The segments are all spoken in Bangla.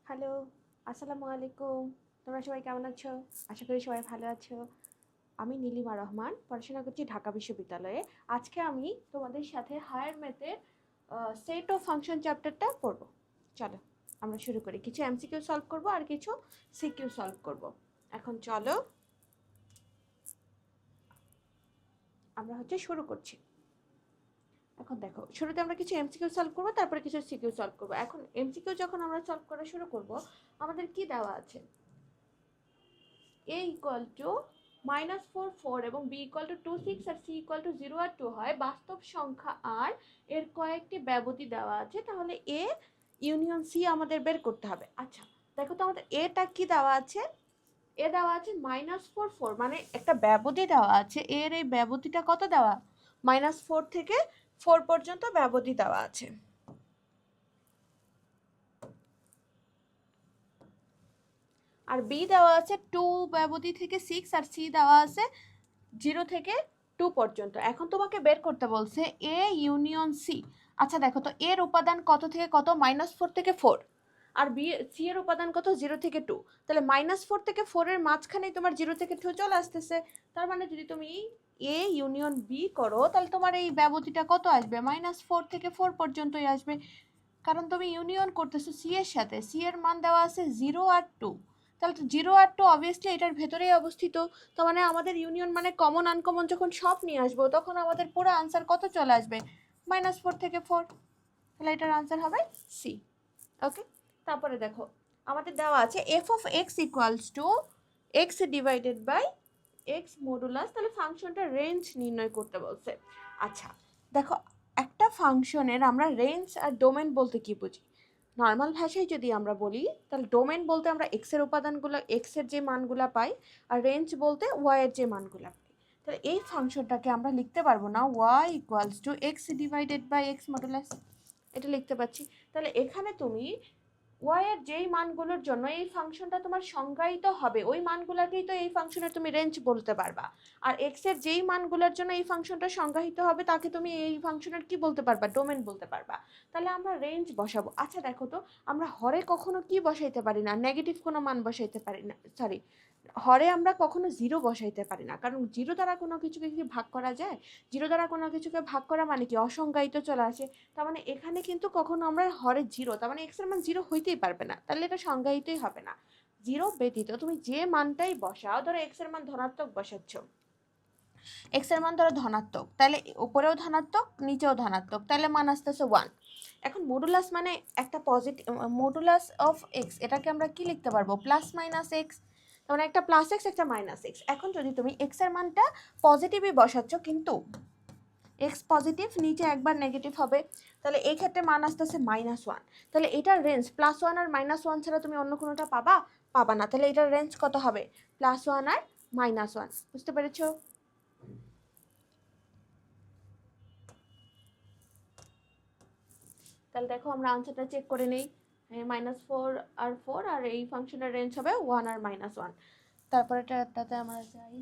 হ্যালো, আসসালামু আলাইকুম। তোমরা সবাই কেমন আছো? আশা করি সবাই ভালো আছো। আমি নীলিমা রহমান, পড়াশোনা করছি ঢাকা বিশ্ববিদ্যালয়ে। আজকে আমি তোমাদের সাথে হায়ার ম্যাথের সেট অফ ফাংশন চ্যাপ্টারটা পড়ব। চলো আমরা শুরু করি। কিছু এমসিকিউ সলভ করব আর কিছু সিকিউ সলভ করব। এখন চলো আমরা শুরু করছি। এখন দেখো, শুরুতে আমরা কিছু এমসিকিউ সলভ করব, তারপরে কিছু সিকিউ সলভ করব। এখন এমসিকিউ যখন আমরা সলভ করা শুরু করব, আমাদের কি দেওয়া আছে? a ইকুয়াল টু -4 এবং b ইকুয়াল টু 2 6 আর c ইকুয়াল টু 0 আর 2 হয় বাস্তব সংখ্যা আর এর কয়েকটি ব্যবধি দেওয়া আছে, তাহলে a ইউনিয়ন c আমাদের বের করতে হবে। আচ্ছা দেখো তো আমাদের এটা কি দেওয়া আছে? এ দেওয়া আছে -4 মানে একটা ব্যবধি দেওয়া আছে। এর এই ব্যবধিটা কত দেওয়া? -4 থেকে 4 পর্যন্ত ব্যবধি দেওয়া আছে। আর বি দেওয়া আছে 2 ব্যবধি থেকে 6 আর সি দেওয়া আছে 0 থেকে 2 পর্যন্ত। এখন তোমাকে বের করতে বলছে এ ইউনিয়ন সি। আচ্ছা দেখো তো, এর উপাদান কত থেকে কত? -4 থেকে 4। আর বি সি এর উপাদান কত? 0 থেকে 2। তাহলে -4 থেকে 4 এর মাঝখানেই তোমার 0 থেকে 2 চলে আসতেছে। তার মানে যদি তুমি এ ইউনিয়ন বি করো, তাহলে তোমার এই ব্যবধিটা কত আসবে? -4 থেকে 4 পর্যন্তই আসবে। কারণ তুমি ইউনিয়ন করতেছো সি এর সাথে, সি এর মান দেওয়া আছে 0 আর 2। তাহলে তো 0 আর 2 অবভিয়াসলি এটার ভেতরেই অবস্থিত। তো মানে আমাদের ইউনিয়ন মানে কমন আনকমন যখন সব নিয়ে আসবো, তখন আমাদের পুরো আনসার কত চলে আসবে? -4 থেকে 4। তাহলে এটার আনসার হবে সি। ওকে, তারপরে দেখো আমাদের দেওয়া আছে f of x equals to x divided by x modulus. তাহলে ফাংশনটা রেঞ্জ নির্ণয় করতে বলছে। আচ্ছা দেখো, একটা ফাংশনের আমরা রেঞ্জ আর ডোমেন বলতে কি বুঝি? নর্মাল ভাষায় যদি আমরা বলি, তাহলে ডোমেন বলতে আমরা এক্স এর উপাদানগুলো, এক্স এর যে মানগুলো পাই, আর রেঞ্জ বলতে ওয়াই এর যে মানগুলো পাই। তাহলে এই ফাংশনটাকে আমরা লিখতে পারবো না y equals to x divided by x modulus, এটা লিখতে পাচ্ছি। তাহলে এখানে তুমি ওয়াই এর যেই মানগুলোর জন্য এই ফাংশনটা তোমার সংজ্ঞায়িত হবে, ওই মানগুলোকেই তো এই ফাংশনের তুমি রেঞ্জ বলতে পারবা। আর এক্স এর যেই মানগুলোর জন্য এই ফাংশনটা সংজ্ঞায়িত হবে, তাকে তুমি এই ফাংশনের কি বলতে পারবা? ডোমেন বলতে পারবা। তাহলে আমরা রেঞ্জ বসাবো। আচ্ছা দেখো তো, আমরা হরে কখনো কি বসাইতে পারি না? নেগেটিভ কোনো মান বসাইতে পারি না, সরি, হরে আমরা কখনো 0 বসাইতে পারি না, কারণ 0 দ্বারা কোনো কিছুকে কি ভাগ করা যায়? 0 দ্বারা কোনো কিছুকে ভাগ করা মানে কি? অসংজ্ঞায়িত চলে আসে। তার মানে এখানে কিন্তু কখনো আমরা হরে 0, তার মানে এক্স এর মান 0 হইতেই পারবে না, তাহলে এটা সংজ্ঞায়িতই হবে না। 0 ব্যতীত তুমি যে মানটাই বসাও, ধরো এক্স এর মান ধনাত্মক বসাচ্ছ, এক্স এর মান ধরো ধনাত্মক, তাহলে উপরেও ধনাত্মক নিচেও ধনাত্মক, তাহলে মান আসতেছে 1। এখন মডুলাস মানে একটা পজিটিভ, মডুলাস অফ এক্স, এটাকে আমরা কি লিখতে পারবো? Plus minus x. তার মানে একটা প্লাস এক্স একটা মাইনাস এক্স। এখন যদি তুমি এক্স এর মানটা পজিটিভই বসাচ্ছ, কিন্তু এক্স পজিটিভ, নিচে একবার নেগেটিভ হবে, তাহলে এই ক্ষেত্রে মান আসতেছে -1। তাহলে এটার রেঞ্জ +1 আর -1 ছাড়া তুমি অন্য কোনোটা পাবা? পাবা না। তাহলে এটার রেঞ্জ কত হবে? +1 আর -1। বুঝতে পেরেছো? তাহলে দেখো আমরা আনসারটা চেক করে নেই। -4 আর 4, আর এই ফাংশনের রেঞ্জ হবে 1 আর -1। তারপরে এটাতে আমরা যাই।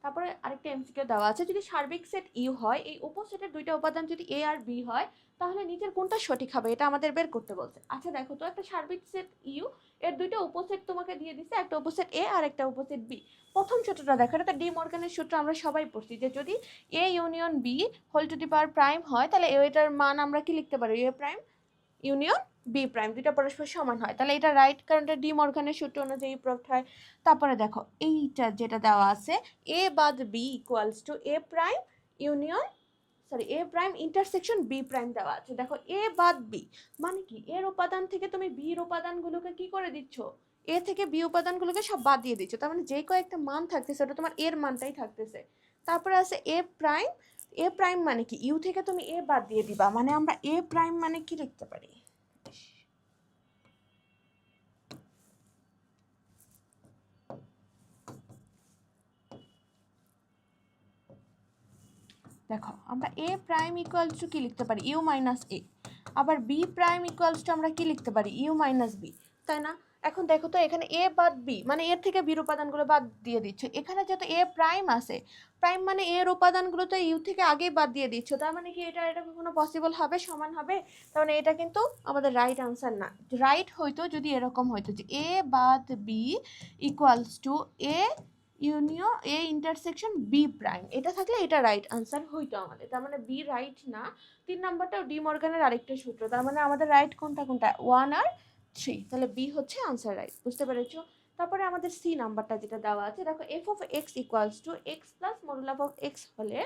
তারপরে আরেকটা এমসিকিউ দেওয়া আছে, যদি সার্বিক সেট ইউ হয়, এই উপসেটের দুইটা উপাদান যদি এ আর বি হয়, তাহলে নিচের কোনটা সঠিক হবে? এটা আমাদের বের করতে বলছে। আচ্ছা দেখো তো, একটা সার্বিক সেট ইউ এর দুইটা উপসেট তোমাকে দিয়ে দিচ্ছে, একটা উপসেট এ আর একটা উপসেট বি। প্রথম সূত্রটা দেখো, এটা ডি মর্গানের সূত্র, আমরা সবাই পড়ছি, যে যদি A union B whole to the power prime হয়, তাহলে এটার মান আমরা কি লিখতে পারি? A prime union B prime, দুইটা পরস্পর সমান হয়, তাহলে এটা রাইট, কারণ এটা ডি মর্গানের সূত্র অনুযায়ী প্রয়োগ হয়। তারপরে দেখো এইটা যেটা দেওয়া আছে, এ বাদ B equals to A prime union, sorry, A prime intersection B prime দেওয়া আছে। দেখো এ বাদ বি মানে কি? এর উপাদান থেকে তুমি বির উপাদানগুলোকে কি করে দিচ্ছ? এ থেকে বি উপাদানগুলোকে সব বাদ দিয়ে দিচ্ছ। তার মানে যে কয়েকটা মান থাকতেছে, ওটা তোমার এর মানটাই থাকতেছে। তারপরে আছে এ প্রাইম। এ প্রাইম মানে কি? ইউ থেকে তুমি এ বাদ দিয়ে দিবা, মানে আমরা এ প্রাইম মানে কি লিখতে পারি? দেখো আমরা এ প্রাইম ইকুয়ালস টু কি লিখতে পারি? ইউ মাইনাস এ। আবার বি প্রাইম ইকুয়ালস টু আমরা কি লিখতে পারি? ইউ মাইনাস বি, তাই না? এখন দেখো তো এখানে এ বাদ বি মানে এর থেকে বির উপাদানগুলো বাদ দিয়ে দিচ্ছ, এখানে যেহেতু এ প্রাইম আছে, প্রাইম মানে এর উপাদানগুলো তো ইউ থেকে আগেই বাদ দিয়ে দিচ্ছ, তার মানে কি এটা কখনো পসিবল হবে, সমান হবে? তার মানে এটা কিন্তু আমাদের রাইট আনসার না। রাইট হইতো যদি এরকম হইতো যে এ বাদ B equals to A union A intersection B prime, এটা থাকলে এটা রাইট আনসার হইতো আমাদের। তার মানে বি রাইট না। 3 নাম্বারটাও ডি মর্গানের আরেকটা সূত্র, তার মানে আমাদের রাইট কোনটা কোনটা 1 আর 3, তাহলে বি হচ্ছে আনসার রাইট। বুঝতে পেরেছো? তারপরে আমাদের সি নাম্বারটা যেটা দেওয়া আছে, দেখো f of x equals to x plus modulus of x হলে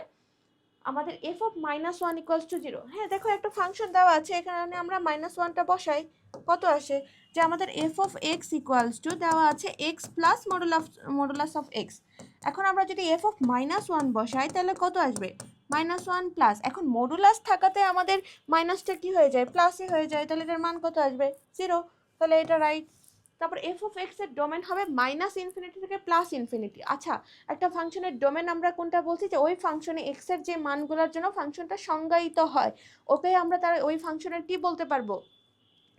আমাদের F of minus one equals two zero. হ্যাঁ দেখো একটা ফাংশন দেওয়া আছে, এখানে আমরা মাইনাস ওয়ানটা বসাই, কত আসে যে আমাদের F of x equals to দেওয়া আছে x plus modulus of x. এখন আমরা যদি এফ অফ মাইনাস ওয়ান বসাই তাহলে কত আসবে? মাইনাস ওয়ান প্লাস, এখন মডুলাস থাকাতে আমাদের মাইনাসটা কি হয়ে যায়? প্লাসই হয়ে যায়, তাহলে এটার মান কত আসবে? জিরো, তাহলে এটা রাইট। তারপর এফ অফ এক্স এর ডোমেন হবে মাইনাস ইনফিনিটি থেকে প্লাস ইনফিনিটি। আচ্ছা একটা ফাংশনের ডোমেন আমরা কোনটা বলছি? যে ওই ফাংশনে এক্স এর যে মানগুলোর জন্য ফাংশনটা সংজ্ঞায়িত হয়, ওকে আমরা তার ওই ফাংশনের কি বলতে পারবো?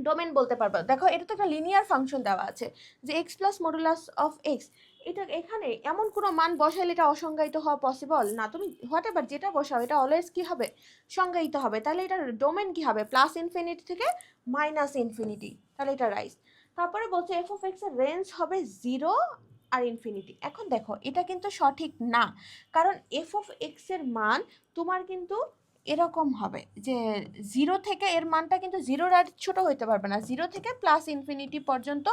ডোমেন বলতে পারবো। দেখো এটা তো একটা লিনিয়ার ফাংশন দেওয়া আছে যে x plus modulus of x, এটা এখানে এমন কোনো মান বসাইলে এটা অসংজ্ঞায়িত হওয়া পসিবল না। তুমি হোয়াট এভার যেটা বসাও এটা অলওয়েজ কি হবে? সংজ্ঞায়িত হবে। তাহলে এটার ডোমেন কি হবে? প্লাস ইনফিনিটি থেকে মাইনাস ইনফিনিটি, তাহলে এটা রাইট। তারপরে বলছে এফ অফ এক্স এর রেঞ্জ হবে 0 আর ইনফিনিটি। এখন দেখো এটা কিন্তু সঠিক না, কারণ এফ অফ এক্স এর মান তোমার কিন্তু এরকম হবে যে 0 থেকে এর মানটা কিন্তু 0-র আর ছোট হইতে পারবে না, 0 থেকে প্লাস ইনফিনিটি পর্যন্ত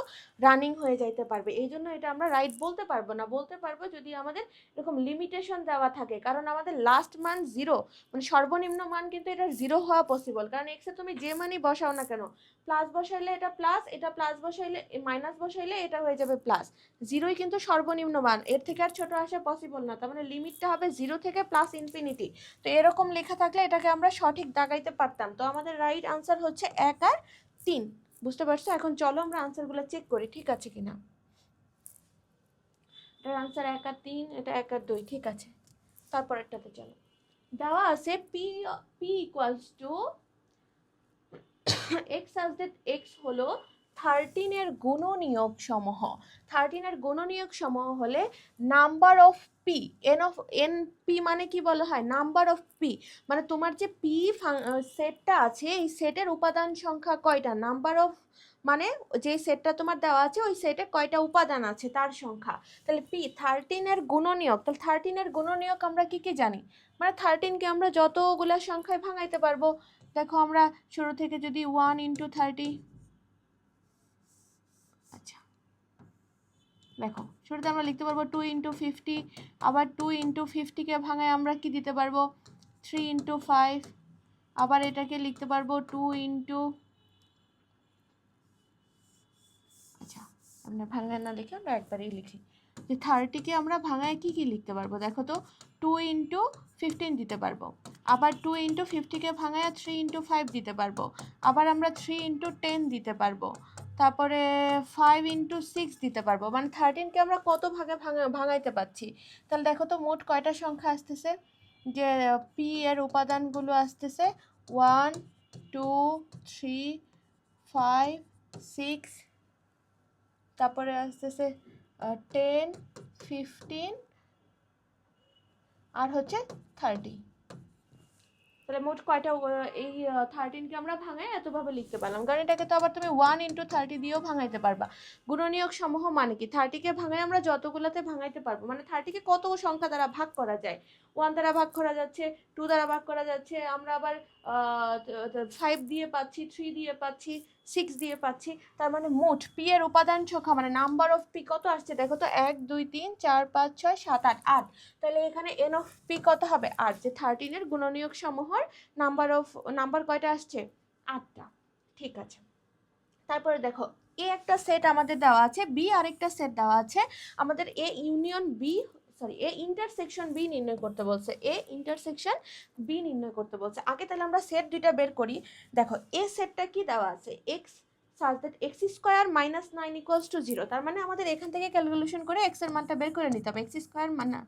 রানিং হয়ে যাইতে পারবে। এই জন্য এটা আমরা রাইট বলতে পারবো না। বলতে পারবো যদি আমাদের এরকম লিমিটেশন দেওয়া থাকে, কারণ আমাদের লাস্ট মান 0, মানে সর্বনিম্ন মান কিন্তু এটা 0 হওয়া পসিবল, কারণ এক্সে তুমি যে মানই বসাও না কেন, প্লাস বসাইলে এটা প্লাস, এটা প্লাস বসাইলে মাইনাস বসাইলে এটা হয়ে যাবে প্লাস। 0ই কিন্তু সর্বনিম্ন মান, এর থেকে আর ছোট আসা পসিবল না, তার মানে লিমিটটা হবে 0 থেকে প্লাস ইনফিনিটি। তো এরকম লেখা থাকলে এটাকে আমরা সঠিক দাগাইতে পারতাম। তো আমাদের রাইট আনসার হচ্ছে 1 আর 3। বুঝতে পারছো? এখন চলো আমরা আনসারগুলো চেক করি ঠিক আছে কিনা। এটার আনসার 1 আর 3, এটা 1 আর 2, ঠিক আছে। তারপর একটাতে চলো, দেওয়া আছে P P equals to x such that x হলো 13 এর গুণনীয়ক সমূহ। 13 এর গুণনীয়ক সমূহ হলে number of P, N P মানে কি বলা হয়? নাম্বার অফ পি, মানে তোমার যে পি সেটটা আছে এই সেটের উপাদান সংখ্যা কয়টা, নাম্বার অফ মানে যে সেটটা তোমার দেওয়া আছে ওই সেটে কয়টা উপাদান আছে তার সংখ্যা। তাহলে পি 13 এর গুণনীয়ক, তাহলে 13 এর গুণনীয়ক আমরা কি কি জানি? মানে 13কে আমরা যতগুলা সংখ্যায় ভাঙাইতে পারবো। দেখো আমরা শুরু থেকে যদি 1 ইন্টু 30, আচ্ছা দেখো শুরুতে আমরা লিখতে পারবো 2 ইন্টু 50, আবার 2 ইন্টু 50কে ভাঙায় আমরা কি দিতে পারবো? 3 ইন্টু 5, আবার এটাকে লিখতে পারবো 2 ইন্টু, আচ্ছা আমরা ভাঙায় না লিখে আমরা একবারেই লিখি যে 30কে আমরা ভাঙায় কি কি লিখতে পারবো। দেখো তো 2 ইন্টু 15 দিতে পারবো, আবার 2 ইন্টু 50কে ভাঙায় 3 ইন্টু 5 দিতে পারবো, আবার আমরা 3 ইন্টু 10 দিতে পারবো, তারপরে 5 ইন্টু 6 দিতে পারবো। মানে 13কে আমরা কত ভাগে ভাঙাইতে পারছি। তাহলে দেখো তো মোট কয়টা সংখ্যা আসতেছে, যে পি এর উপাদানগুলো আসতেছে 1 2 3 5 6, তারপরে আসতেছে 10 15 আর হচ্ছে 30। তাহলে মোট কয়টা এই 13কে আমরা ভাঙাই এতভাবে লিখতে পারলাম, কারণ এটাকে তো আবার তুমি 1 ইন্টু 30 দিয়েও ভাঙাইতে পারবা। গুণনীয়ক সমূহ মানে কি? 30কে ভাঙাই আমরা যতগুলাতে ভাঙাইতে পারবো, মানে 30কে কত সংখ্যা দ্বারা ভাগ করা যায়? 1 দ্বারা ভাগ করা যাচ্ছে, 2 দ্বারা ভাগ করা যাচ্ছে, আমরা আবার 5 দিয়ে পাচ্ছি, 3 দিয়ে পাচ্ছি, 6 দিয়ে পাচ্ছি। তার মানে মোট পি এর উপাদান সংখ্যা মানে নাম্বার অফ পি কত আসছে? দেখো তো 1 2 3 4 5 6 7 8 8, তাহলে এখানে এন অফ পি কত হবে? 8। যে 13 এর গুণনীয়ক সমূহর নাম্বার কয়টা আসছে? 8টা। ঠিক আছে। তারপরে দেখো এ একটা সেট আমাদের দেওয়া আছে, বি আরেকটা সেট দেওয়া আছে, আমাদের A union B A intersection B নির্ণয় করতে বলছে, এ ইন্টারসেকশন বি নির্ণয় করতে বলছে। আগে তাহলে আমরা সেট দুইটা বের করি। দেখো এ সেটটা কি দেওয়া আছে? X such that x square minus 9 equals to 0, তার মানে আমাদের এখান থেকে ক্যালকুলেশন করে x এর মানটা বের করে নিতে হবে। x স্কয়ার মানে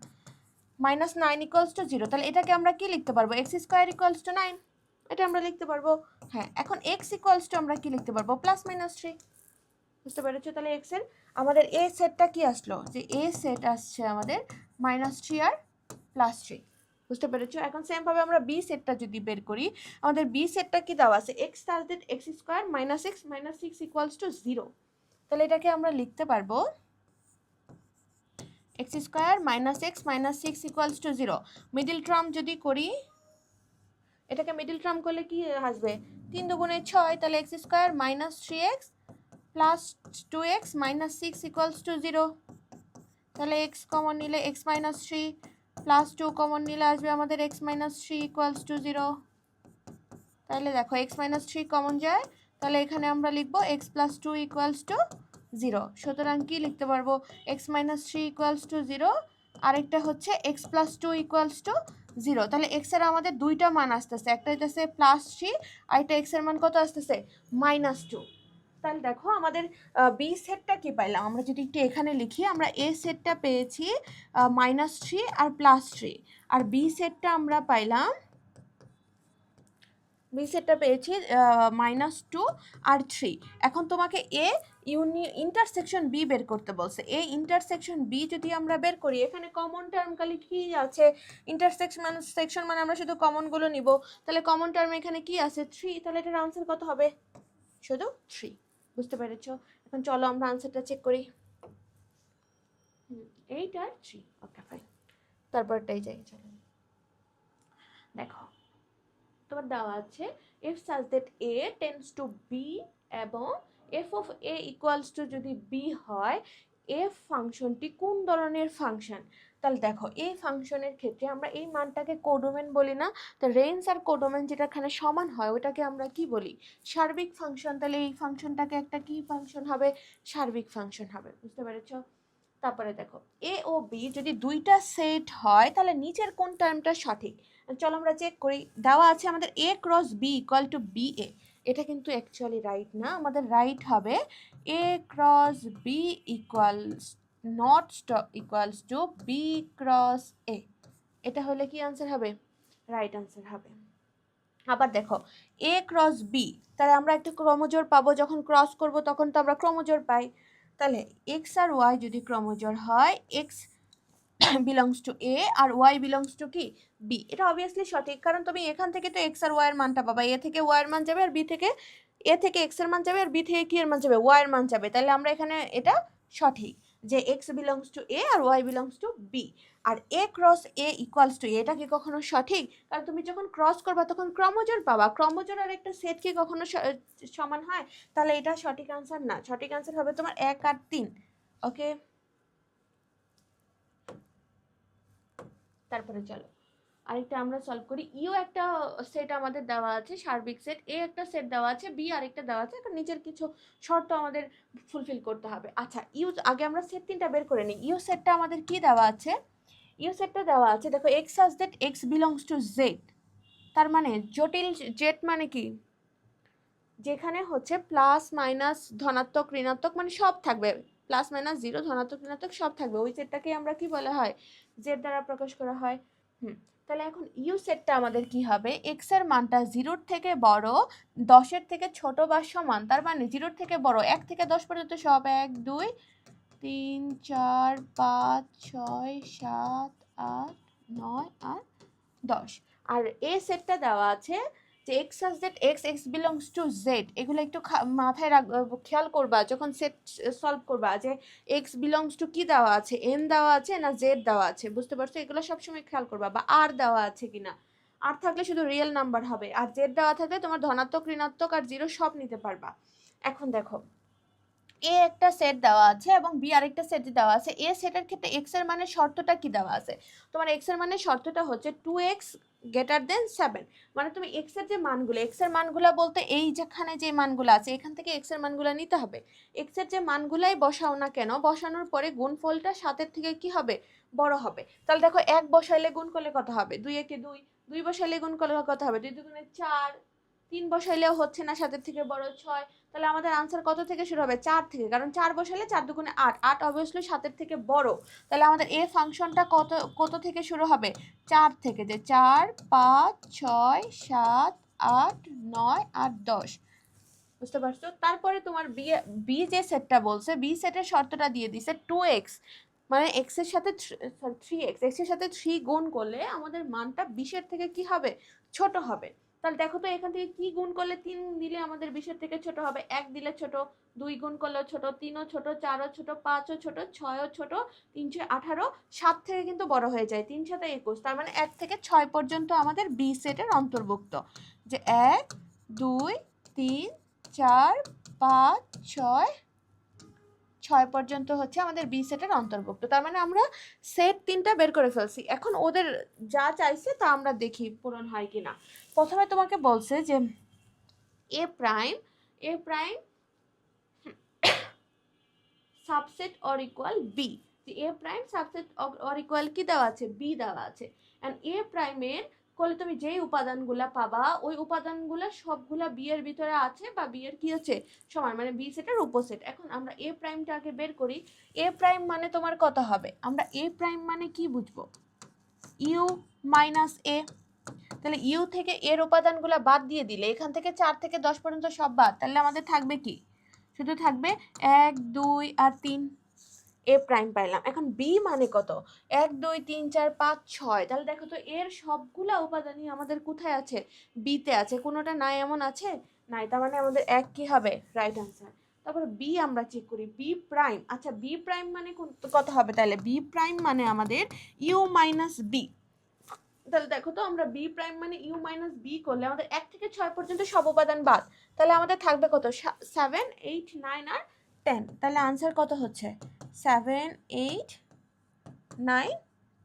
মাইনাস 9 ইকুয়ালস টু 0, তাহলে এটাকে আমরা কি লিখতে পারবো? x স্কয়ার ইকুয়ালস টু 9, এটা আমরা লিখতে পারবো। হ্যাঁ এখন x ইকুয়ালস টু আমরা কি লিখতে পারবো? Plus minus 3। বুঝতে পেরেছো? তাহলে এক্স এর আমাদের এ সেটটা কি আসলো, যে এ সেট আসছে আমাদের -3 আর +3। বুঝতে পেরেছো? এখন সেম ভাবে আমরা বি সেটটা যদি বের করি, আমাদের বি সেটটা কি দেওয়া আছে, এক্স তার এক্স স্কোয়ার -x -6 = 0। তাহলে এটাকে আমরা লিখতে পারবো x square -x -6 = 0। Middle term যদি করি, এটাকে মিডল টার্ম করলে কি আসবে, 3 দুগুণে 6, তাহলে x স্কোয়ার -3x + 2x -6 = 0। তাহলে x কমন নিলে x -3 + 2 কমন নিলে আসবে আমাদের x -3 = 0। তাহলে দেখো x -3 কমন যায়, তাহলে এখানে আমরা লিখবো x + 2 = 0। সুতরাং কি লিখতে পারবো, x -3 = 0, আরেকটা হচ্ছে x + 2 = 0। তাহলে x এর আমাদের দুইটা মান আসতেছে, একটা হইতেছে +3 আর একটা x এর মান কত আসতেছে, -2। তাহলে দেখো আমাদের বি সেটটা কি পাইলাম, আমরা যদি একটু এখানে লিখি, আমরা এ সেটটা পেয়েছি -3 আর +3, আর বি সেটটা আমরা পাইলাম, বি সেটটা পেয়েছি -2 আর 3। এখন তোমাকে এ ইন্টারসেকশন বি বের করতে বলছে। এ ইন্টারসেকশন বি যদি আমরা বের করি, এখানে কমন টার্ম খালি কি আছে, সেকশন মানে আমরা শুধু কমনগুলো নিব, তাহলে কমন টার্ম এখানে কি আছে, 3। তাহলে এটার আনসার কত হবে, শুধু 3। বুঝতে পেরেছো? এখন চলো আমরা আনসারটা চেক করি। 8 আর 3, ওকে ফাইন। তারপরটাই যাই, চলো দেখো তোমার দেওয়া আছে if such that a tends to b এবং f of a equals to যদি b হয়, f ফাংশনটি কোন ধরনের ফাংশন। তাহলে দেখো এই ফাংশনের ক্ষেত্রে আমরা এই মানটাকে কোডোমেন বলি না, তো রেঞ্জ আর কোডোমেন যেটাখানে সমান হয় ওটাকে আমরা কি বলি, সার্বিক ফাংশন। তাহলে এই ফাংশনটাকে একটা কি ফাংশন হবে, সার্বিক ফাংশন হবে। বুঝতে পেরেছো? তারপরে দেখো এ ও বি যদি দুইটা সেট হয়, তাহলে নিচের কোন টার্মটা সঠিক। চলো আমরা চেক করি। দেওয়া আছে আমাদের a × b = ba, এটা কিন্তু অ্যাকচুয়ালি রাইট না, আমাদের রাইট হবে a × b = b × a। এটা হলে কি আনসার হবে, রাইট আনসার হবে। আবার দেখো a × b, তাহলে আমরা একটা ক্রমজোড় পাবো, যখন ক্রস করব তখন তো আমরা ক্রমজোড় পাই। তাহলে x আর y যদি ক্রমজোড় হয়, x belongs to a আর y belongs to কি b, এটা অবভিয়াসলি সঠিক, কারণ তুমি এখান থেকে তো x আর y এর মানটা পাবা, a থেকে y এর মান যাবে আর b থেকে x এর মান যাবে আর b থেকে কি এর মান যাবে, y এর মান যাবে। তাহলে আমরা এখানে এটা সঠিক যে x belongs to a আর y belongs to b। আর a × a = a, এটা কি কখনো সঠিক, কারণ তুমি যখন ক্রস করবা তখন ক্রমজোড় পাবা, ক্রমজোড় আর একটা সেট কি কখনো সমান হয়, তাহলে এটা সঠিক আনসার না। সঠিক আনসার হবে তোমার 1 আর 3। ওকে, তারপরে চলো আরেকটা আমরা সলভ করি। ইউ একটা সেট আমাদের দেওয়া আছে, সার্বিক সেট, এ একটা সেট দেওয়া আছে, বি আরেকটা দেওয়া আছে, এখন নিচের কিছু শর্ত আমাদের ফুলফিল করতে হবে। আচ্ছা ইউ আগে আমরা সেট 3টা বের করে নিই। ইউ সেটটা আমাদের কি দেওয়া আছে, ইউ সেটটা দেওয়া আছে দেখো x such that x belongs to z, তার মানে জটিল জেড মানে কি, যেখানে হচ্ছে প্লাস মাইনাস ধনাত্মক ঋণাত্মক মানে সব থাকবে, প্লাস মাইনাস জিরো ধনাত্মক ঋণাত্মক সব থাকবে, ওই সেটটাকে আমরা কি বলা হয়, জেড দ্বারা প্রকাশ করা হয়। তাহলে এখন ইউ সেটটা আমাদের কি হবে, এক্স এর মানটা 0-র থেকে বড়, 10-এর থেকে ছোট বা সমান, তার মানে 0-র থেকে বড় 1 থেকে 10 পর্যন্ত সব 1 2 3 4 5 6 7 8 9 আর 10। আর এ সেটটা দেওয়া আছে যে x such that x belongs to z, এগুলো একটু মাথায় খেয়াল করবা যখন সেট সলভ করবা, যে x belongs to কি দেওয়া আছে, n দেওয়া আছে না z দেওয়া আছে। বুঝতে পারছো? এগুলো সবসময় খেয়াল করবা, বা r দেওয়া আছে কিনা, r থাকলে শুধু রিয়েল নাম্বার হবে, আর z দেওয়া থাকলে তোমার ধনাত্মক ঋণাত্মক আর জিরো সব নিতে পারবা। এখন দেখো এ একটা সেট দেওয়া আছে এবং বি আরেকটা সেট দেওয়া আছে। এ সেটের ক্ষেত্রে এক্স এর মানের শর্তটা কি দেওয়া আছে, তোমার এক্স এর মানের শর্তটা হচ্ছে 2x > 7, মানে তুমি এক্স এর যে মানগুলো, এক্স এর মানগুলো বলতে এই যেখানে যে মানগুলো আছে এখান থেকে এক্স এর মানগুলো নিতে হবে। এক্স এর যে মানগুলাই বসাও না কেন, বসানোর পরে গুণফলটা 7-এর থেকে কি হবে, বড় হবে। তাহলে দেখো 1 বসাইলে গুণ করলে কত হবে, 2 একে 2, 2 বসাইলে গুণ করলে কত হবে, 2 দুগুণে 4, 3 বসাইলেও হচ্ছে না, 7-এর থেকে বড় 6। তাহলে আমাদের আনসার কত থেকে শুরু হবে, 4 থেকে, কারণ 4 বসালে 4 দুগুণে 8, 8 অবভিয়াসলি 7-এর থেকে বড়। তাহলে আমাদের এ ফাংশনটা কত কত থেকে শুরু হবে, 4 থেকে, যে 4 5 6 7 8 9 আর 10। বুঝতে পারছো? তারপরে তোমার বি যে সেটটা বলছে, বি সেটের শর্তটা দিয়ে দিছে 2x, মানে এক্স এর সাথে 3x, এক্স এর সাথে 3 গুণ করলে আমাদের মানটা 20 এর থেকে কি হবে, ছোট হবে। তাহলে দেখো তো এখান থেকে কি গুণ করলে 3 দিলে আমাদের 20 এর থেকে ছোট হবে, 1 দিলে ছোট, 2 গুণ করলেও ছোট, 3ও ছোট, 4ও ছোট, 5ও ছোট, 6ও ছোট, 3 6 18, 7 থেকে কিন্তু বড় হয়ে যায়, 3 7 21, তার মানে 1 থেকে 6 পর্যন্ত আমাদের বি সেটের অন্তর্ভুক্ত। যে 1 2 3 4 5 6 6 পর্যন্ত হচ্ছে আমাদের বি সেটের অন্তর্ভুক্ত। তার মানে আমরা সেট 3টা বের করে ফেলছি। এখন ওদের যা চাইছে তা আমরা দেখি পূরণ হয় কিনা। প্রথমে তোমাকে বলছে যে A prime subset or equal B, যে A prime subset or equal কি দেওয়া আছে, বি দেওয়া আছে। এন্ড এ প্রাইমের করলে তুমি যেই উপাদানগুলা পাবা ওই উপাদানগুলা সবগুলা বি এর ভিতরে আছে বা বি এর কি হচ্ছে সমান, মানে বি সেটের উপসেট। এখন আমরা এ প্রাইমটা আগে বের করি। এ প্রাইম মানে তোমার কত হবে, আমরা এ প্রাইম মানে কি বুঝবো, ইউ মাইনাস এ। তাহলে ইউ থেকে এর উপাদানগুলা বাদ দিয়ে দিলে এখান থেকে 4 থেকে 10 পর্যন্ত সব বাদ, তাহলে আমাদের থাকবে কি, শুধু থাকবে 1 2 আর 3, এ প্রাইম পাইলাম। এখন বি মানে কত, 1 2 3 4 5 6, তাহলে দেখো তো এর সবগুলা উপাদানই আমাদের কোথায় আছে, বিতে আছে, কোনোটা নাই এমন আছে, নাই, তার মানে আমাদের এক কি হবে, রাইট আনসার। তারপরে বি আমরা চেক করি, বি প্রাইম, আচ্ছা বি প্রাইম মানে কত হবে, তাহলে বি প্রাইম মানে আমাদের ইউ মাইনাস বি। তাহলে দেখো তো আমরা বি প্রাইম মানে ইউ মাইনাস বি করলে আমাদের 1 থেকে 6 পর্যন্ত সব উপাদান বাদ, তাহলে আমাদের থাকবে কত, 7 8 9 আর 10, তাহলে আনসার কত হচ্ছে 7 8 9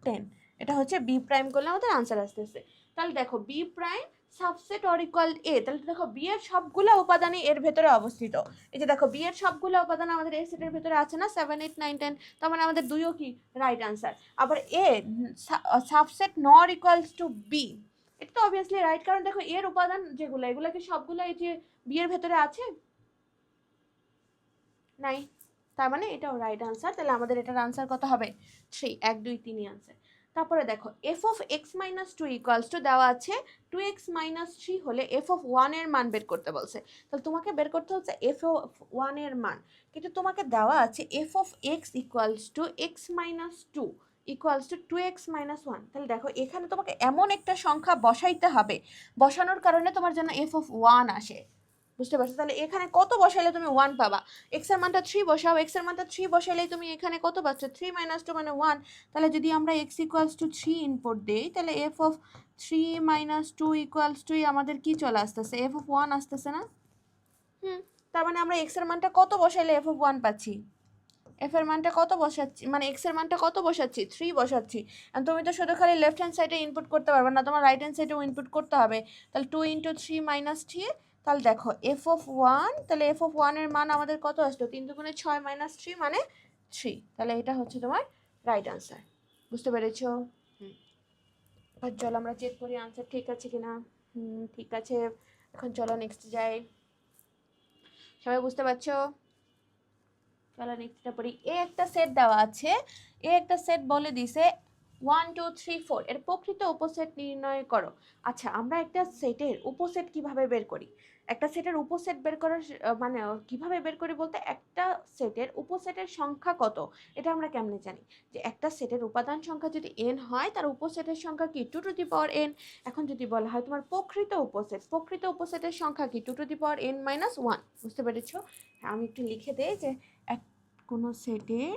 10, এটা হচ্ছে বি প্রাইম করলে আমাদের আনসার আসতেছে। তাহলে দেখো B prime subset or equal A, তাহলে দেখো বি এর সবগুলো উপাদানই এর ভেতরে অবস্থিত। এই যে দেখো বি এর সবগুলো উপাদান আমাদের এ সেটের ভেতরে আছে না, 7 8 9 10, তার মানে আমাদের দুইও কি রাইট আনসার। আবার A subset not equals to B, এটা তো অবভিয়াসলি রাইট, কারণ দেখো এর উপাদান যেগুলো এগুলো কি সবগুলো এই যে বি এর ভেতরে আছে, নাই, তার মানে এটাও রাইট আনসার। তাহলে আমাদের এটার আনসার কত হবে 3, 1 2 3 আনসার। তারপরে দেখো f of x minus two equals to দেওয়া আছে 2x মাইনাস 3 হলে এফ অফ 1 এর মান বের করতে বলছে। তাহলে তোমাকে বের করতে হচ্ছে এফ অফ 1 এর মান, কিন্তু তোমাকে দেওয়া আছে f of x equals to x minus 2 equals two 2x minus 1। তাহলে দেখো এখানে তোমাকে এমন একটা সংখ্যা বসাইতে হবে, বসানোর কারণে তোমার জন্য এফ অফ 1 আসে, বুঝতে পারছো? তাহলে এখানে কত বসাইলে তুমি 1 পাবা, এক্স এর মানটা 3 বসাও, এক্স এর মানটা 3 বসাইলেই তুমি এখানে কত পাচ্ছ 3 মাইনাস 2 মানে 1। তাহলে যদি আমরা x ইকুয়ালস টু 3 ইনপুট দেই, তাহলে f of 3 minus 2 equals to আমাদের কি চলে আসতেছে, f অফ 1 আসতেছে না। তার মানে আমরা x এর মানটা কত বসাইলে f অফ 1 পাচ্ছি, f এর মানটা কত বসাচ্ছি, মানে x এর মানটা কত বসাচ্ছি, 3 বসাচ্ছি। আর তুমি তো শুধু খালি লেফট হ্যান্ড সাইডে ইনপুট করতে পারবে না, তোমার রাইট হ্যান্ড সাইডেও ইনপুট করতে হবে। তাহলে 2 ইন্টু 3 মাইনাস 3, তাহলে দেখো এফ অফ 1, তাহলে এফ অফ 1 এর মান আমাদের কত আসলো, 3 দুগুণে 6 মাইনাস 3 মানে 3, তাহলে এটা হচ্ছে তোমার রাইট আনসার। বুঝতে পেরেছো? আর চলো আমরা চেক করি আনসার ঠিক আছে কিনা। ঠিক আছে, এখন চলো নেক্সট যাই। সবাই বুঝতে পারছো? চলো নেক্সটটা পড়ি। এ একটা সেট দেওয়া আছে, এ একটা সেট বলে দিছে 1 2 3 4 এর প্রকৃত উপসেট নির্ণয় করো। আচ্ছা আমরা একটা সেটের উপসেট কিভাবে বের করি, একটা সেটের উপসেট বের করার মানে কিভাবে বের করি বলতে, একটা সেটের উপসেটের সংখ্যা কত এটা আমরা কেমনে জানি, যে একটা সেটের উপাদান সংখ্যা যদি n হয় তার উপসেটের সংখ্যা কি 2 টু দি পাওয়ার n। এখন যদি বলা হয় তোমার প্রকৃত উপসেটের সংখ্যা কি 2 two the power n minus 1। বুঝতে পেরেছো? হ্যাঁ, আমি একটু লিখে দেই যে কোনো সেটের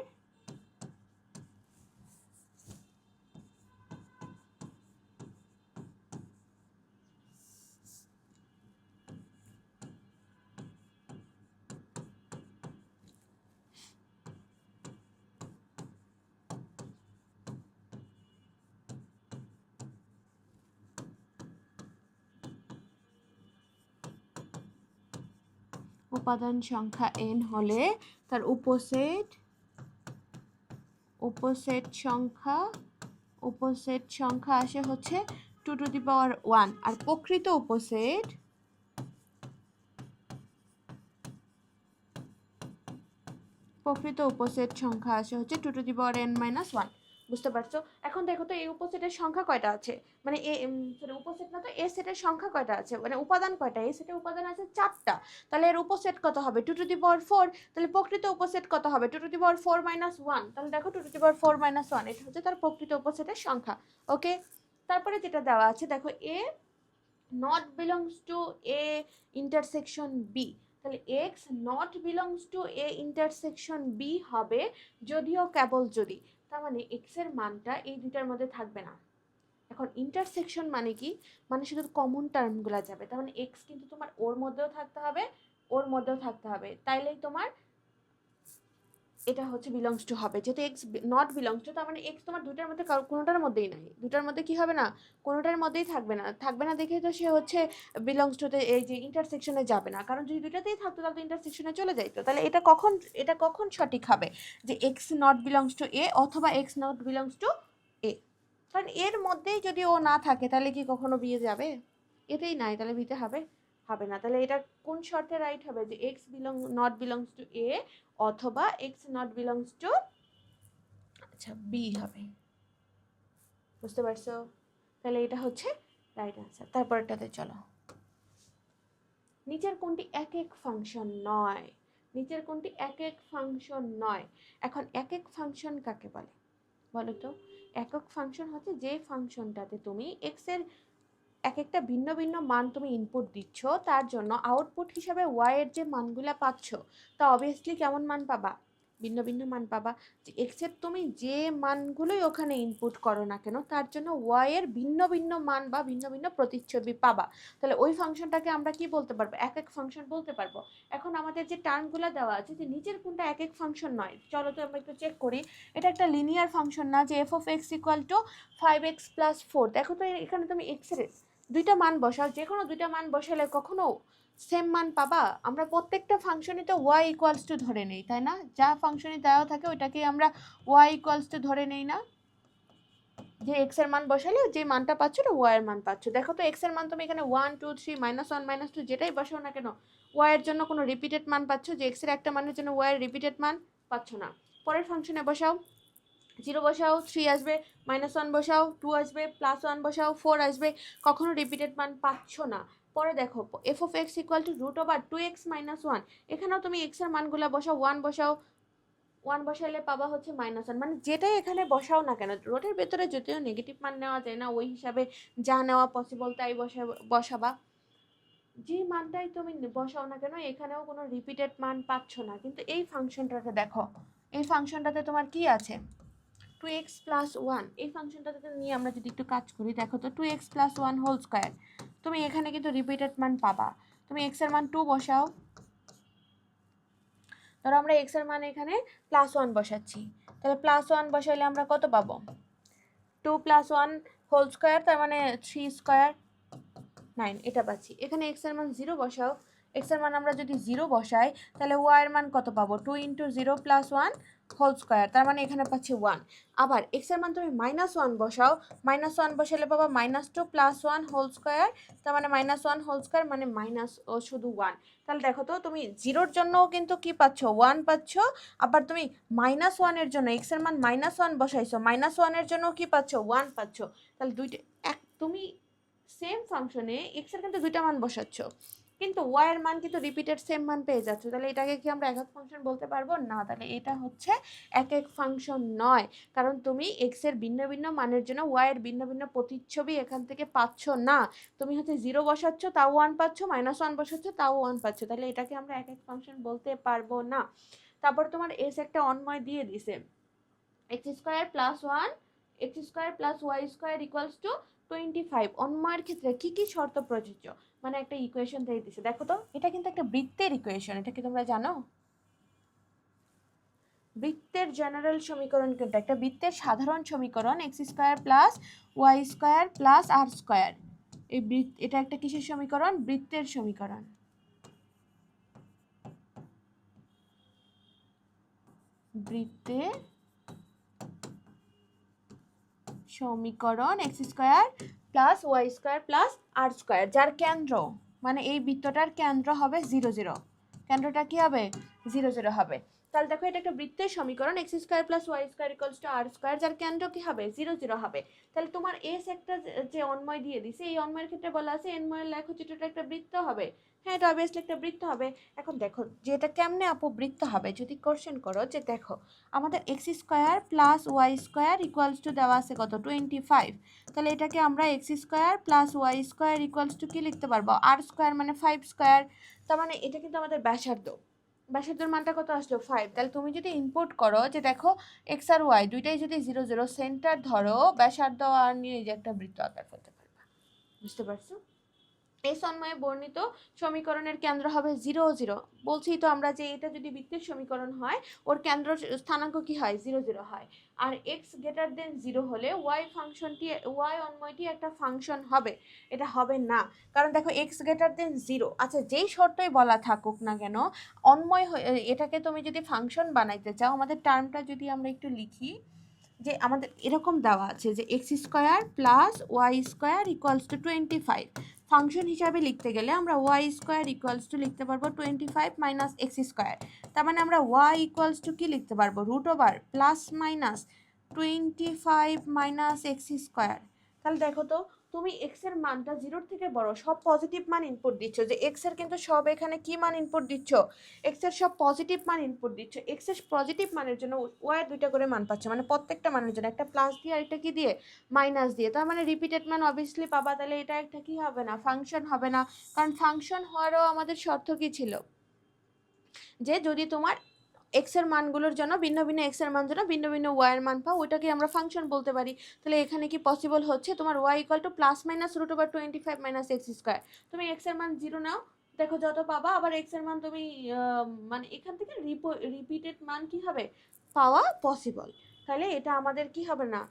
উপাদান সংখ্যা n হলে তার উপসেট সংখ্যা আসে হচ্ছে 2 টু দি পাওয়ার 1, আর প্রকৃত উপসেট সংখ্যা আসে হচ্ছে 2 two the power n minus 1। বুঝতে পারছো? এখন দেখো তো এই উপসেটের সংখ্যা কয়টা আছে, মানে উপসেট না তো এ সেটের সংখ্যা কয়টা আছে, মানে উপাদান কয়টা, এ সেটের উপাদান আছে 4টা, তাহলে এর উপসেট কত হবে 2^4, তাহলে প্রকৃত উপসেট কত হবে 2^4 - 1, তাহলে দেখো 2^4 - 1 এটা হচ্ছে তার প্রকৃত উপসেটের সংখ্যা। ওকে, তারপরে যেটা দেওয়া আছে দেখো A not belongs to A intersection B, তাহলে x not belongs to A intersection B হবে যদিও কেবল যদি, তার মানে এক্স এর মানটা এই দুইটার মধ্যে থাকবে না। এখন ইন্টারসেকশন মানে কি, মানে শুধু কমন টার্মগুলো যাবে, তার মানে এক্স কিন্তু তোমার ওর মধ্যেও থাকতে হবে, ওর মধ্যেও থাকতে হবে, তাইলেই তোমার এটা হচ্ছে বিলংস টু হবে। যেহেতু এক্স নট বিলংস টু, তার মানে এক্স তোমার দুইটার মধ্যে কোনোটার মধ্যেই নাই, দুটার মধ্যে কি হবে না, কোনোটার মধ্যেই থাকবে না, থাকবে না দেখেই তো সে হচ্ছে বিলংস টুতে এই যে ইন্টারসেকশনে যাবে না, কারণ যদি দুইটাতেই থাকতো তাহলে তো ইন্টারসেকশনে চলে যাইতো। তাহলে এটা কখন সঠিক হবে যে এক্স নট বিলংস টু এ অথবা এক্স নট বিলংস টু এ, কারণ এর মধ্যেই যদি ও না থাকে তাহলে কি কখনো বিয়ে যাবে, এতেই নাই তাহলে বিতে হবে, হবে না। তাহলে এটা কোন শর্তে রাইট হবে যে এক্স নট বিলংস টু এ অথবা এক্স নট বিলংস টু আচ্ছা বি হবে। বুঝতে পারছো? তাহলে এটা হচ্ছে রাইট আনসার। তারপরটাতে চলো, নিচের কোনটি এক এক ফাংশন নয়, নিচের কোনটি এক এক ফাংশন নয়। এখন এক এক ফাংশন কাকে বলে বলো তো? একক ফাংশন হচ্ছে যে ফাংশনটাতে তুমি এক্স এর এক একটা ভিন্ন ভিন্ন মান তুমি ইনপুট দিচ্ছ, তার জন্য আউটপুট হিসাবে ওয়াই এর যে মানগুলা পাচ্ছ তা অবভিয়াসলি কেমন মান পাবা, ভিন্ন ভিন্ন মান পাবা। যে এক্স এর তুমি যে মানগুলোই ওখানে ইনপুট করো না কেন তার জন্য ওয়াই এর ভিন্ন ভিন্ন মান বা ভিন্ন ভিন্ন প্রতিচ্ছবি পাবা, তাহলে ওই ফাংশনটাকে আমরা কি বলতে পারবো, এক এক ফাংশন বলতে পারবো। এখন আমাদের যে টার্মগুলো দেওয়া আছে যে নিচের কোনটা এক এক ফাংশন নয়, চলো তো আমরা একটু চেক করি। এটা একটা লিনিয়ার ফাংশন না যে F of x equal to 5x + 4, দেখো তো এখানে তুমি এক্স এর দুইটা মান বসাও, যে কোনো দুইটা মান বসালে কখনো সেম মান পাবা? আমরা প্রত্যেকটা ফাংশনে তো ওয়াই ইকুয়ালস টু ধরে নেই, তাই না? যা ফাংশনে দেওয়া থাকে ওইটাকে আমরা ওয়াই ইকুয়ালস টু ধরে নেই না, যে এক্স এর মান বসালে যে মানটা পাচ্ছ না ওয়াই এর মান পাচ্ছ। দেখো তো এক্স এর মান তুমি এখানে 1 2 3 -1 -2 যেটাই বসাও না কেন ওয়াই এর জন্য কোনো রিপিটেড মান পাচ্ছ, যে এক্স এর একটা মানের জন্য ওয়াই এর রিপিটেড মান পাচ্ছ না। পরের ফাংশনে বসাও, 0 বসাও 3 আসবে, -1 বসাও 2 আসবে, +1 বসাও 4 আসবে, কখনো রিপিটেড মান পাচ্ছ না। পরে দেখো f of x equal to √2x - 1, এখানেও তুমি এক্স এর মানগুলো বসাও, 1 বসাও, 1 বসাইলে পাবা হচ্ছে -1, মানে যেটাই এখানে বসাও না কেন রোটের ভেতরে যদিও নেগেটিভ মান নেওয়া যায় না, ওই হিসাবে যা নেওয়া পসিবল তাই বসাবা, যে মানটাই তুমি বসাও না কেন এখানেও কোনো রিপিটেড মান পাচ্ছ না। কিন্তু এই ফাংশনটাতে দেখো, এই ফাংশনটাতে তোমার কি আছে 2x + 1, এই ফাংশনটাতে নিয়ে আমরা যদি একটু কাজ করি দেখো তো 2x + 1 হোল স্কয়ার, তুমি এখানে কিন্তু রিপিটেড মান পাবা। তুমি x এর মান 2 বসাও, ধরো আমরা x এর মান এখানে +1 বসাচ্ছি, তাহলে +1 বসাইলে আমরা কত পাবো 2 + 1 হোল স্কয়ার, তার মানে 3 স্কয়ার 9, এটা পাচ্ছি। এখানে x এর মান 0 বসাও, x এর মান আমরা যদি 0 বসাই তাহলে y এর মান কত পাবো 2 × 0 + 1 হোল স্কয়ার, তার মানে এখানে পাচ্ছি 1। আবার x এর মান তুমি -1 বসাও, -1 বসালে পাবা -2 + 1 হোল স্কয়ার, তার মানে -1 হোল স্কয়ার মানে মাইনাস ও শুধু 1। তাহলে দেখো তো তুমি 0 এর জন্যও কিন্তু কি পাচ্ছ 1 পাচ্ছ, আবার তুমি -1 এর জন্য x এর মান -1 বসাইছো, -1 এর জন্য কি পাচ্ছ 1 পাচ্ছ। তাহলে দুইটা তুমি সেম ফাংশনে x এর কিন্তু দুইটা মান বসাচ্ছ, কিন্তু y এর মান কিন্তু রিপিটেড সেম মান পেয়ে যাচ্ছ, তাহলে এটাকে কি আমরা একক ফাংশন বলতে পারবো না? তাহলে এটা হচ্ছে এক এক ফাংশন নয়, কারণ তুমি x এর ভিন্ন ভিন্ন মানের জন্য y এর ভিন্ন ভিন্ন প্রতিচ্ছবি এখান থেকে পাচ্ছ না। তুমি হচ্ছে 0 বসাচ্ছ তাও 1 পাচ্ছ, -1 বসাচ্ছ তাও 1 পাচ্ছ, তাহলে এটাকে আমরা এক এক ফাংশন বলতে পারবো না। তারপর তোমার s একটা অন্বয় দিয়ে দিছে x² + 1 x² + y² = 25, অন্বয়ের ক্ষেত্রে কি কি শর্ত প্রযোজ্য, মানে একটা ইকুয়েশন দিয়ে দিছে। দেখো তো এটা কিন্তু একটা বৃত্তের ইকুয়েশন, এটা কি তোমরা জানো? বৃত্তের জেনারেল সমীকরণ কিন্তু একটা বৃত্তের সাধারণ সমীকরণ x² + y² + r², এই এটা একটা কিসের সমীকরণ? বৃত্তের সমীকরণ। বৃত্তের সমীকরণ x² + y² + r², যার কেন্দ্র মানে এই বৃত্তটার কেন্দ্র হবে 0 0, কেন্দ্রটা কি হবে 0 0 হবে। তাহলে দেখো এটা একটা বৃত্তের সমীকরণ x square plus y square equals to r square, যার কেন্দ্র কি হবে 0 0 হবে। তাহলে তোমার s একটা যে অন্বয় দিয়ে দিছে, এই অন্বয়ের ক্ষেত্রে বলা আছে অন্বয়ের লেখ হচ্ছে এটা একটা বৃত্ত হবে। হ্যাঁ, এটা অবভিয়াসলি একটা বৃত্ত হবে। এখন দেখো যে এটা কেমনে আপু বৃত্ত হবে, যদি কোশ্চেন করো যে দেখো আমাদের x square plus y square equals to দেওয়া আছে কত 25, তাহলে এটাকে আমরা x square plus y square equals to কি লিখতে পারবো r স্কয়ার মানে 5 স্কয়ার। তার মানে এটা কিন্তু আমাদের ব্যাসার্ধ, ব্যাসার্ধের মানটা কত আসলো 5। তাহলে তুমি যদি ইনপুট করো যে দেখো এক্স আর ওয়াই দুইটাই যদি 0 0 সেন্টার ধরো, ব্যাসার্ধ আর নিয়ে যে একটা বৃত্ত আকার করতে পারবা। বুঝতে পারছো? এই সন্ময়ে বর্ণিত সমীকরণের কেন্দ্র হবে 0 0। বলছি তো আমরা যে এটা যদি বৃত্তের সমীকরণ হয় ওর কেন্দ্র স্থানাঙ্ক কি হয় 0 0 হয়। আর x গ্রেটার দেন 0 হলে y ফাংশনটি y অন্বয়টি একটা ফাংশন হবে, এটা হবে না। কারণ দেখো x গ্রেটার দেন 0, আচ্ছা যেই শর্তই বলা থাকুক না কেন অন্বয় এটাকে তুমি যদি ফাংশন বানাইতে চাও, আমাদের টার্মটা যদি আমরা একটু লিখি যে আমাদের এরকম দেওয়া আছে যে x square plus y square equals to 25, function হিসাবে লিখতে গেলে আমরা ওয়াই স্কোয়ার ইকুয়ালস টু লিখতে পারবো 25 মাইনাস এক্স স্কোয়ার। তার মানে আমরা ওয়াই ইকুয়ালস টু কি লিখতে পারবো root over plus minus 25 minus x square. তাহলে দেখো তো তুমি এক্স এর মানটা 0 থেকে বড় সব পজিটিভ মান ইনপুট দিচ্ছ, যে এক্স এর কিন্তু সব এখানে কি মান ইনপুট দিচ্ছ এক্স এর সব পজিটিভ মান ইনপুট দিচ্ছ। এক্স এর পজিটিভ মানের জন্য ওয়াই এর দুইটা করে মান পাচ্ছ, মানে প্রত্যেকটা মানের জন্য একটা প্লাস দিয়ে আর একটা কি দিয়ে মাইনাস দিয়ে। তার মানে রিপিটেড মান অবভিয়াসলি পাবা। তাহলে এটা একটা কি হবে না ফাংশন হবে না, কারণ ফাংশন হওয়ারও আমাদের শর্ত কি ছিল যে যদি তোমার এক্স এর মানগুলোর জন্য ভিন্ন ভিন্ন এক্স এর মান জন্য ভিন্ন ভিন্ন ওয়াই এর মান পাও, ওইটাকে আমরা ফাংশন বলতে পারি। তাহলে এখানে কি পসিবল হচ্ছে তোমার y equal to plus minus root over 25 minus x square. তুমি এক্স এর মান 0 নাও, দেখো যত পাবা, আবার এক্স এর মান তুমি মানে এখান থেকে রিপিটেড মান কি হবে পাওয়া পসিবল। তাহলে এটা আমাদের কি হবে না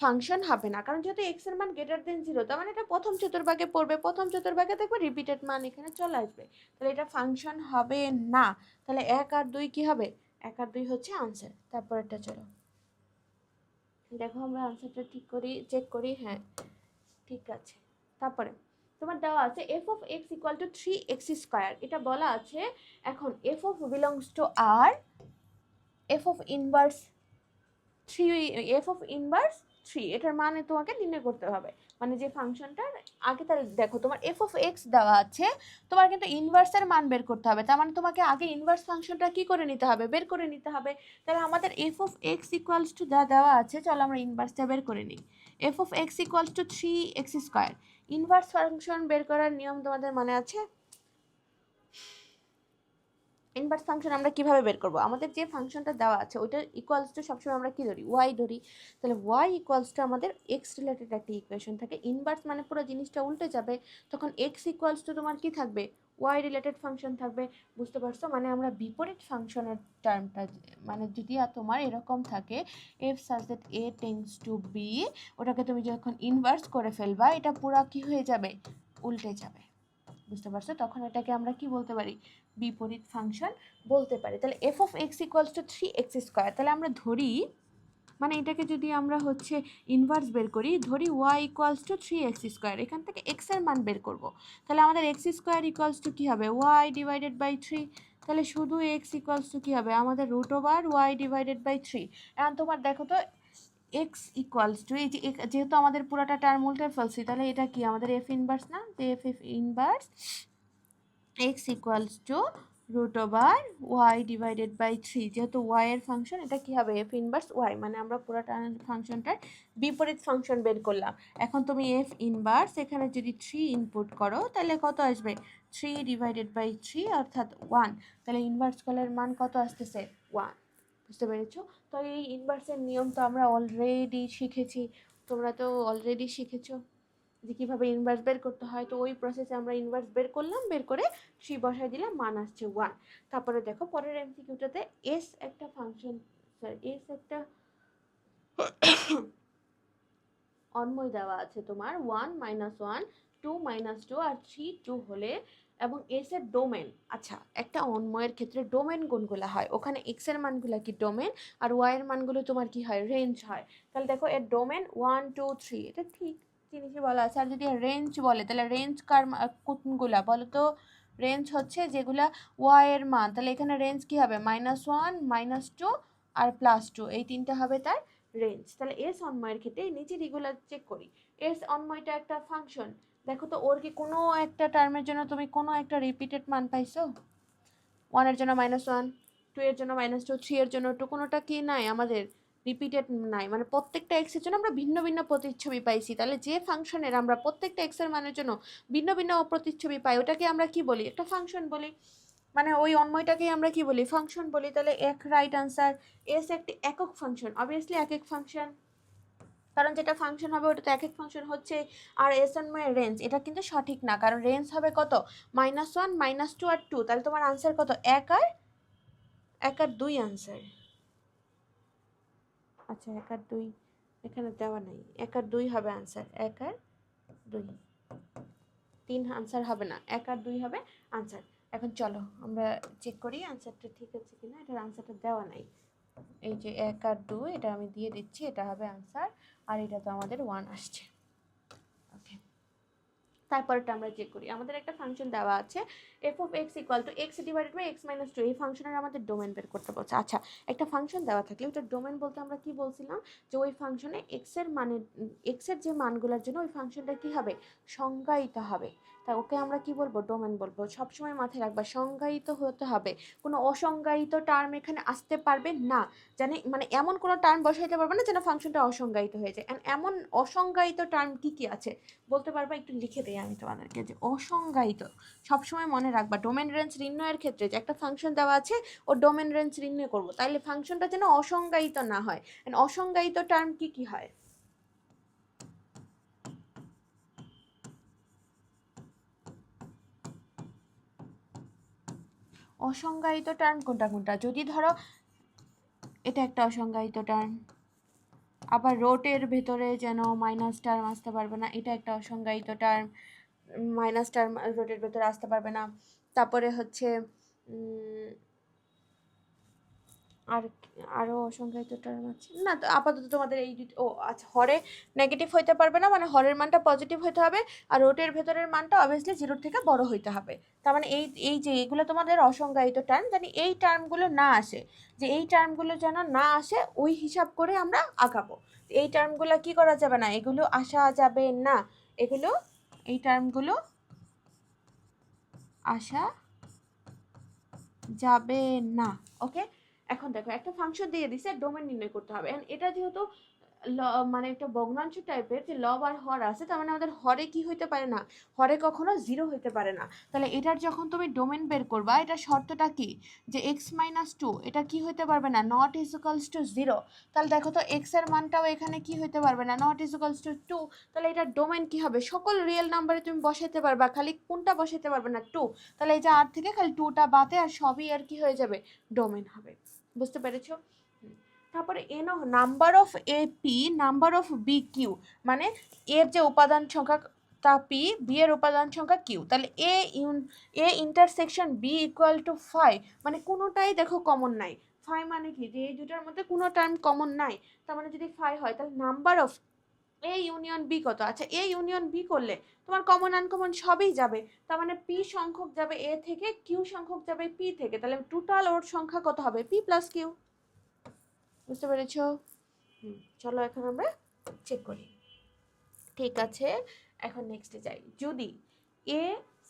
ফাংশন হবে না, কারণ যেহেতু এক্স এর মান গ্রেটার দেন 0, তার মানে এটা প্রথম চতুর্ভাগে পড়বে, প্রথম চতুর্ভাগে দেখবে রিপিটেড মান এখানে চলে আসবে, তাহলে এটা ফাংশন হবে না। তাহলে 1 আর 2 কি হবে 1 আর 2 হচ্ছে আনসার। তারপরটা চলো দেখো আমরা আনসারটা ঠিক করি, চেক করি। হ্যাঁ ঠিক আছে। তারপরে তোমার দেওয়া আছে f of x equal to 3x square, এটা বলা আছে। এখন f of belongs to r, f of inverse 3, f of inverse 3, এটার মানে তোমাকে নির্ণয় করতে হবে, মানে যে ফাংশনটার আগে। তাহলে দেখো তোমার f of x দেওয়া আছে, তোমার কিন্তু ইনভার্সের মান বের করতে হবে, তার মানে তোমাকে আগে ইনভার্স ফাংশনটা কি করে নিতে হবে বের করে নিতে হবে। তাহলে আমাদের f of x equals to দেওয়া আছে, চলো আমরা ইনভার্সটা বের করে নিই। f of x equals to 3x square, inverse function বের করার নিয়ম তোমাদের মনে আছে? ইনভার্স ফাংশন আমরা কিভাবে বের করব, আমাদের যে ফাংশনটা দেওয়া আছে ওইটা ইকুয়ালস টু সবসময় আমরা কি ধরি ওয়াই ধরি। তাহলে ওয়াই ইকুয়ালস টু আমাদের এক্স রিলেটেড একটা ইকুয়েশন থাকে, ইনভার্স মানে পুরো জিনিসটা উল্টে যাবে, তখন এক্স ইকুয়ালস টু তোমার কি থাকবে ওয়াই রিলেটেড ফাংশন থাকবে। বুঝতে পারছো? মানে আমরা বিপরীত ফাংশনের টার্মটা, মানে যদি তোমার এরকম থাকে f such that A tends to B, ওটাকে তুমি যখন ইনভার্স করে ফেলবা এটা পুরো কি হয়ে যাবে উল্টে যাবে। বুঝতে পারছো? তখন এটাকে আমরা কি বলতে পারি বিপরীত ফাংশন বলতে পারি। তাহলে F of x equals two 3x square, তাহলে আমরা ধরি মানে এটাকে যদি আমরা হচ্ছে ইনভার্স বের করি, ধরি Y equals two 3x square, এখান থেকে এক্স এর মান বের করব। তাহলে আমাদের এক্স স্কোয়ার ইকুয়ালস টু কী হবে ওয়াই ডিভাইডেড বাই 3, তাহলে শুধু এক্স ইকুয়ালস টু কী হবে আমাদের root over y divided by 3। এখন তোমার দেখো তো এক্স ইকুয়ালস টু এই যে যেহেতু আমাদের পুরোটা টার্ম উল্টে ফেলছি, তাহলে এটা কি আমাদের এফ ইনভার্স না, যে f inverse x equals to root over y divided by 3, যেহেতু ওয়াই এর ফাংশন এটা কি হবে এফ ইনভার্স ওয়াই, মানে আমরা পুরোটা ফাংশনটার বিপরীত ফাংশন বের করলাম। এখন তুমি এফ ইনভার্স এখানে যদি 3 ইনপুট করো তাহলে কত আসবে 3 ডিভাইডেড বাই 3 অর্থাৎ 1, তাহলে ইনভার্স কলের মান কত আসতেছে 1। বুঝতে পেরেছো? তো এই ইনভার্সের নিয়ম তো আমরা অলরেডি শিখেছি, তোমরা তো অলরেডি শিখেছো যে কীভাবে ইনভার্স বের করতে হয়। তো ওই প্রসেসে আমরা ইনভার্স বের করলাম, বের করে 3 বসাই দিলাম, মান আসছে 1। তারপরে দেখো পরের এমসিকিউটাতে এস একটা ফাংশন, এস একটা অন্বয় দেওয়া আছে তোমার 1 - 1 2 - 2 আর 3 2 হলে এবং এস এর ডোমেন, আচ্ছা একটা অন্বয়ের ক্ষেত্রে ডোমেন কোনগুলো হয়, ওখানে এক্স এর মানগুলো কি ডোমেন আর ওয়াই এর মানগুলো তোমার কি হয় রেঞ্জ হয়। তাহলে দেখো এর ডোমেন 1 2 3, এটা ঠিক জিনিসই বলা আছে। আর যদি রেঞ্জ বলে তাহলে রেঞ্জ কার কোনগুলা বলো তো, রেঞ্জ হচ্ছে যেগুলা ওয়াই এর মান, তাহলে এখানে রেঞ্জ কি হবে -1 -2 আর +2, এই তিনটা হবে তার রেঞ্জ। তাহলে এস অনময়ের ক্ষেত্রে নিচে রেগুলার চেক করি, এস অনময়টা একটা ফাংশন, দেখো তো ওর কি কোনো একটা টার্মের জন্য তুমি কোনো একটা রিপিটেড মান পাইছো? 1 এর জন্য -1, 2 এর জন্য -2, 3 এর জন্য 2, কোনোটা কি নাই আমাদের রিপিটেড নাই, মানে প্রত্যেকটা এক্স এর জন্য আমরা ভিন্ন ভিন্ন প্রতিচ্ছবি পাইছি। তাহলে যে ফাংশনের আমরা প্রত্যেকটা এক্স এর মানের জন্য ভিন্ন ভিন্ন প্রতিচ্ছবি পাই ওটাকে আমরা কি বলি? একটা ফাংশন বলি, মানে ওই অন্বয়টাকেই আমরা কি বলি? ফাংশন বলি। তাহলে এক রাইট আনসার। এস একটি একক ফাংশন, অবভিয়াসলি একক ফাংশন, কারণ যেটা ফাংশন হবে ওটা তো এক এক ফাংশন হচ্ছে। আর এস অনময়ের রেঞ্জ এটা কিন্তু সঠিক না, কারণ রেঞ্জ হবে কত? -1 -2 আর 2, তাহলে তোমার আনসার কত? 1 আর 2 আনসার। আচ্ছা 1 আর 2 এখানে দেওয়া নাই, 1 আর 2 হবে আনসার, 1 আর 2, 3 আনসার হবে না, 1 আর 2 হবে আনসার। এখন চলো আমরা চেক করি আনসারটা ঠিক আছে কিনা। এটার আনসারটা দেওয়া নাই, এই যে 1 আর 2 এটা আমি দিয়ে দিচ্ছি, এটা হবে আনসার, আর এটা তো আমাদের 1 আসছে। ওকে, তারপরটা আমরা চেক করি। আমাদের একটা ফাংশন দেওয়া আছে f of x equal to x divided by x minus 2, এই ফাংশনের আমাদের ডোমেন বের করতে বলছে। আচ্ছা, একটা ফাংশন দেওয়া থাকলে ওটা ডোমেন বলতে আমরা কি বলছিলাম, যে ওই ফাংশনে x এর মানে x এর যে মানগুলোর জন্য ওই ফাংশনটা কি হবে? সংজ্ঞায়িত হবে। তা ওকে আমরা কি বলবো? ডোমেন বলবো। সবসময় মাথায় রাখবা সংজ্ঞায়িত হতে হবে, কোনো অসংজ্ঞায়িত টার্ম এখানে আসতে পারবে না। জানি মানে এমন কোনো টার্ম বসাইতে পারবে না যেন ফাংশনটা অসংজ্ঞায়িত হয়ে যায়। এমন অসংজ্ঞায়িত টার্ম কি কি আছে বলতে পারবা? একটু লিখে দেই আমি তোমাদেরকে, যে অসংজ্ঞায়িত সবসময় মনে রাখবা ডোমেন রেঞ্জ নির্ণয়ের ক্ষেত্রে যে একটা ফাংশন দেওয়া আছে ও ডোমেন রেঞ্জ নির্ণয় করবো, তাইলে ফাংশনটা যেন অসংজ্ঞায়িত না হয়। অসংজ্ঞায়িত টার্ম কি কি হয়? অসংজ্ঞায়িত টার্ম কোনটা কোনটা? যদি ধরো এটা একটা অসংজ্ঞায়িত টার্ম, আবার রোটের ভেতরে যেন মাইনাস টার্ম আসতে পারবে না, এটা একটা অসংজ্ঞায়িত টার্ম, মাইনাস টার্ম রোটের ভেতরে আসতে পারবে না। তারপরে হচ্ছে আর আরও অসংখ্যায়িত টার্ম আছে না, তো আপাতত তোমাদের এই দুটো। ও আচ্ছা, হরে নেগেটিভ হইতে পারবে না, মানে হরের মানটা পজিটিভ হইতে হবে, আর রোটের ভেতরের মানটা অবভিয়াসলি জিরোর থেকে বড় হইতে হবে। তার মানে এই এই যে এগুলো তোমাদের অসংজ্ঞায়িত টার্ম, জানি এই টার্মগুলো না আসে, যে এই টার্মগুলো যেন না আসে ওই হিসাব করে আমরা আগাবো। এই টার্মগুলো কি করা যাবে না, এগুলো আসা যাবে না, এগুলো এই টার্মগুলো আসা যাবে না। ওকে, এখন দেখো একটা ফাংশন দিয়ে দিছে, ডোমেন নির্ণয় করতে হবে। এটা যেহেতু মানে একটা ভগ্নাংশ টাইপের, যে লব আর হর আছে, তার মানে আমাদের হরে কি হইতে পারে না, হরে কখনো জিরো হইতে পারে না। তাহলে এটার যখন তুমি ডোমেন বের করবা, এটা শর্তটা কি, যে x-2 এটা কি হইতে পারবে না, নট ইজ ইকুয়ালস টু 0। তাহলে দেখো তো x এর মানটাও এখানে কি হইতে পারবে না, নট ইজ ইকুয়ালস টু 2। তাহলে এটার ডোমেন কি হবে? সকল রিয়েল নাম্বারে তুমি বসাইতে পারবা, খালি কোনটা বসাইতে পারবে না? 2। তাহলে এই যে আর থেকে খালি 2টা বাদে আর সবই আর কি হয়ে যাবে? ডোমেন হবে। বুঝতে পেরেছো? তারপরে n number of A P number of B Q, মানে এর যে উপাদান সংখ্যা তা পি, বি এর উপাদান সংখ্যা কিউ। তাহলে A intersection B equal to 5, মানে কোনোটাই দেখো কমন নাই। 5 মানে কি, যে এই দুটার মধ্যে কোনো টার্ম কমন নাই, তার মানে যদি 5 হয় তাহলে number of A union B কত? আচ্ছা, এ ইউনিয়ন বি করলে তোমার কমন আনকমন সবই যাবে, তার মানে পি সংখ্যক যাবে এ থেকে, কিউ সংখ্যক যাবে পি থেকে, তাহলে টোটাল ওর সংখ্যা কত হবে? P plus Q. বুঝতে পেরেছ? চলো এখন আমরা চেক করি। ঠিক আছে, এখন নেক্সটে যাই। যদি এ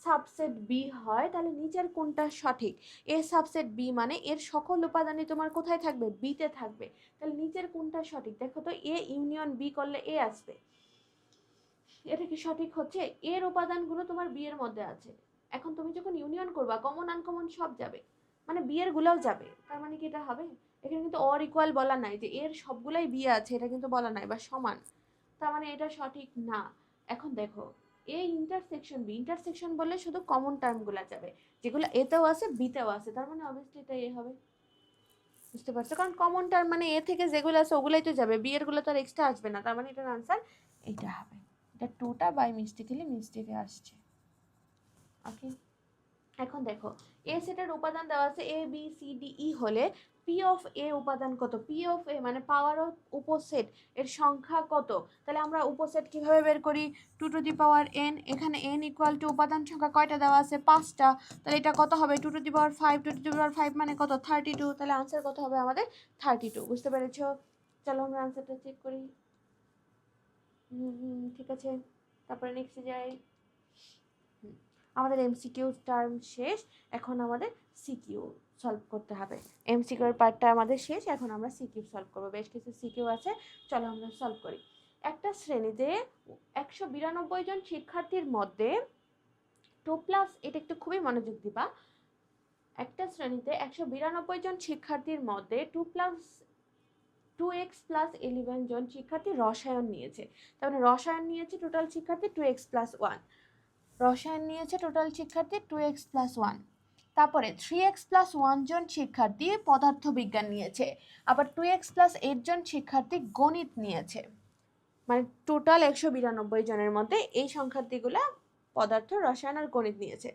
সাবসেট বি হয় তাহলে নিচের কোনটা সঠিক? এ সাবসেট বি মানে এর সকল উপাদানই তোমার কোথায় থাকবে? বিতে থাকবে। তাহলে নিচের কোনটা সঠিক? দেখো তো, এ ইউনিয়ন বি করলে এ আসবে, এটা কি সঠিক হচ্ছে? এর উপাদানগুলো তোমার বি এর মধ্যে আছে, এখন তুমি যখন ইউনিয়ন করবা কমন আনকমন সব যাবে, মানে বি এর গুলাও যাবে, তার মানে কি এটা হবে? এখানে কিন্তু অর ইকুয়াল বলা নাই, যে এর সবগুলাই বি আছে এটা কিন্তু বলা নাই, বা সমান, তার মানে এটা সঠিক না। এখন দেখো, এ ইন্টারসেকশন বি, ইন্টারসেকশন বললে শুধু কমন টার্মগুলো যাবে, যেগুলো এতেও আছে বিতেও আছে, তার মানে অবভিয়াসলি এটা এ হবে। বুঝতে পারছো? কারণ কমন টার্ম মানে এ থেকে যেগুলো আছে ওগুলাই তো যাবে, বি এর গুলো তো আর এক্সট্রা আসবে না, তার মানে এটার আনসার এটা হবে। এটা 2টা বাই মিস্টেকে আসছে। ওকে, এখন দেখো এ সেটের উপাদান দেওয়া আছে A B C D E হলে পি অফ এ উপাদান কত, পি অফ এ মানে পাওয়ার অফ উপসেট এর সংখ্যা কত। তাহলে আমরা উপসেট কিভাবে বের করি, 2n, এখানে n ইকুয়াল টু উপাদান সংখ্যা কয়টা দেওয়া আছে 5টা, তাহলে এটা কত হবে 2^5, 2^5 মানে কত 32, তাহলে আনসার কত হবে আমাদের 32। বুঝতে পেরেছো? চলো আমরা আনসারটা চেক করি। ঠিক আছে, তারপরে নেক্সটে যাই। আমাদের এমসিকিউ টার্ম শেষ, এখন আমাদের সিকিউ সলভ করতে হবে। এমসিকিউ এর পার্টটা আমাদের শেষ, এখন আমরা সিকিউ সলভ করবো। বেশ কিছু সিকিউ আছে, চলো আমরা সলভ করি। একটা শ্রেণীতে 192 জন শিক্ষার্থীর মধ্যে 2+, এটা একটু খুবই মনোযোগ দিবা, একটা শ্রেণীতে 192 জন শিক্ষার্থীর মধ্যে 2x+11 জন শিক্ষার্থী রসায়ন নিয়েছে। তার মানে রসায়ন নিয়েছে টোটাল শিক্ষার্থী 2x+1, রসায়ন নিয়েছে টোটাল শিক্ষার্থী 2x+1। তারপরে 3x+1 জন শিক্ষার্থী পদার্থবিজ্ঞান নিয়েছে, আবার 2x+8 জন শিক্ষার্থী গণিত নিয়েছে। মানে টোটাল 192 জনের মধ্যে এই সংখ্যার্থীগুলা পদার্থ, রসায়ন আর গণিত নিয়েছে।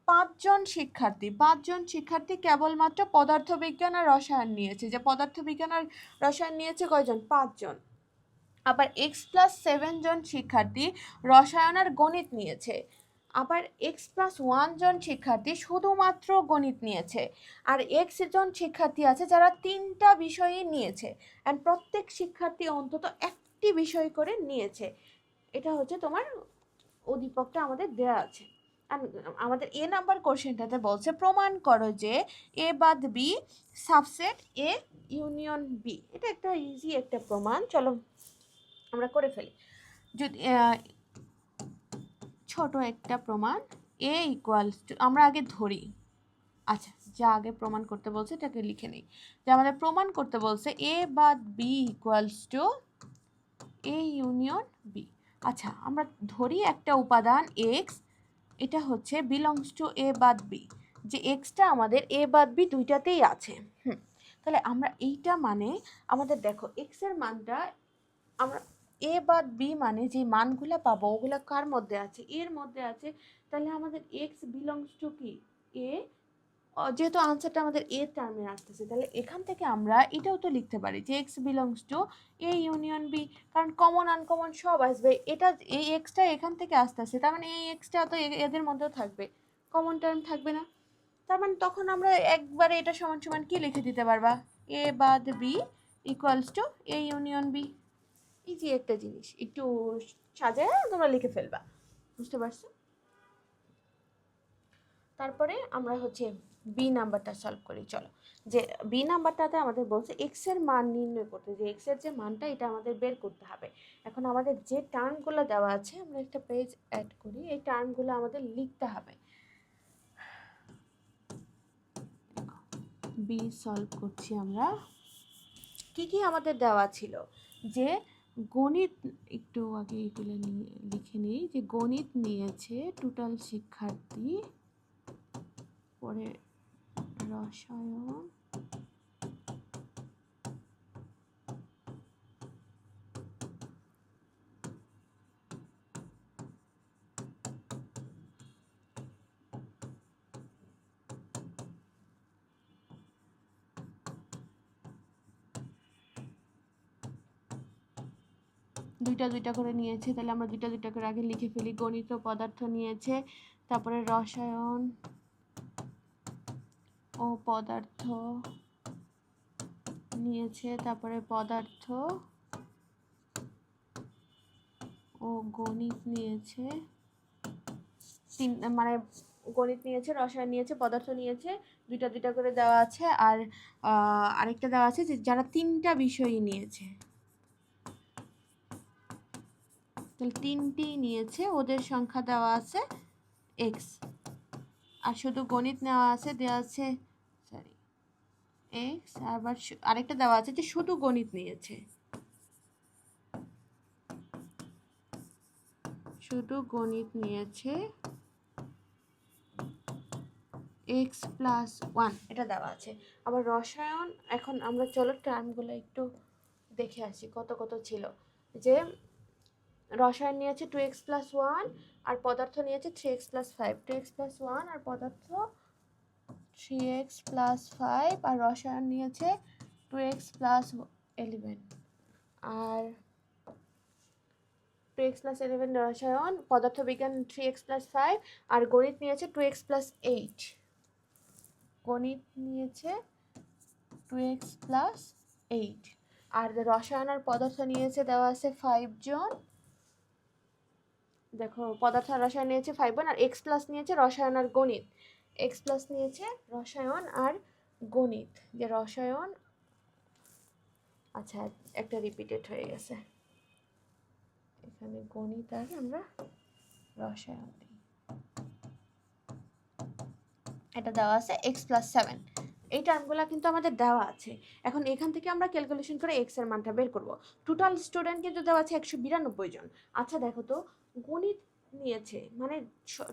5 জন শিক্ষার্থী কেবলমাত্র পদার্থবিজ্ঞান আর রসায়ন নিয়েছে। যে পদার্থবিজ্ঞান আর রসায়ন নিয়েছে কয়জন, 5 জন। আবার x+7 জন শিক্ষার্থী রসায়ন আর গণিত নিয়েছে। আবার x+1 জন শিক্ষার্থী শুধুমাত্র গণিত নিয়েছে। আর x জন শিক্ষার্থী আছে যারা 3টা বিষয়ই নিয়েছে, অ্যান্ড প্রত্যেক শিক্ষার্থী অন্তত একটি বিষয় করে নিয়েছে। এটা হচ্ছে তোমার উদ্দীপকটা আমাদের দেওয়া আছে। আর আমাদের এ নাম্বার কোশ্চেনটাতে বলছে প্রমাণ করো যে এ বাদ B subset A union B. এটা একটা ইজি একটা প্রমাণ, চলো আমরা করে ফেলি। যদি ছোট একটা প্রমাণ, এ ইকুয়ালস টু, আমরা আগে ধরি, আচ্ছা যা আগে প্রমাণ করতে বলছে এটাকে লিখে নেই। যে আমাদের প্রমাণ করতে বলছে এ বাদ B equals to A union B. আচ্ছা আমরা ধরি একটা উপাদান এক্স, এটা হচ্ছে বিলংস টু এ বাদ বি, যে এক্সটা আমাদের এ বাদ বি দুইটাতেই আছে। তাহলে আমরা এইটা মানে আমাদের দেখো এক্স এর মানটা আমরা এ বাদ বি মানে যে মানগুলো পাবো ওগুলো কার মধ্যে আছে, এর মধ্যে আছে। তাহলে আমাদের এক্স বিলংস টু কি এ, যেহেতু আনসারটা আমাদের এ টার্মে আসতেছে, তাহলে এখান থেকে আমরা এটাও তো লিখতে পারি যে x belongs to A union B, কারণ কমন আনকমন সব আসবে। এটা এই এক্সটা এখান থেকে আসতেছে, তার মানে এই এক্সটা তো এদের মধ্যেও থাকবে, কমন টার্ম থাকবে না। তার মানে তখন আমরা একবারে এটা সমান সমান কি লিখে দিতে পারবা, এ বাদ B equals to A union B. Easy একটা জিনিস, একটু সাজায় তোমরা লিখে ফেলবা। বুঝতে পারছো? তারপরে আমরা হচ্ছে বি নাম্বারটা সলভ করি। চলো, যে বি নাম্বারটাতে আমাদের বলছে এক্স এর মান নির্ণয় করতে, যে এক্স এর যে মানটা এটা আমাদের বের করতে হবে। এখন আমাদের যে টার্মগুলো দেওয়া আছে, আমরা একটা পেজ অ্যাড করি, এই টার্মগুলো আমাদের লিখতে হবে। বি সলভ করছি আমরা। কি কি আমাদের দেওয়া ছিল, যে গণিত, একটু আগে এগুলো লিখে নিই, যে গণিত নিয়েছে টোটাল শিক্ষার্থী, পরে রসায়ন, দুইটা দুইটা করে নিয়েছে, তাহলে আমরা দুইটা দুইটা করে আগে লিখে ফেলি। গণিত ও পদার্থ নিয়েছে, তারপরে রসায়ন ও পদার্থ নিয়েছে, তারপরে পদার্থ ও গণিত নিয়েছে, মানে গণিত নিয়েছে, রসায়ন নিয়েছে, পদার্থ নিয়েছে, দুইটা দুইটা করে দেওয়া আছে। আর আরেকটা দেওয়া আছে যে যারা 3টা বিষয়ই নিয়েছে, তাহলে 3টি নিয়েছে, ওদের সংখ্যা দেওয়া আছে এক্স। আর শুধু গণিত নেওয়া আছে, দেওয়া আছে সরি এক্স, আবার আরেকটা দেওয়া আছে যে শুধু গণিত নিয়েছে, শুধু গণিত নিয়েছে x+1, এটা দেওয়া আছে। আবার রসায়ন, এখন আমরা চলো টার্মগুলো একটু দেখে আসি কত কত ছিল। যে রসায়ন নিয়েছে 2x+1 আর পদার্থ নিয়েছে 3x+5। 2x+1 আর পদার্থ 3x+5 আর রসায়ন নিয়েছে 2x+11 আর 2x+11 রসায়ন, পদার্থবিজ্ঞান 3x+5 আর গণিত নিয়েছে 2x+8। গণিত নিয়েছে 2x+8 আর রসায়ন আর পদার্থ নিয়েছে দেওয়া আছে 5 জন। দেখো পদার্থ আর রসায়ন নিয়েছে 5 জন আর x+ নিয়েছে রসায়ন আর গণিত। x+ নিয়েছে রসায়ন আর গণিত, যে রসায়ন, আচ্ছা একটা রিপিটেড হয়ে গেছে, এখানে গণিত আর আমরা রসায়ন দিই। এটা দেওয়া আছে x+7। এই টার্মগুলো কিন্তু আমাদের দেওয়া আছে। এখন এখান থেকে আমরা ক্যালকুলেশন করে x এর মানটা বের করব। টোটাল স্টুডেন্ট কিন্তু দেওয়া আছে 192 জন। আচ্ছা দেখো তো, গণিত নিয়েছে মানে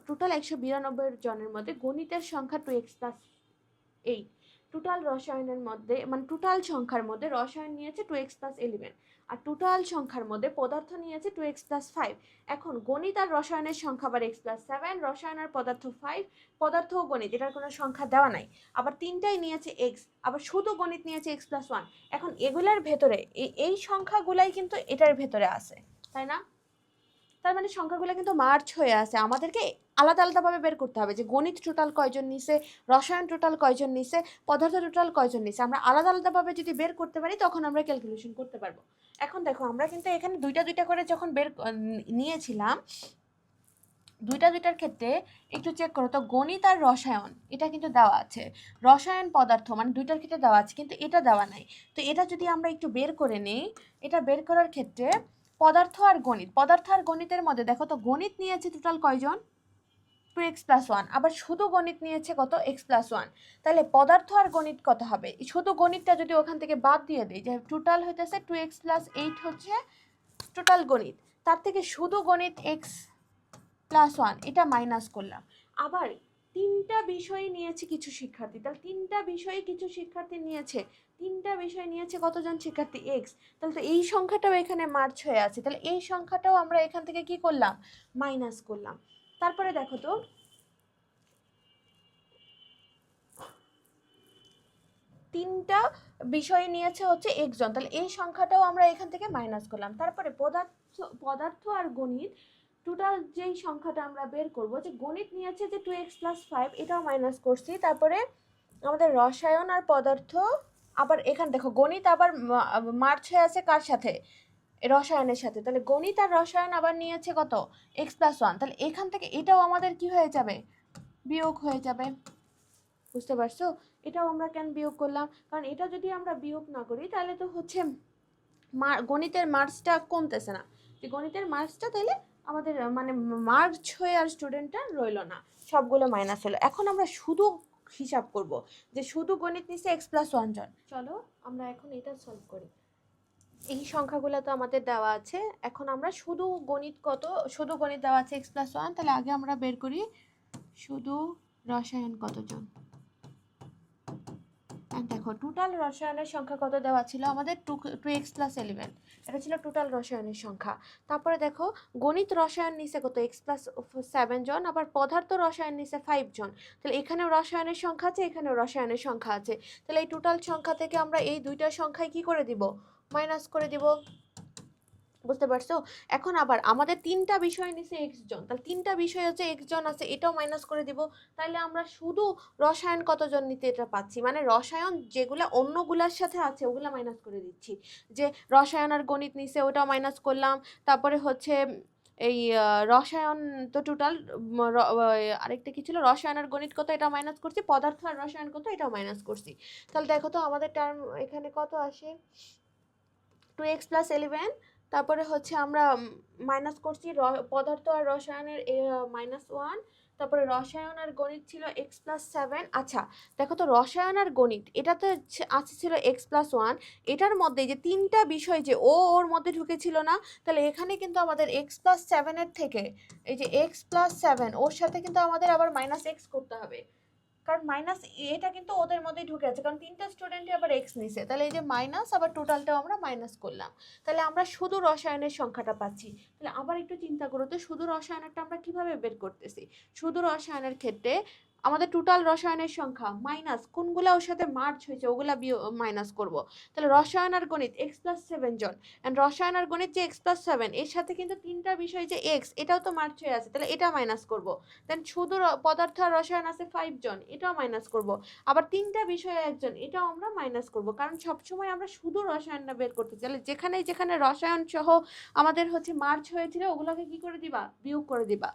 টোটাল 192 জনের মধ্যে গণিতের সংখ্যা 2x+8। টোটাল রসায়নের মধ্যে মানে টোটাল সংখ্যার মধ্যে রসায়ন নিয়েছে 2x+11 আর টোটাল সংখ্যার মধ্যে পদার্থ নিয়েছে 2x+5। এখন গণিত আর রসায়নের সংখ্যা আবার x+7, রসায়ন আর পদার্থ 5, পদার্থ ও গণিত এটার কোনো সংখ্যা দেওয়া নাই, আবার তিনটাই নিয়েছে x, আবার শুধু গণিত নিয়েছে x+1। এখন এগুলার ভেতরে এই সংখ্যাগুলাই কিন্তু এটার ভেতরে আছে, তাই না? তার মানে সংখ্যাগুলো কিন্তু মার্চ হয়ে আছে। আমাদেরকে আলাদা আলাদাভাবে বের করতে হবে যে গণিত টোটাল কয়জন নিছে, রসায়ন টোটাল কয়জন নিছে, পদার্থ টোটাল কয়জন নিছে। আমরা আলাদা আলাদাভাবে যদি বের করতে পারি তখন আমরা ক্যালকুলেশন করতে পারবো। এখন দেখো আমরা কিন্তু এখানে দুইটা দুইটা করে যখন নিয়েছিলাম, দুইটার ক্ষেত্রে একটু চেক করো তো, গণিত আর রসায়ন এটা কিন্তু দেওয়া আছে, রসায়ন পদার্থ মানে দুইটার ক্ষেত্রে দেওয়া আছে, কিন্তু এটা দেওয়া নাই। তো এটা যদি আমরা একটু বের করে নিই, এটা বের করার ক্ষেত্রে পদার্থ আর গণিতের মধ্যে দেখো তো, গণিত নিয়েছে টোটাল কয়জন, 2x+1, আবার শুধু গণিত নিয়েছে কত, x+1। তাহলে পদার্থ আর গণিত কত হবে, শুধু গণিতটা যদি ওখান থেকে বাদ দিয়ে দিই, যে টোটাল হইতেছে 2x+8 হচ্ছে টোটাল গণিত, তার থেকে শুধু গণিত x+1 এটা মাইনাস করলাম। আবার তিনটা বিষয় নিয়েছে কিছু শিক্ষার্থী, তাহলে তিনটা বিষয়ে কিছু শিক্ষার্থী নিয়েছে, তিনটা বিষয় নিয়েছে কতজন শিক্ষার্থী, x। তাহলে তো এই সংখ্যাটাও এখানে মার্চ হয়ে আছে, তাহলে এই সংখ্যাটাও আমরা এখান থেকে কি করলাম, মাইনাস করলাম। তারপরে দেখো তো, তিনটা বিষয় নিয়েছে হচ্ছে একজন, তাহলে এই সংখ্যাটাও আমরা এখান থেকে মাইনাস করলাম। তারপরে পদার্থ আর গণিত টোটাল যেই সংখ্যাটা আমরা বের করব, যে গণিত নিয়েছে যে 2x+5 এটাও মাইনাস করছি। তারপরে আমাদের রসায়ন আর পদার্থ, আবার এখানে দেখো গণিত আবার মার্চ হয়ে আছে কার সাথে, রসায়নের সাথে, তাহলে গণিত আর রসায়ন আবার নিয়েছে কত, x+1। তাহলে এখান থেকে এটাও আমাদের কি হয়ে যাবে, বিয়োগ হয়ে যাবে। বুঝতে পারছো? এটাও আমরা কেন বিয়োগ করলাম, কারণ এটা যদি আমরা বিয়োগ না করি তাহলে তো হচ্ছে গণিতের মার্কসটা কমতেছে না, যে গণিতের মার্কসটা তাহলে আমাদের মানে মার্চ হয়ে আর স্টুডেন্টটা রইলো না, সবগুলো মাইনাস হলো। এখন আমরা শুধু হিসাব করব যে শুধু গণিত নিচ্ছে x+1 জন। চলো আমরা এখন এটা সলভ করি। এই সংখ্যাগুলো তো আমাদের দেওয়া আছে, এখন আমরা শুধু গণিত দেওয়া আছে x+1, তাহলে আগে আমরা বের করি শুধু রসায়ন কতজন। দেখো টোটাল রসায়নের সংখ্যা কত দেওয়া ছিল আমাদের, 2x+11, এটা ছিল টোটাল রসায়নের সংখ্যা। তারপরে দেখো গণিত রসায়ন নিচে কত, x+7 জন, আবার পদার্থ রসায়ন নিচে 5 জন। তাহলে এখানেও রসায়নের সংখ্যা আছে, এখানেও রসায়নের সংখ্যা আছে, তাহলে এই টোটাল সংখ্যা থেকে আমরা এই দুইটা সংখ্যায় কি করে দিব, মাইনাস করে দিব। বুঝতে পারছো? এখন আবার আমাদের তিনটা বিষয় নিচে x জন, তাহলে তিনটা বিষয় হচ্ছে x জন আছে, এটাও মাইনাস করে দিব। তাহলে আমরা শুধু রসায়ন কতজন নিতে এটা পাচ্ছি, মানে রসায়ন যেগুলা অন্যগুলার সাথে আছে ওগুলা মাইনাস করে দিচ্ছি, যে রসায়ন আর গণিত নিচে ওটাও মাইনাস করলাম। তারপরে হচ্ছে এই রসায়ন তো টোটাল, আরেকটা কি ছিল, রসায়ন আর গণিত কত এটা মাইনাস করছি, পদার্থ আর রসায়ন কত এটাও মাইনাস করছি। তাহলে দেখো তো আমাদের টার্ম এখানে কত আসে, 2x+11, তারপরে হচ্ছে আমরা মাইনাস করছি পদার্থ আর রসায়নের -1, তারপরে রসায়ন আর গণিত ছিল x+7। আচ্ছা দেখো তো, রসায়ন আর গণিত এটাতে আছে ছিল x+1, এটার মধ্যে যে তিনটা বিষয় যে ওর মধ্যে ঢুকেছিল না, তাহলে এখানে কিন্তু আমাদের x+7 এর থেকে এই যে x+7 ওর সাথে কিন্তু আমাদের আবার -x করতে হবে। কারণ মাইনাস এটা কিন্তু ওদের মধ্যেই ঢুকে আছে, কারণ তিনটা স্টুডেন্টই আবার এক্স নিছে, তাহলে এই যে মাইনাস আবার টোটালটাও আমরা মাইনাস করলাম, তাহলে আমরা শুধু রসায়নের সংখ্যাটা পাচ্ছি। তাহলে আবার একটু চিন্তা করো তো, শুধু রসায়নেরটা আমরা কিভাবে বের করতেছি। শুধু রসায়নের ক্ষেত্রে আমাদের টোটাল রসায়নের সংখ্যা মাইনাস কোনগুলা ওর সাথে মার্চ হয়েছে ওগুলা মাইনাস করব। তাহলে রসায়ন আর গণিত x+7 জন, এন্ড রসায়ন আর গণিত যে x+7 এর সাথে কিন্তু তিনটা বিষয় যে x, এটাও তো মার্চ হয়ে আছে, তাহলে এটা মাইনাস করব। দেন শুধু পদার্থ আর রসায়ন আছে 5 জন, এটাও মাইনাস করব। আবার তিনটা বিষয়ে একজন, এটাও আমরা মাইনাস করব, কারণ সবসময় আমরা শুধু রসায়নটা বের করতে চাই। তাহলে যেখানে যেখানে রসায়ন সহ আমাদের হচ্ছে মার্চ হয়েছিল ওগুলোকে কি করে দিবা, বিয়োগ করে দিবা।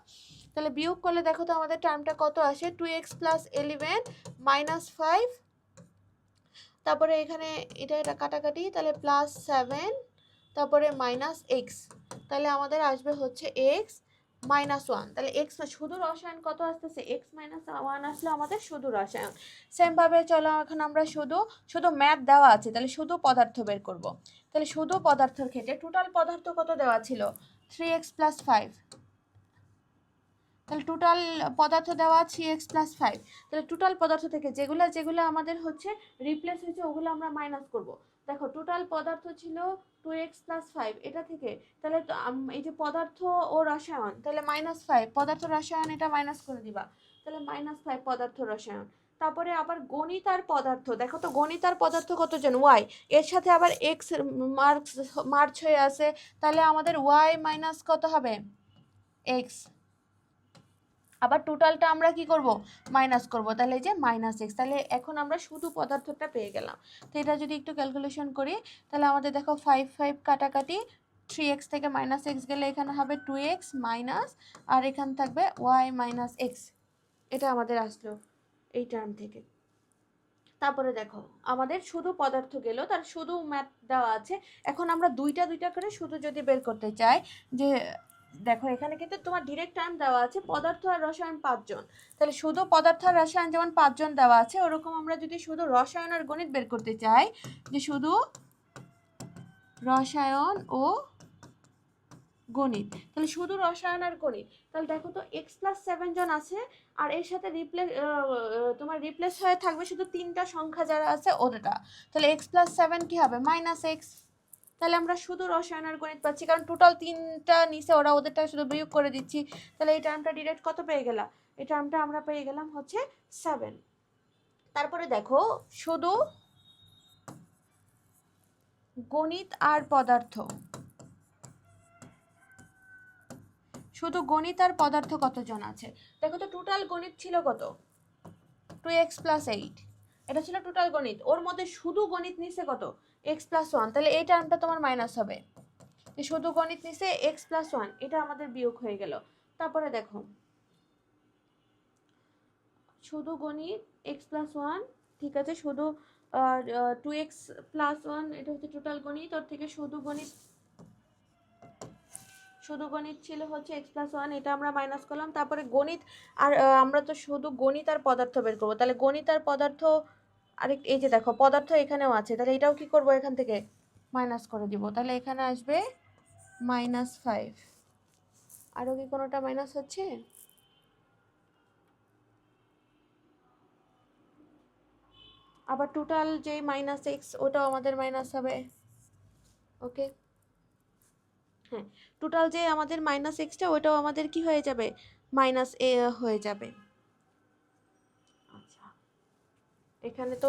তাহলে বিয়োগ করলে দেখো তো আমাদের টার্মটা কত আসে, 2x + 11 - 5, তারপরে এখানে এটা কাটাকাটি, তাহলে +7, তারপরে -x, তাহলে আমাদের আসবে হচ্ছে x - 1। তাহলে x শুধু রসায়ন কত আসতেছে, x - 1 আসলে আমাদের শুধু রসায়ন। সেম ভাবে চলো এখন আমরা শুধু ম্যাথ দেওয়া আছে, তাহলে শুধু পদার্থ বের করব। তাহলে শুধু পদার্থের ক্ষেত্রে টোটাল পদার্থ কত দেওয়া ছিল, 3x + 5, তাহলে টোটাল পদার্থ দেওয়া 3x + 5। তাহলে টোটাল পদার্থ থেকে যেগুলো আমাদের হচ্ছে রিপ্লেস হয়েছে ওগুলো আমরা মাইনাস করব। দেখো টোটাল পদার্থ ছিল 2x + 5, এটা থেকে তাহলে এই যে পদার্থ ও রসায়ন, তাহলে -5 পদার্থ রসায়ন, এটা মাইনাস করে দিবা। তাহলে -5 পদার্থ রসায়ন। তারপরে আবার গণিত আর পদার্থ, দেখো তো গণিত আর পদার্থ কতজন, y, এর সাথে আবার x মার্চ হয়ে আছে, তাহলে আমাদের y মাইনাস কত হবে, x। আবার টোটালটা আমরা কি করব, মাইনাস করব, তাহলে এই যে -x। তাহলে এখন আমরা শুধু পদার্থটা পেয়ে গেলাম। তো এটা যদি একটু ক্যালকুলেশন করি, তাহলে আমাদের দেখো 5 5 কাটাকাটি, 3x থেকে -x গেলে এখানে হবে 2x মাইনাস, আর এখানে থাকবে y - x, এটা আমাদের আসলো এই টার্ম থেকে। তারপরে দেখো আমাদের শুধু পদার্থ গেল, তার শুধু ম্যাথ দেওয়া আছে। এখন আমরা দুইটা দুইটা করে শুধু যদি বের করতে চাই, যে দেখো এখানে কিন্তু তোমার ডিরেক্ট টার্ম দেওয়া আছে পদার্থ আর রসায়ন 5 জন, তাহলে শুধু পদার্থ আর রসায়ন যেমন 5 জন দেওয়া আছে, ওরকম আমরা যদি শুধু রসায়ন আর গণিত বের করতে চাই, যে শুধু রসায়ন ও গণিত, তাহলে শুধু রসায়ন আর গণিত, তাহলে দেখো তো x+7 জন আছে, আর এর সাথে তোমার রিপ্লেস হয়ে থাকবে শুধু তিনটা সংখ্যা যারা আছে ওটা, তাহলে x+7 কি হবে, -x। তাহলে আমরা শুধু রসায়ন আর গণিত পাচ্ছি, কারণ টোটাল তিনটা নিচে ওরা ওদেরটা শুধু বিয়োগ করে দিচ্ছি। তাহলে এই টার্মটা ডিরেক্ট কত পেয়ে গেলাম, এই টার্মটা আমরা পেয়ে গেলাম হচ্ছে 7। তারপরে দেখো শুধু গণিত আর পদার্থ, শুধু গণিত আর পদার্থ কতজন আছে, দেখো তো টোটাল গণিত ছিল কত, 2x + 8, এটা ছিল টোটাল গণিত, ওর মধ্যে শুধু গণিত নিছে কত, x+1, তাহলে এই টার্মটা তোমার মাইনাস হবে, শুধু গণিত নিছে x+1, এটা আমাদের বিয়োগ হয়ে গেল। তারপরে দেখো শুধু গণিত x+1, ঠিক আছে, শুধু 2x+1, এটা হচ্ছে টোটাল গণিত, ওর থেকে শুধু গণিত ছিল হচ্ছে x+1, এটা আমরা মাইনাস করলাম। তারপরে গণিত আর আমরা তো শুধু গণিত আর পদার্থ বের করবো, তাহলে গণিত আর পদার্থ আরেক, এই যে দেখো পদার্থ এখানেও আছে, তাহলে এটাও কি করব, এখান থেকে মাইনাস করে দিব, তাহলে এখানে আসবে -5। আরও কি কোনোটা মাইনাস হচ্ছে, আবার টোটাল যে -x ওটাও আমাদের মাইনাস হবে। ওকে, হ্যাঁ, টোটাল যে আমাদের -xটা ওটাও আমাদের কি হয়ে যাবে, -a হয়ে যাবে। আচ্ছা, এখানে তো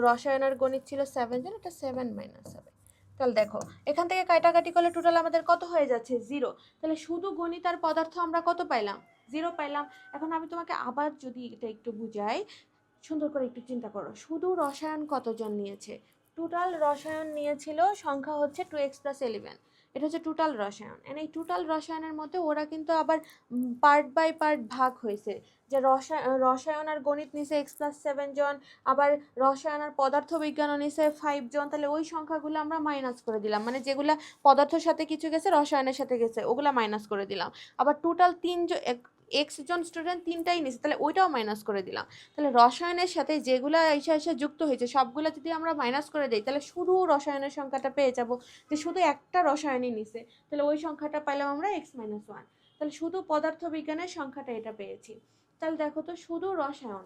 রসায়ন আর গণিত ছিল 7 জন, এটা 7 মাইনাস হবে। তাহলে দেখো এখান থেকে কাটাকাটি করলে টোটাল আমাদের কত হয়ে যাচ্ছে, 0। তাহলে শুধু গণিত আর পদার্থ আমরা কত পাইলাম, 0 পাইলাম। এখন আমি তোমাকে আবার যদি এটা একটু বুঝাই, সুন্দর করে একটু চিন্তা করো, শুধু রসায়ন কতজন নিয়েছে, টোটাল রসায়ন নিয়েছিল সংখ্যা হচ্ছে 2x + 11, এটা হচ্ছে টোটাল রসায়ন। এই টোটাল রসায়নের মধ্যে ওরা কিন্তু আবার পার্ট বাই পার্ট ভাগ হয়েছে, যে রসায়ন আর গণিত নিছে x+7 জন, আবার রসায়ন আর পদার্থ বিজ্ঞানও নিছে 5 জন, তাহলে ওই সংখ্যাগুলো আমরা মাইনাস করে দিলাম, মানে যেগুলা পদার্থের সাথে কিছু গেছে রসায়নের সাথে গেছে ওগুলা মাইনাস করে দিলাম। আবার টোটাল 3 x জন স্টুডেন্ট তিনটাই নিছে, তাহলে ওইটাও মাইনাস করে দিলাম। তাহলে রসায়নের সাথে যেগুলো এসে যুক্ত হয়েছে সবগুলো যদি আমরা মাইনাস করে দিই, তাহলে শুধু রসায়নের সংখ্যাটা পেয়ে যাব, যে শুধু একটা রসায়নই নিছে, তাহলে ওই সংখ্যাটা পাইলাম আমরা x-1। তাহলে শুধু পদার্থ বিজ্ঞানের সংখ্যাটা এটা পেয়েছি। তাহলে দেখো তো শুধু রসায়ন,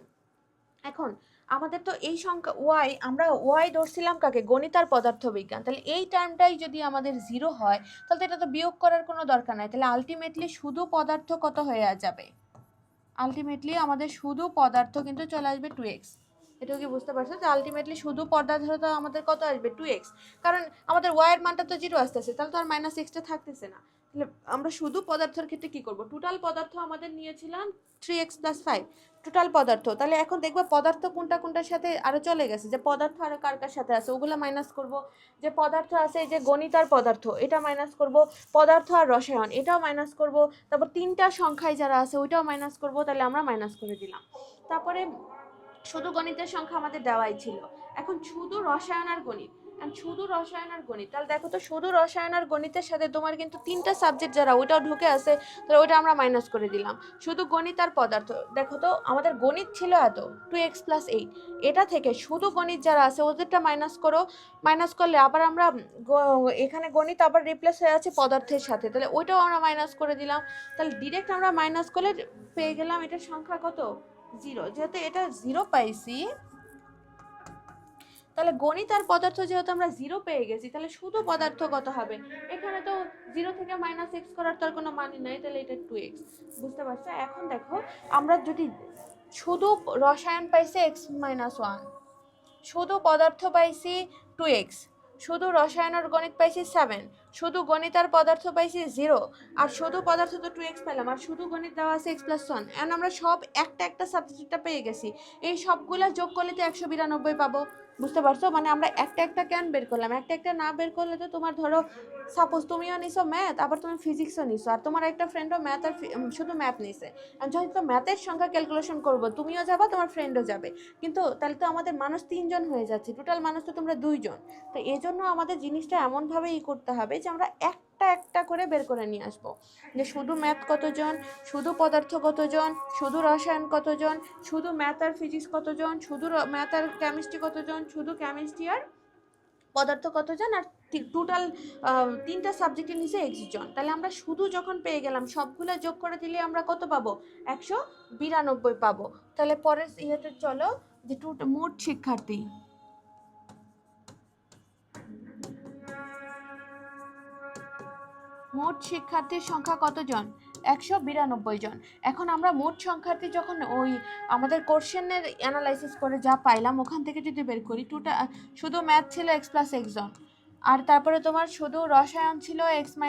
এখন আমাদের তো এই সংখ্যা ওয়াই, আমরা ওয়াই ধরছিলাম কাকে, গণিত আর পদার্থবিজ্ঞান, তাহলে এই টার্মটাই যদি আমাদের 0 হয় তাহলে তো এটা তো বিয়োগ করার কোনো দরকার নাই, তাহলে আলটিমেটলি শুধু পদার্থ কত হয়ে যাবে, আলটিমেটলি আমাদের শুধু পদার্থ কিন্তু চলে আসবে 2x। এটাও কি বুঝতে পারছো যে আলটিমেটলি শুধু পদার্থ তো আমাদের কত আসবে 2x, কারণ আমাদের y এর মানটা তো 0 আসতেছে, তাহলে তো আর -x টা থাকতেছে না। তাহলে আমরা শুধু পদার্থের ক্ষেত্রে কি করব, টোটাল পদার্থ আমাদের নিয়েছিলাম 3x + 5 টোটাল পদার্থ, তাহলে এখন দেখবো পদার্থ কোনটা কোনটার সাথে আরো চলে গেছে, যে পদার্থ আরো কার কার সাথে আছে ওগুলো মাইনাস করব, যে পদার্থ আছে এই যে গণিত আর পদার্থ এটা মাইনাস করব, পদার্থ আর রসায়ন এটাও মাইনাস করব, তারপর তিনটা সংখ্যায় যারা আছে ওইটাও মাইনাস করব, তাহলে আমরা মাইনাস করে দিলাম। তারপরে শুধু গণিতের সংখ্যা আমাদের দেওয়াই ছিল, এখন শুধু রসায়ন আর গণিত, শুধু রসায়ন আর গণিত, তাহলে দেখো তো শুধু রসায়ন আর গণিতের সাথে তোমার কিন্তু তিনটা সাবজেক্ট যারা ওইটাও ঢুকে আছে, তাহলে ওইটা আমরা মাইনাস করে দিলাম। শুধু গণিত আর পদার্থ, দেখো তো আমাদের গণিত ছিল এত 2x + 8, এটা থেকে শুধু গণিত যারা আছে ওদেরটা মাইনাস করো, মাইনাস করলে আবার আমরা এখানে গণিত আবার রিপ্লেস হয়ে আছে পদার্থের সাথে, তাহলে ওইটাও আমরা মাইনাস করে দিলাম, তাহলে ডিরেক্ট আমরা মাইনাস করলে পেয়ে গেলাম এটার সংখ্যা কত 0, যেহেতু এটা 0 পাইছি, তাহলে গণিত আর পদার্থ যেহেতু আমরা 0 পেয়ে গেছি, তাহলে শুধু পদার্থ কত হবে, এখানে তো 0 থেকে -x করার তো কোনো মানে নাই, তাহলে এটা 2x। বুঝতে পারছো? এখন দেখো আমরা যদি শুধু রসায়ন পাইছি x - 1, শুধু পদার্থ পাইছি 2x, শুধু রসায়ন আর গণিত পাইছি 7, শুধু গণিত আর পদার্থ পাইছি 0, আর শুধু পদার্থ তো 2x পেলাম, আর শুধু গণিত দেওয়া আছে x + 1, এখন আমরা সব একটা একটা সাবজেক্টটা পেয়ে গেছি, এই সবগুলা যোগ করলে তো 192 পাবো। বুঝতে পারছো? মানে আমরা একটা একটা কেন বের করলাম, একটা একটা না বের করলে তো তোমার ধরো সাপোজ তুমিও নিছো ম্যাথ, আবার তুমি ফিজিক্সও নিছো, আর তোমার একটা ফ্রেন্ডও ম্যাথ আর শুধু ম্যাথ নিছে, আর যখন তো ম্যাথের সংখ্যা ক্যালকুলেশন করবো তুমিও যাবা তোমার ফ্রেন্ডও যাবে, কিন্তু তাহলে তো আমাদের মানুষ 3জন হয়ে যাচ্ছে, টোটাল মানুষ তো তোমরা 2জন। তো এই জন্য আমাদের জিনিসটা এমনভাবে করতে হবে যে আমরা একটা একটা করে বের করে নিয়ে আসবো, যে শুধু ম্যাথ কতজন, শুধু পদার্থ কতজন, শুধু রসায়ন কতজন, শুধু ম্যাথ আর ফিজিক্স কতজন, শুধু ম্যাথ আর কেমিস্ট্রি কতজন, শুধু কেমিস্ট্রি আর পদার্থ কতজন, আর টোটাল তিনটা সাবজেক্টের নিচে x জন, তাহলে আমরা শুধু যখন পেয়ে গেলাম সবগুলো যোগ করে দিলে আমরা কত পাবো 192 পাবো। তাহলে পরের ইয়েতে চলো, যে মোট শিক্ষার্থী, মোট শিক্ষার্থীর সংখ্যা কতজন 192 জন। এখন আমরা মোট সংখ্যার্থী যখন ওই আমাদের কোশ্চেনের অ্যানালাইসিস করে যা পাইলাম ওখান থেকে যদি বের করি, শুধু ম্যাথ ছিল x + x জন, আর তারপরে তোমার শুধু রসায়ন ছিল x -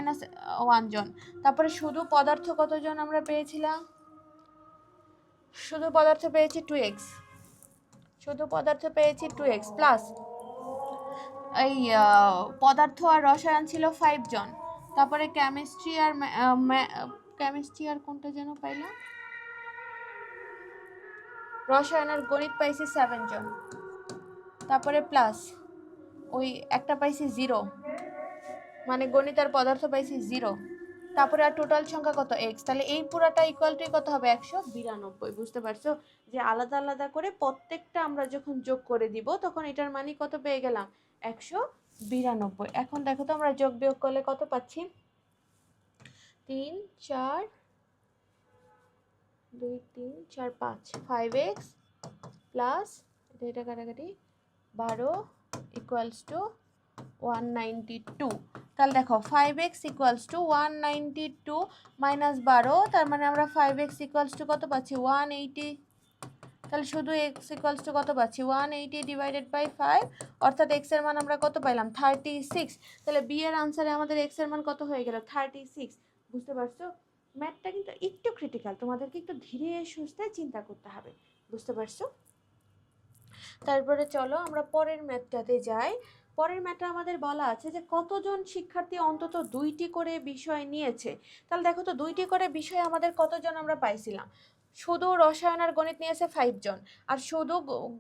1 জন, তারপরে শুধু পদার্থ কতজন আমরা পেয়েছিলাম, শুধু পদার্থ পেয়েছি 2x, শুধু পদার্থ পেয়েছি 2x প্লাস এই পদার্থ আর রসায়ন ছিল 5 জন, তারপরে কেমিস্ট্রি আর কোনটা যেন পাইলাম, রসায়ন আর গণিত পাইছি 7 জন, তারপরে প্লাস ওই একটা পাইছি 0, মানে গণিত আর পদার্থ পাইছি 0, তারপরে আর টোটাল সংখ্যা কত x, তাহলে এই পুরাটা ইকুয়াল টু কত হবে 192। বুঝতে পারছো যে আলাদা আলাদা করে প্রত্যেকটা আমরা যখন যোগ করে দিব তখন এটার মানে কত পেয়ে গেলাম 192। এখন দেখো তো আমরা যোগ বিয়োগ করলে কত পাচ্ছি, 3 4 2 3 4 5 5x প্লাস এটা কাটাকাটি 12 ইকুয়ালস টু 192। তাহলে দেখো 5x ইকুয়ালস টু 192 মাইনাস 12, তার মানে আমরা 5x ইকুয়ালস টু কত পাচ্ছি 180, তাহলে শুধু x ইকুয়ালস টু কত পাচ্ছি 180 ডিভাইডেড বাই 5, অর্থাৎ x এর মান আমরা কত পাইলাম 36। তাহলে b এর আনসারে আমাদের x এর মান কত হয়ে গেল 36। বুঝতে পারছো? ম্যাথটা কিন্তু একটু ক্রিটিক্যাল, তোমাদেরকে একটু ধীরে সুস্থে চিন্তা করতে হবে। বুঝতে পারছো? তারপরে চলো আমরা পরের ম্যাথটাতে যাই। পরের ম্যাথটা আমাদের বলা আছে যে কতজন শিক্ষার্থী অন্তত 2টি করে বিষয় নিয়েছে। তাহলে দেখো তো 2টি করে বিষয় আমাদের কতজন আমরা পাইছিলাম, শুধু রসায়ন আর গণিত নিয়েছে 5 জন, আর শুধু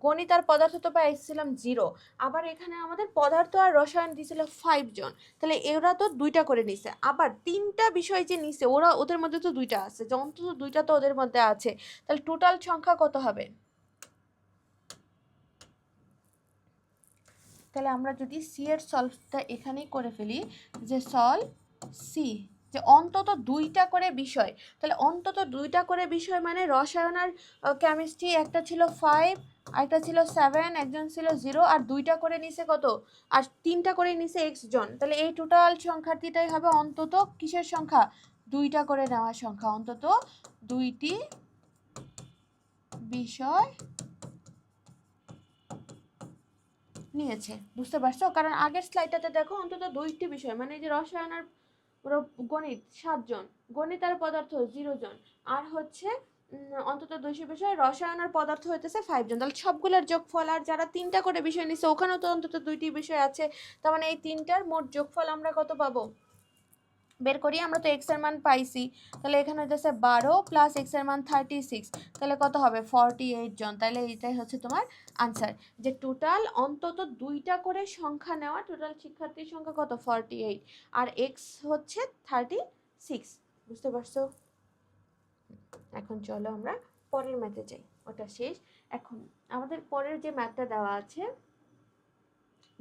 গণিত আর পদার্থ তো পাইছিলাম 0, আবার এখানে আমাদের পদার্থ আর রসায়ন দিয়েছিল 5 জন, তাহলে এরা তো 2টা করে নিছে, আবার 3টা বিষয় যে নিছে ওদের মধ্যে তো 2টা আছে, অন্তত 2টা তো ওদের মধ্যে আছে, তাহলে টোটাল সংখ্যা কত হবে। তাহলে আমরা যদি সি এর সলভটা এখানেই করে ফেলি, যে সলভ সি, যে অন্তত 2টা করে বিষয়, তাহলে অন্তত 2টা করে বিষয় মানে রসায়ন আর কেমিস্ট্রি একটা ছিল 5, আরেকটা ছিল 7, একজন ছিল 0, আর 2টা করে নিছে কত, আর 3টা করে নিছে x জন। তাহলে এই টোটাল সংখ্যাটিটাই হবে অন্তত কিসের সংখ্যা, 2টা করে নেওয়ার সংখ্যা, অন্তত 2টি বিষয় নিয়েছে। বুঝতে পারছো? কারণ আগের স্লাইডটাতে দেখো অন্তত 2টি বিষয়, মানে এই যে রসায়ন আর গণিত 7 জন, গণিত আর পদার্থ 0 জন, আর হচ্ছে অন্তত 200 বিষয় রসায়ন আর পদার্থ হইতেছে 5 জন। তাহলে সবগুলোর যোগফল, আর যারা 3টা করে বিষয় নিছে ওখানেও তো অন্তত 2টি বিষয় আছে, তার মানে এই 3টার মোট যোগফল আমরা কত পাবো, বের করি। আমরা তো এক্স এর মান পাইছি, তাহলে এখানে হচ্ছে 12 প্লাস এক্স এর মান 36, তাহলে কত হবে 48 জন। তাহলে এটাই হচ্ছে তোমার আনসার, যে টোটাল অন্তত 2টা করে সংখ্যা নেওয়া, টোটাল শিক্ষার্থীর সংখ্যা কত 48, আর এক্স হচ্ছে 36। বুঝতে পারছো? এখন চলো আমরা পরের ম্যাথে যাই, ওটা শেষ। এখন আমাদের পরের যে ম্যাথটা দেওয়া আছে,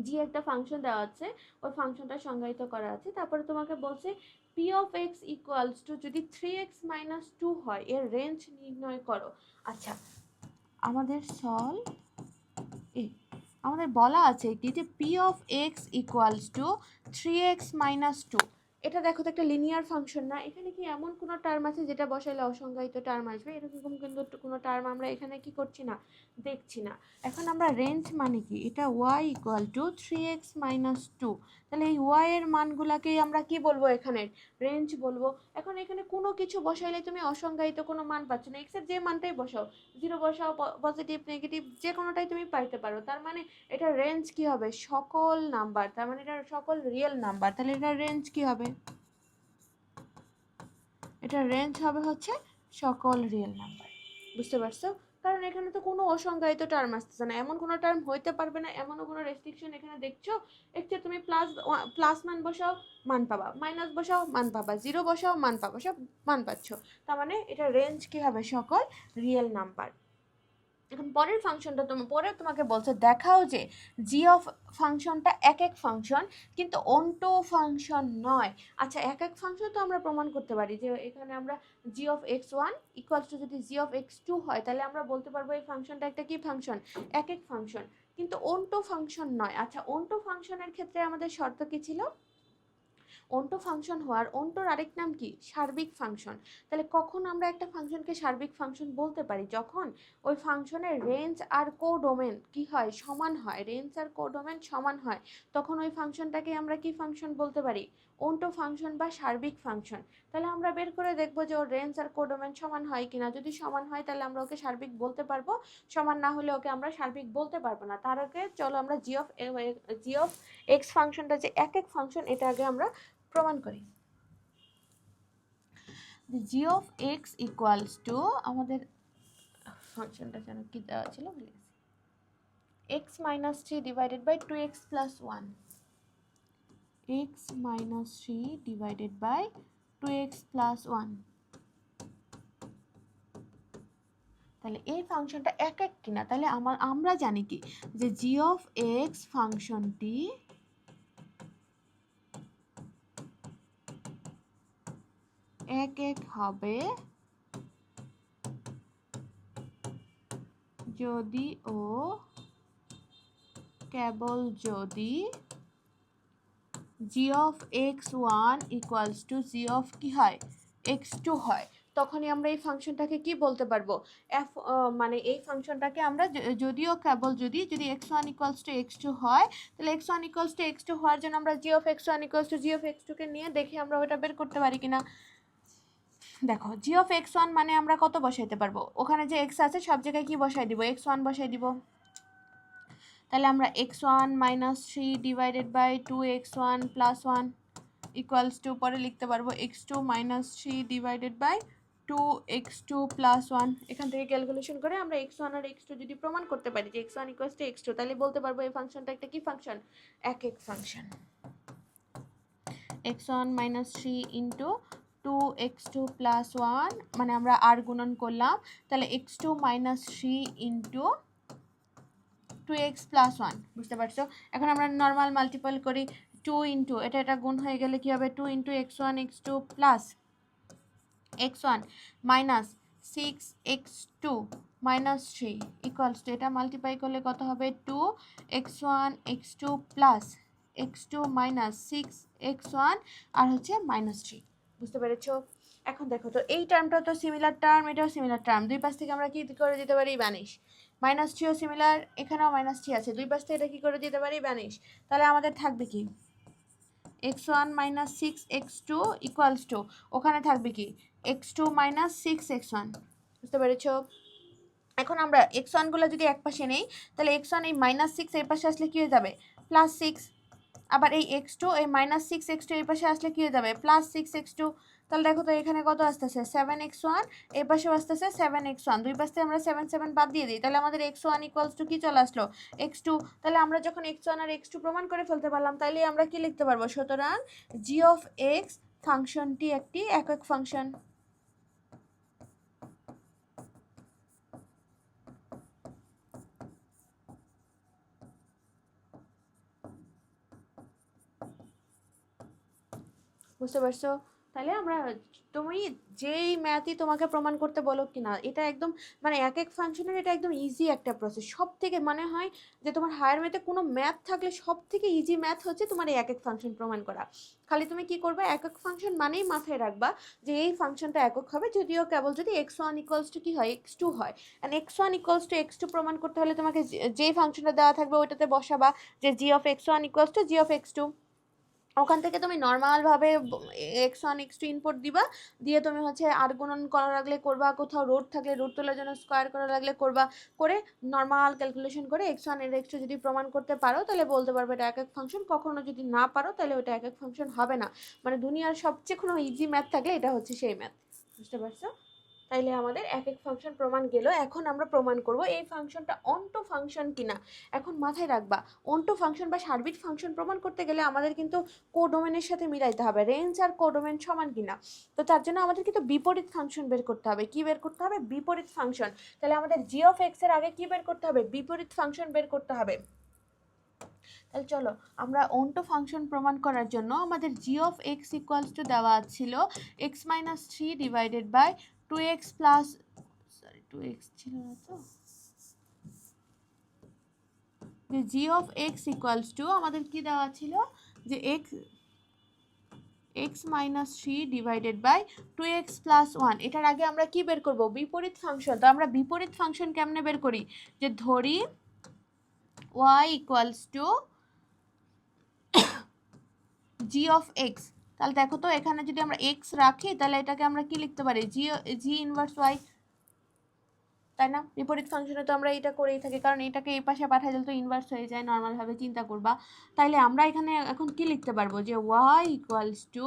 জি একটা ফাংশন দেওয়া আছে, ওই ফাংশনটা সংজ্ঞায়িত করা আছে। তারপরে তোমাকে বলছে P of x equals to যদি 3x মাইনাস 2 হয় এর রেঞ্জ নির্ণয় করো। আচ্ছা, আমাদের আমাদের বলা আছে কি যে P of x equals two 3x minus 2। এটা দেখো তো একটা লিনিয়ার ফাংশন না, এখানে কি এমন কোনো টার্ম আছে যেটা বসাইলে অসংজ্ঞায়িত টার্ম আসবে? এরকম কিন্তু কোনো টার্ম আমরা এখানে কি করছি না, দেখছি না। এখন আমরা রেঞ্জ মানে কি, এটা y equal to 3x minus 2, তাহলে এই y এর মানগুলাকেই আমরা কি বলবো, এখানে রেঞ্জ বলবো। এখন এখানে কোনো কিছু বসাইলে তুমি অসংজ্ঞায়িত কোনো মান পাচ্ছ না, x এর যে মানটাই বসাও, 0 বসাও, পজিটিভ নেগেটিভ যে কোনোটাই তুমি পাইতে পারো, তার মানে এটা রেঞ্জ কি হবে, সকল নাম্বার, তার মানে এটা সকল রিয়েল নাম্বার। তাহলে এটা রেঞ্জ কি হবে, এটা রেঞ্জ হবে হচ্ছে সকল রিয়েল নাম্বার। বুঝতে পারছো? কারণ এখানে তো কোনো অসংজ্ঞায়িত টার্ম আসতেছে না, এমন কোনো টার্ম হইতে পারবে না, এমনও কোনো রেস্ট্রিকশন এখানে দেখছো? একটু তুমি প্লাস মান বসাও মান পাবা, মাইনাস বসাও মান পাবা, 0 বসাও মান পাবা, সব মান পাচ্ছ। তার মানে এটা রেঞ্জ কি হবে, সকল রিয়েল নাম্বার। এখন পরের ফাংশনটা তোমাকে বলছে দেখাও যে জি অফ ফাংশনটা এক এক ফাংশন কিন্তু অন্টো ফাংশন নয়। আচ্ছা, এক এক ফাংশন তো আমরা প্রমাণ করতে পারি, যে এখানে আমরা g of x one equals to যদি জি অফ এক্স টু হয়, তাহলে আমরা বলতে পারবো এই ফাংশনটা একটা কি ফাংশন, এক এক ফাংশন, কিন্তু অন্টো ফাংশন নয়। আচ্ছা, অন্টো ফাংশনের ক্ষেত্রে আমাদের শর্ত কি ছিল, অন্টো ফাংশন হওয়ার, অন্টোর আরেক নাম কি, সার্বিক ফাংশন। তাহলে কখন আমরা একটা ফাংশনকে সার্বিক ফাংশন বলতে পারি, যখন ওই ফাংশনের রেঞ্জ আর কোডোমেন কি হয়, সমান হয়, রেঞ্জ আর কোডোমেন সমান হয়, তখন ওই ফাংশনটাকে আমরা কি ফাংশন বলতে পারি, অন্টো ফাংশন বা সার্বিক ফাংশন। তাহলে আমরা বের করে দেখবো যে ওর রেঞ্জ আর কোডোমেন সমান হয় কিনা, যদি সমান হয় তাহলে আমরা ওকে সার্বিক বলতে পারবো, সমান না হলে ওকে আমরা সার্বিক বলতে পারবো না। তার আগে চলো আমরা জি অফ এক্স ফাংশনটা যে এক এক ফাংশন, এটা আগে আমরা প্রমাণ করি। G of x equals to, আমাদের ফাংশনটা যেন কি দেওয়া ছিল, x minus 3 divided by 2x plus 1, x minus 3 divided by 2x plus 1। তাহলে এই ফাংশনটা এক এক কিনা, তাহলে আমরা জানি কি যে জি অফ এক্স ফাংশনটি এক এক হবে যদি ও কেবল যদি g of x one equals to g of কি হয়, এক্স টু হয়, তখনই আমরা এই ফাংশনটাকে কি বলতে পারবো, মানে এই ফাংশনটাকে আমরা যদিও কেবল যদি x one equals to x two হয়, তাহলে x one equals to x two হওয়ার জন্য আমরা g of x one equals to g of x টুকে নিয়ে দেখি আমরা ওটা বের করতে পারি কিনা। দেখো, জি অফ এক্স ওয়ান মানে আমরা কত বসাইতে পারবো, ওখানে যে এক্স আছে সব জায়গায় কি বসাই দিব, এক্স ওয়ান বসাই দিব। তাহলে আমরা x one minus 3 divided by 2x1 plus 1 equals to, পরে লিখতে পারবো x2 minus 3 divided by 2x2 plus 1। এখান থেকে ক্যালকুলেশন করে আমরা x1 আর x2 যদি প্রমাণ করতে পারি যে x1 ইকুয়ালস টু x2, তাহলে বলতে পারবো এই ফাংশনটা একটা কি ফাংশন, এক এক function. x1 minus 3 into 2x2 plus 1, মানে আমরা আর গুণন করলাম, তাহলে x2 minus 3 into 2x plus 1। বুঝতে পারছো? এখন আমরা নর্মাল মাল্টিপল করি, 2 ইন্টু এটা গুণ হয়ে গেলে কি হবে, 2 into x1 x2 plus x1 minus 6x2 minus 3 equals to, এটা মাল্টিপ্লাই করলে কত হবে 2x1 x2 plus x2 minus 6x1 আর হচ্ছে মাইনাস 3। বুঝতে পেরেছো? এখন দেখো তো এই টার্মটা তো সিমিলার টার্ম, এটাও সিমিলার টার্ম, দুই পাশ থেকে আমরা কি করে দিতে পারি ব্যানিশ। মাইনাস 3ও সিমিলার, এখানেও মাইনাস 3 আছে, দুই পাশ থেকে এটা কি করে দিতে পারি ব্যানিশ। তাহলে আমাদের থাকবে কি x1 minus 6x2 equals to, ওখানে থাকবে কি x2 মাইনাস 6x1। বুঝতে পেরেছো? এখন আমরা x1 গুলো যদি এক পাশে নেই তাহলে x1 এই মাইনাস 6 এই পাশে আসলে কি হয়ে যাবে প্লাস 6, আবার এই x2 এই মাইনাস 6x2 এই পাশে আসলে কি হয়ে যাবে প্লাস 6x2। তাহলে দেখো তো এখানে কত আসতেছে 7x1, এই পাশেও আসতেছে 7x1, দুই পাশ থেকে আমরা 7 7 বাদ দিয়ে দিই, তাহলে আমাদের x1 ইকুয়ালস টু কি চলে আসলো x2। তাহলে আমরা যখন x1 আর x2 প্রমাণ করে ফেলতে পারলাম, তাইলে আমরা কি লিখতে পারবো, সুতরাং g অফ x ফাংশনটি একটি একক ফাংশন। বুঝতে পারছো? তাহলে আমরা, তুমি যেই ম্যাথই তোমাকে প্রমাণ করতে বলো কি না, এটা একদম মানে এক এক ফাংশনের এটা একদম ইজি একটা প্রসেস। সব থেকে মনে হয় যে তোমার হায়ার ম্যাথে কোনো ম্যাথ থাকলে সব থেকে ইজি ম্যাথ হচ্ছে তোমার এই এক এক ফাংশন প্রমাণ করা। খালি তুমি কি করবে, একক ফাংশন মানেই মাথায় রাখবা যে এই ফাংশনটা একক হবে যদিও কেবল যদি x1 ইকুয়ালস টু কি হয় x2 হয়। And x1 equals to x2 প্রমাণ করতে হলে তোমাকে যেই ফাংশনটা দেওয়া থাকবে ওইটাতে বসাবা, যে g of x1 equals to g of x2। ওখান থেকে তুমি নর্মালভাবে x1 x2 ইনপুট দিবা, দিয়ে তুমি হচ্ছে আর গুণন করা লাগলে করবা, কোথাও রুট থাকলে রুট তোলার জন্য স্কোয়ার করা লাগলে করবা, করে নর্মাল ক্যালকুলেশন করে x1 এর x2 যদি প্রমাণ করতে পারো তাহলে বলতে পারবে এটা এক এক ফাংশন। কখনো যদি না পারো তাহলে ওটা এক এক ফাংশন হবে না। মানে দুনিয়ার সবচেয়ে কোনো ইজি ম্যাথ থাকলে এটা হচ্ছে সেই ম্যাথ। বুঝতে পারছো? তাইলে আমাদের এক এক ফাংশন প্রমাণ গেল। এখন আমরা প্রমাণ করব এই ফাংশনটা অন্টো ফাংশন কিনা। এখন মাথায় রাখবা, অন্টো ফাংশন বা সার্বিক ফাংশন প্রমাণ করতে গেলে আমাদের কিন্তু কোডোমেনের সাথে মিলাইতে হবে, রেঞ্জ আর কোডোমেন সমান কিনা। তো তার জন্য আমাদের কিন্তু বিপরীত ফাংশন বের করতে হবে। কি বের করতে হবে? বিপরীত ফাংশন। তাহলে আমাদের জি অফ এক্স এর আগে কি বের করতে হবে? বিপরীত ফাংশন বের করতে হবে। তাহলে চলো আমরা অন্টো ফাংশন প্রমাণ করার জন্য আমাদের g of x equals to দেওয়া ছিল x minus 3 divided by 2x plus, sorry 2x ছিল না তো, যে g of x equals to আমাদের কি দেওয়া ছিল যে x minus 3 divided by 2x plus 1। এটার আগে আমরা কি বের করব? বিপরীত ফাংশন। তো আমরা বিপরীত ফাংশন কেমনে বের করি, যে ধরি y equals to g of x. তাহলে দেখো তো এখানে যদি আমরা এক্স রাখি তাহলে এটাকে আমরা কি লিখতে পারি, জি ইনভার্স ওয়াই, তাই না? বিপরীত ফাংশনে তো আমরা এটা করেই থাকি, কারণ এটাকে এই পাশে পাঠাই দিলে তো ইনভার্স হয়ে যায়, নর্মালভাবে চিন্তা করবা। তাইলে আমরা এখানে এখন কি লিখতে পারবো, যে y equals to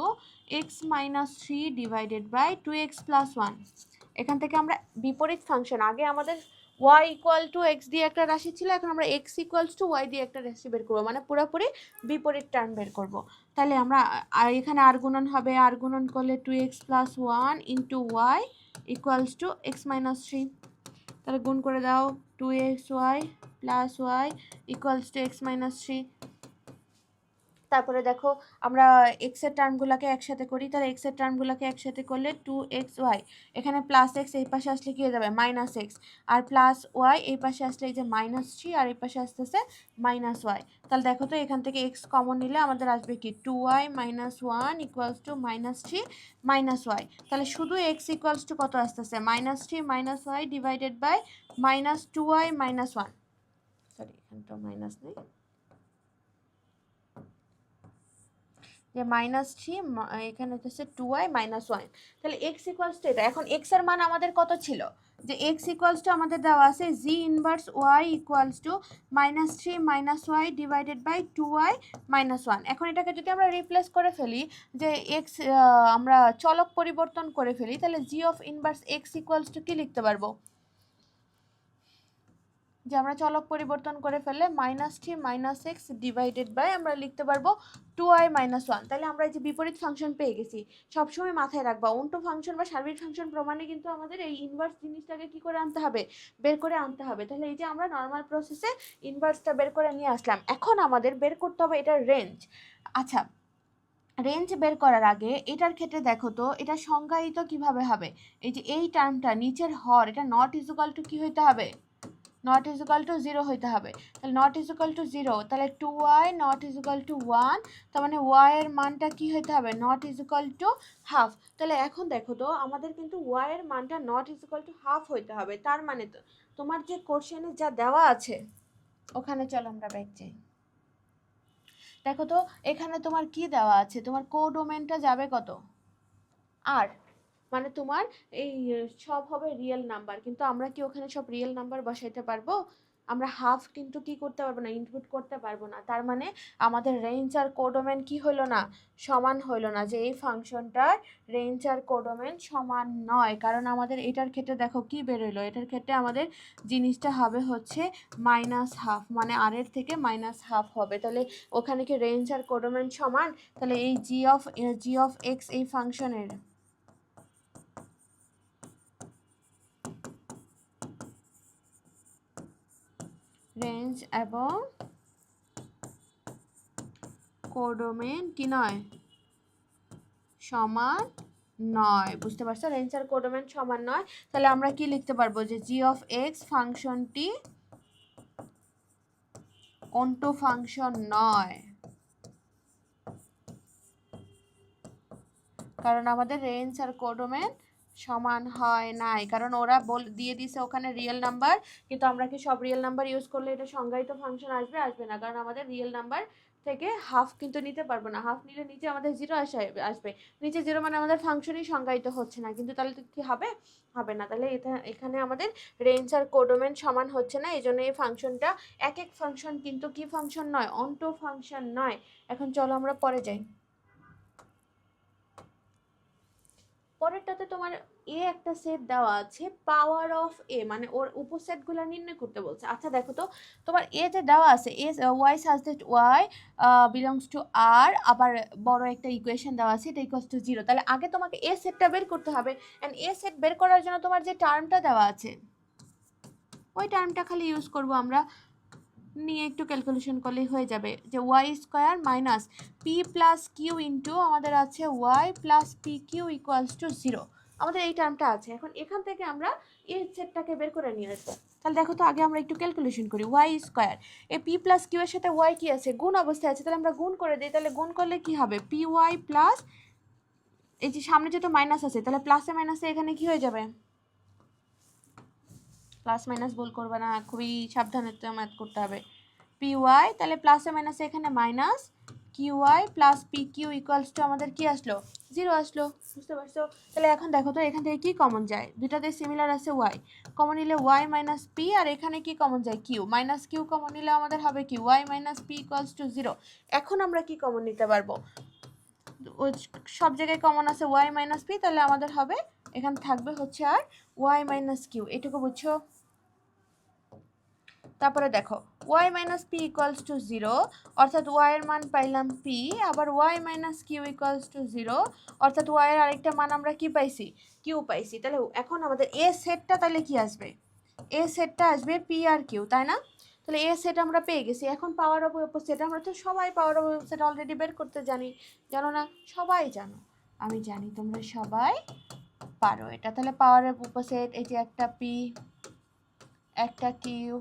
x minus 3 divided by 2x plus 1। এখান থেকে আমরা বিপরীত ফাংশন, আগে আমাদের y ইকুয়াল টু এক্স দিয়ে একটা রাশি ছিল, এখন আমরা x ইকুয়ালস টু ওয়াই দিয়ে একটা রাশি বের করবো, মানে পুরোপুরি বিপরীত টার্ম বের করব। তাহলে আমরা এখানে আর গুণন হবে, আর গুণন করলে 2x plus 1 into y equals to x minus 3। তাহলে গুণ করে দাও 2xy plus y equals to x minus 3। তারপরে দেখো আমরা এক্স এর টার্মগুলোকে একসাথে করি, তাহলে এক্স এর টার্মগুলোকে একসাথে করলে 2xy, এখানে প্লাস এক্স এই পাশে আসলে কি হয়ে যাবে মাইনাস এক্স, আর প্লাস ওয়াই এই পাশে আসলে এই যে মাইনাস 3, আর এই পাশে আসতেছে মাইনাস ওয়াই। তাহলে দেখো তো এখান থেকে এক্স কমন নিলে আমাদের আসবে কি 2y minus 1 equals to minus 3 minus y. তাহলে শুধু এক্স ইকুয়ালস টু কত আসতেছে minus 3 minus y divided by minus 2y minus 1, sorry এখানে তো মাইনাস নেই, যে মাইনাস 3 এখানে হচ্ছে 2y মাইনাস 1। তাহলে এক্স ইকুয়ালস টু এটা। এখন এক্স এর মান আমাদের কত ছিল, যে এক্স ইকুয়ালস টু আমাদের দেওয়া আছে g inverse y equals to minus 3 minus y divided by 2y minus 1। এখন এটাকে যদি আমরা রিপ্লেস করে ফেলি, যে এক্স আমরা চলক পরিবর্তন করে ফেলি, তাহলে g of inverse x equals to কি লিখতে পারবো, যে আমরা চলক পরিবর্তন করে ফেললে minus 3 minus x divided by আমরা লিখতে পারবো 2y মাইনাস 1। তাহলে আমরা এই যে বিপরীত ফাংশন পেয়ে গেছি। সবসময় মাথায় রাখবা, অন্টো ফাংশন বা সার্বিক ফাংশন প্রমাণে কিন্তু আমাদের এই ইনভার্স জিনিসটাকে কি করে আনতে হবে, বের করে আনতে হবে। তাহলে এই যে আমরা নর্মাল প্রসেসে ইনভার্সটা বের করে নিয়ে আসলাম, এখন আমাদের বের করতে হবে এটার রেঞ্জ। আচ্ছা, রেঞ্জ বের করার আগে এটার ক্ষেত্রে দেখো তো এটা সংজ্ঞায়িত কিভাবে হবে। এই যে এই টার্মটা নিচের হর, এটা নট ইকুয়াল টু কি হইতে হবে, নট ইকুয়াল টু 0 হইতে হবে। তাহলে নট ইকুয়াল টু 0, তাহলে 2y নট ইকুয়াল টু 1, তার মানে y এর মানটা কি হইতে হবে, নট ইকুয়াল টু হাফ। তাহলে এখন দেখো তো আমাদের কিন্তু y এর মানটা নট ইকুয়াল টু হাফ হইতে হবে। তার মানে তো তোমার যে কোশ্চেনে যা দেওয়া আছে ওখানে চলো আমরা ব্যাক যাই। দেখো তো এখানে তোমার কি দেওয়া আছে, তোমার কোডোমেনটা যাবে কত, আর মানে তোমার এই সব হবে রিয়েল নাম্বার, কিন্তু আমরা কি ওখানে সব রিয়েল নাম্বার বসাইতে পারবো, আমরা হাফ কিন্তু কি করতে পারবো না, ইনপুট করতে পারবো না। তার মানে আমাদের রেঞ্জ আর কোডোমেন কি হইলো না, সমান হইলো না, যে এই ফাংশনটার রেঞ্জ আর কোডোমেন সমান নয়। কারণ আমাদের এটার ক্ষেত্রে দেখো কি বেরোলো, এটার ক্ষেত্রে আমাদের জিনিসটা হবে হচ্ছে মাইনাস হাফ, মানে আর এর থেকে মাইনাস হাফ হবে। তাহলে ওখানে কি রেঞ্জ আর কোডোমেন সমান, তাহলে এই জি অফ এক্স এই ফাংশনের রেঞ্জ এবং কোডোমেন কি নয়, সমান নয়। বুঝতে পারছো, রেঞ্জ আর কোডোমেন সমান নয়। তাহলে আমরা কি লিখতে পারবো, যে জি অফ এক্স ফাংশনটি অন্টো ফাংশন নয়, কারণ আমাদের রেঞ্জ আর কোডোমেন সমান হয় নাই। কারণ ওরা দিয়ে দিছে ওখানে রিয়েল নাম্বার, কিন্তু আমরা কি সব রিয়েল নাম্বার ইউজ করলে এটা সংজ্ঞায়িত ফাংশন আসবে, আসবে না। কারণ আমাদের রিয়েল নাম্বার থেকে হাফ কিন্তু নিতে পারবো না, হাফ নিলে নিচে আমাদের 0 আসবে, নিচে 0 মানে আমাদের ফাংশনই সংজ্ঞায়িত হচ্ছে না। কিন্তু তাহলে কি হবে, হবে না। তাহলে এখানে আমাদের রেঞ্জ আর কোডোমেন সমান হচ্ছে না, এই জন্য এই ফাংশনটা এক ফাংশন কিন্তু কি ফাংশন নয়, অন্টো ফাংশন নয়। এখন চলো আমরা পরে যাই। পরেরটাতে তোমার এ একটা সেট দেওয়া আছে, পাওয়ার অফ এ, মানে ওর উপসেটগুলো নির্ণয় করতে বলছে। আচ্ছা দেখো তো তোমার এ যে দেওয়া আছে, A y such that y belongs to R, আবার বড় একটা ইকুয়েশন দেওয়া আছে এটা ইকুয়ালস টু 0। তাহলে আগে তোমাকে এ সেটটা বের করতে হবে, এন্ড এ সেট বের করার জন্য তোমার যে টার্মটা দেওয়া আছে ওই টার্মটা খালি ইউজ করব আমরা, নিয়ে একটু ক্যালকুলেশন করলেই হয়ে যাবে। যে y square minus p plus q into আমাদের আছে y plus p q equals to 0, আমাদের এই টার্মটা আছে। এখন এখান থেকে আমরা এই সেটটাকে বের করে নিয়ে আসবো। তাহলে দেখো তো আগে আমরা একটু ক্যালকুলেশন করি। ওয়াই স্কোয়ার, এই পি প্লাস কিউ এর সাথে ওয়াই কি আছে, গুণ অবস্থায় আছে, তাহলে আমরা গুণ করে দিই। তাহলে গুণ করলে কি হবে, পি ওয়াই প্লাস, এই যে সামনে যেহেতু মাইনাস আছে তাহলে প্লাসে মাইনাসে এখানে কি হয়ে যাবে, প্লাস মাইনাস ভুল করবে না, খুবই সাবধানে ম্যাথ করতে হবে। পি ওয়াই, তাহলে প্লাসে মাইনাসে এখানে minus, q y plus p q equals to আমাদের কি আসলো, 0 আসলো। বুঝতে পারছো, তাহলে এখন দেখো তো এখান থেকে কি কমন যায়, দুটাতে সিমিলার আছে ওয়াই, কমন নিলে ওয়াই মাইনাস পি, আর এখানে কি কমন যায়, কিউ, মাইনাস কিউ কমন নিলে আমাদের হবে কি y minus p equals to 0। এখন আমরা কি কমন নিতে পারবো, সব জায়গায় কমন আছে ওয়াই মাইনাস পি, তাহলে আমাদের হবে এখানে থাকবে হচ্ছে আর ওয়াই মাইনাস কিউ, এটুকু বুঝছো। তারপরে দেখো y minus p equals to 0, অর্থাৎ ওয়াই এর মান পাইলাম পি, আবার y minus q equals to 0, অর্থাৎ ওয়াই এর আরেকটা মান আমরা কি পাইছি, কিউ পাইছি। তাহলে এখন আমাদের এ সেটটা তাহলে কি আসবে, এ সেটটা আসবে পি আর কিউ, তাই না। তাহলে এ সেট আমরা পেয়ে গেছি। এখন পাওয়ার অফ অপোজিট, আমরা তো সবাই পাওয়ার অফ অপোজিট অলরেডি বের করতে জানি, জানো না, সবাই জানো, আমি জানি তোমরা সবাই পারো এটা। তাহলে পাওয়ার অফ অপোজিট, এই যে একটা পি একটা কিউ,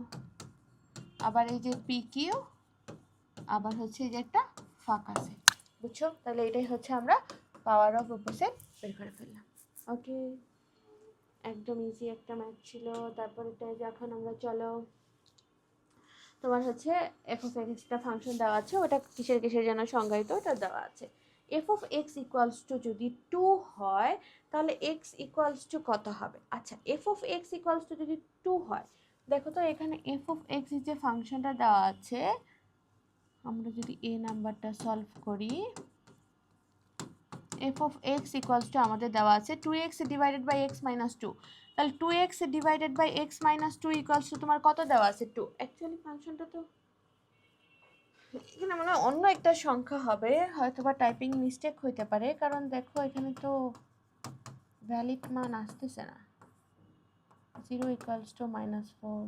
আবার এই যে পি কিউ, আবার হচ্ছে এই যে একটা ফাঁকা সেট, বুঝছো। তাহলে এটাই হচ্ছে আমরা পাওয়ার অফ অপোজিট বের করে ফেললাম। ওকে, একদম ইজি একটা ম্যাথ ছিল। তারপর এটা এখন আমরা চলো, তোমার হচ্ছে এফ অফ এক্স একটা ফাংশন দেওয়া আছে, ওটা কিসের কিসের জন্য সংজ্ঞায়িত ওটা দেওয়া আছে। F of x equals to যদি 2 হয় তাহলে এক্স ইকুয়ালস টু কত হবে। আচ্ছা, F of x equals to যদি 2 হয়, দেখো তো এখানে এফ অফ এক্স যে ফাংশনটা দেওয়া আছে, আমরা যদি এ নাম্বারটা সলভ করি, F of x equals to আমাদের দেওয়া আছে 2x divided by x minus 2, তাহলে 2x divided by x minus 2 equals to তোমার কত দেওয়া আছে, 2। অ্যাকচুয়ালি ফাংশনটা তো এখানে মনে হয় অন্য একটা সংখ্যা হবে, হয়তো বা টাইপিং মিস্টেক হইতে পারে, কারণ দেখো এখানে তো ভ্যালিড মান আসতেছে না, 0 ইকুয়ালস টু -4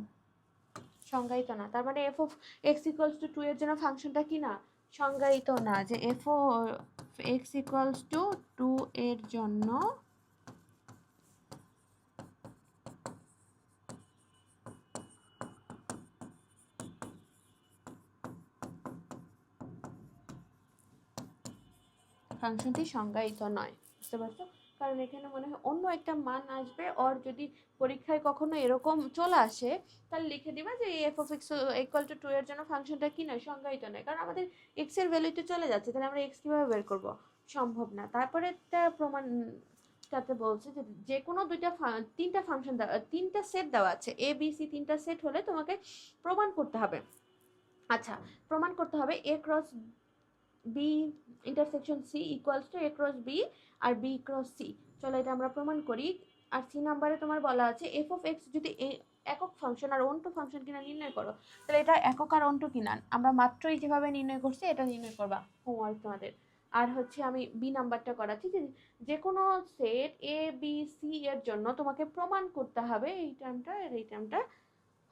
সংজ্ঞায়িত না। তার মানে F of x equals two 2 এর জন্য ফাংশনটা কি না, সংজ্ঞায়িত না, যে এফ এক্স ইকুয়ালস টু 2 এর জন্য ফাংশনটি সংজ্ঞায়িত নয়। বুঝতে পারছো? কারণ এখানে মনে হয় অন্য একটা মান আসবে, ওর যদি পরীক্ষায় কখনো এরকম চলে আসে তাহলে লিখে দিবা যে F of x equal to 2 এর জন্য ফাংশনটা কি নয়, সংজ্ঞায়িত নয়। কারণ আমাদের এক্স এর ভ্যালুতে চলে যাচ্ছে, তাহলে আমরা এক্স কিভাবে বের করব? সম্ভব না। তারপরে একটা প্রমাণটাতে বলছে যে যে কোনো তিনটা ফাংশন দেওয়া, তিনটা সেট দেওয়া আছে, এ বি সি তিনটা সেট হলে তোমাকে প্রমাণ করতে হবে। আচ্ছা, প্রমাণ করতে হবে A cross B intersection C equals to A cross B আর বি ক্রস সি। চলো এটা আমরা প্রমাণ করি। আর সি নাম্বারে তোমার বলা আছে এফ অফ এক্স যদি একক ফাংশন আর অন্টো ফাংশন কিনা নির্ণয় করো, তাহলে এটা একক আর অন্টো কিনা আমরা মাত্রই যেভাবে নির্ণয় করছি এটা নির্ণয় করবা, হোমওয়ার্ক তোমাদের। আর হচ্ছে আমি বি নাম্বারটা করাচ্ছি যে যে কোনো সেট এ বি সি এর জন্য তোমাকে প্রমাণ করতে হবে এই টার্মটা আর এই টার্মটা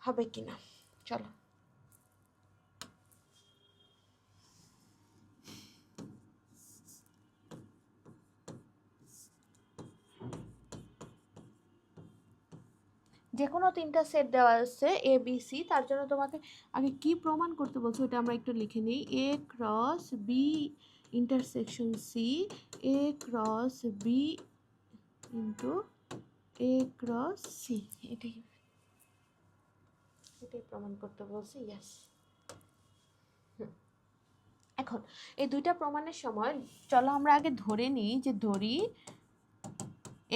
হবে কিনা। চলো যে কোনো তিনটা সেট দেওয়া আছে এ বি সি, তার জন্য তোমাকে আগে কি প্রমাণ করতে বলছো এটা আমরা একটু লিখে নিই। এ ক্রস বি ইন্টারসেকশন সি, এ ক্রস বি ইন্টু এ ক্রস সি, এটাই এটাই প্রমাণ করতে বলছে। ইয়েস। এখন এই দুইটা প্রমাণের সময় চলো আমরা আগে ধরে নিই যে ধরি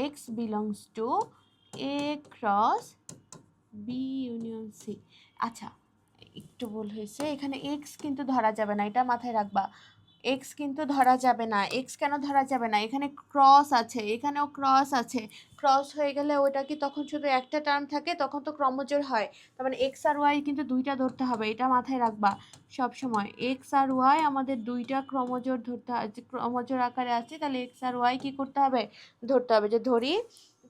x belongs to a cross b union C. আচ্ছা, একটু ভুল হয়েছে, এখানে x কিন্তু ধরা যাবে না, এটা মাথায় রাখবা। x কিন্তু ধরা যাবে না। x কেন ধরা যাবে না? এখানে ক্রস আছে, এখানেও ক্রস আছে। ক্রস হয়ে গেলে ওইটা কি তখন শুধু একটা টার্ম থাকে? তখন তো ক্রমজোড় হয়। তার মানে x আর y কিন্তু দুইটা ধরতে হবে, এটা মাথায় রাখবা সব সময়। x আর y আমাদের দুইটা ক্রমজোড় ধরতে হবে, ক্রমজোড় আকারে আছে, তাহলে x আর y কি করতে হবে? ধরতে হবে। যে ধরি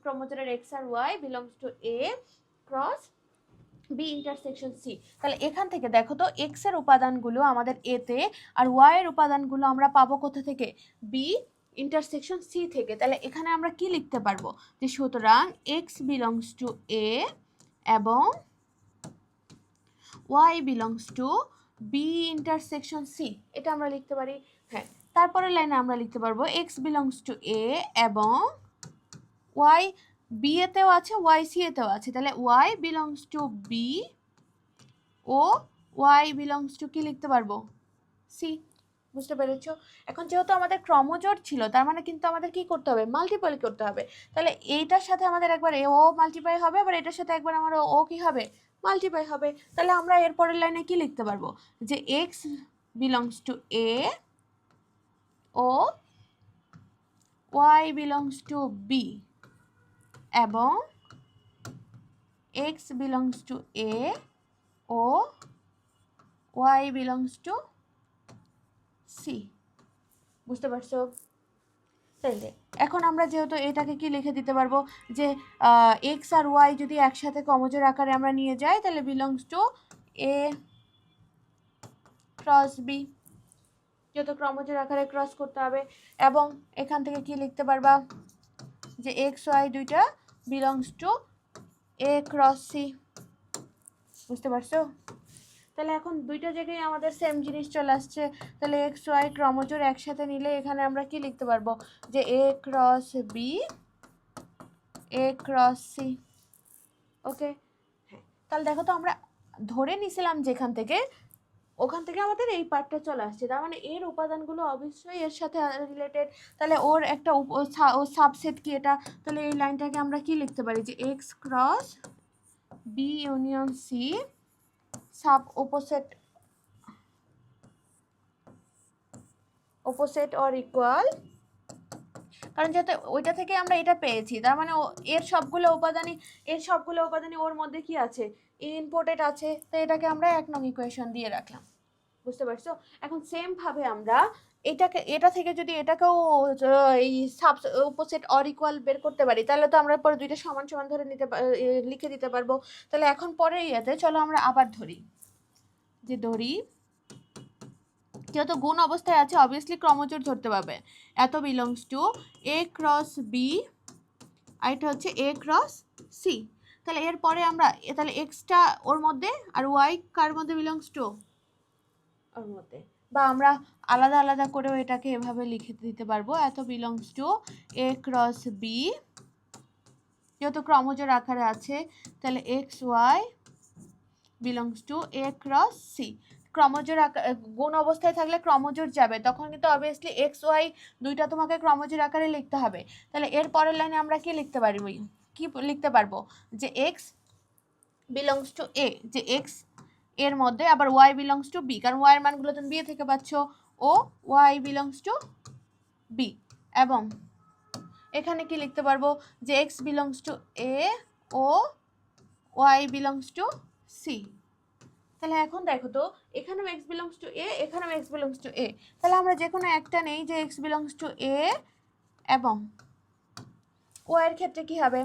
ক্রমজোড়ের x আর y belongs to a cross B intersection C. তাহলে এখান থেকে দেখো তো এক্স এর উপাদানগুলো আমাদের এ তে আর ওয়াই এর উপাদানগুলো আমরা পাবো কোথা থেকে? বি ইন্টারসেকশন সি থেকে। তাহলে এখানে আমরা কি লিখতে পারবো? যে সুতরাং এক্স বিলংস টু এ এবং y belongs to B intersection C, এটা আমরা লিখতে পারি। হ্যাঁ, তারপরের লাইনে আমরা লিখতে পারবো এক্স বিলংস টু এ এবং ওয়াই বি এতেও আছে, ওয়াই সি এতেও আছে, তাহলে ওয়াই বিলংস টু বি ও ওয়াই বিলংস টু কি লিখতে পারবো? সি। বুঝতে পেরেছো? এখন যেহেতু আমাদের ক্রমজোড় ছিল, তার মানে কিন্তু আমাদের কি করতে হবে? মাল্টিপ্লাই করতে হবে। তাহলে এইটার সাথে আমাদের একবার ও মাল্টিপ্লাই হবে, আবার এটার সাথে একবার আমার ও কি হবে? মাল্টিপ্লাই হবে। তাহলে আমরা এর পরের লাইনে কি লিখতে পারবো? যে এক্স বিলংস টু এ ও ওয়াই বিলংস টু বি এবং এক্স বিলংস টু এ ও ওয়াই বিলংস টু সি। বুঝতে পারছো? তাইলে এখন আমরা যেহেতু এটাকে কি লিখে দিতে পারবো যে এক্স আর ওয়াই যদি একসাথে ক্রমজোড় আকারে আমরা নিয়ে যাই তাহলে belongs to A cross B, যেহেতু ক্রমজোড় আকারে ক্রস করতে হবে। এবং এখান থেকে কি লিখতে পারবা? যে এক্স ওয়াই দুইটা belongs to A cross C. বুঝতে পারছো? তাহলে এখন দুইটা জায়গায় আমাদের সেম জিনিস চলে আসছে। তাহলে এক্স ওয়াই ক্রমজোড় একসাথে নিলে এখানে আমরা কি লিখতে পারবো? যে A cross B A cross C. ওকে, হ্যাঁ। তাহলে দেখো তো আমরা ধরে নিছিলাম যেখান থেকে, ওখান থেকে আমাদের এই পার্টটা চলে আসছে। তার মানে এর উপাদানগুলো অবশ্যই এর সাথে রিলেটেড। তাহলে ওর একটা সাবসেট কি এটা? তাহলে এই লাইনটাকে আমরা কি লিখতে পারি? যে x cross B union C sub opposite or equal. কারণ যেহেতু ওইটা থেকে আমরা এটা পেয়েছি, তার মানে এর সবগুলো উপাদানই ওর মধ্যে কি আছে? ইনপুটেড আছে। তো এটাকে আমরা 1 নং ইকুয়েশন দিয়ে রাখলাম। বুঝতে পারছো? এখন সেম ভাবে আমরা এটা থেকে যদি এটাকেও এই সাব অপোজিট অর ইকুয়াল বের করতে পারি, তাহলে তো আমরা পরে দুইটা সমান সমান ধরে লিখে দিতে পারবো। তাহলে এখন পরে চলো আমরা আবার ধরি যে যেহেতু গুণ অবস্থায় আছে অবভিয়াসলি ক্রমজোড় ধরতে পারবে। এত belongs to A cross B আর এটা হচ্ছে এ ক্রস সি। তাহলে এরপরে আমরা তাহলে এক্সটা ওর মধ্যে আর ওয়াই কার মধ্যে বিলংস টু ওর মধ্যে, বা আমরা আলাদা আলাদা করেও এটাকে এভাবে লিখে দিতে পারবো। এত belongs to A cross B, যেহেতু ক্রমজোড় আকারে আছে তাহলে x y belongs to A cross C. ক্রমজোড় গুণ অবস্থায় থাকলে ক্রমজোড় যাবে, তখন কিন্তু অবভিয়াসলি এক্স ওয়াই দুইটা তোমাকে ক্রমজোড় আকারে লিখতে হবে। তাহলে এর পরের লাইনে আমরা কি লিখতে পারবো, কি লিখতে পারবো যে এক্স বিলংস টু এ, যে এক্স এর মধ্যে আবার ওয়াই বিলংস টু বি, কারণ ওয়াই এর মানগুলো তুমি বি থেকে পাচ্ছ, ও ওয়াই বিলংস টু বি। এবং এখানে কি লিখতে পারবো যে এক্স বিলংস টু এ ও ওয়াই বিলংস টু সি। তাহলে এখন দেখো তো এখানেও এক্স বিলংস টু এ, এখানেও এক্স বিলংস টু এ, তাহলে আমরা যে কোনো একটা নেই যে এক্স বিলংস টু এ এবং ওয়াই এর ক্ষেত্রে কি হবে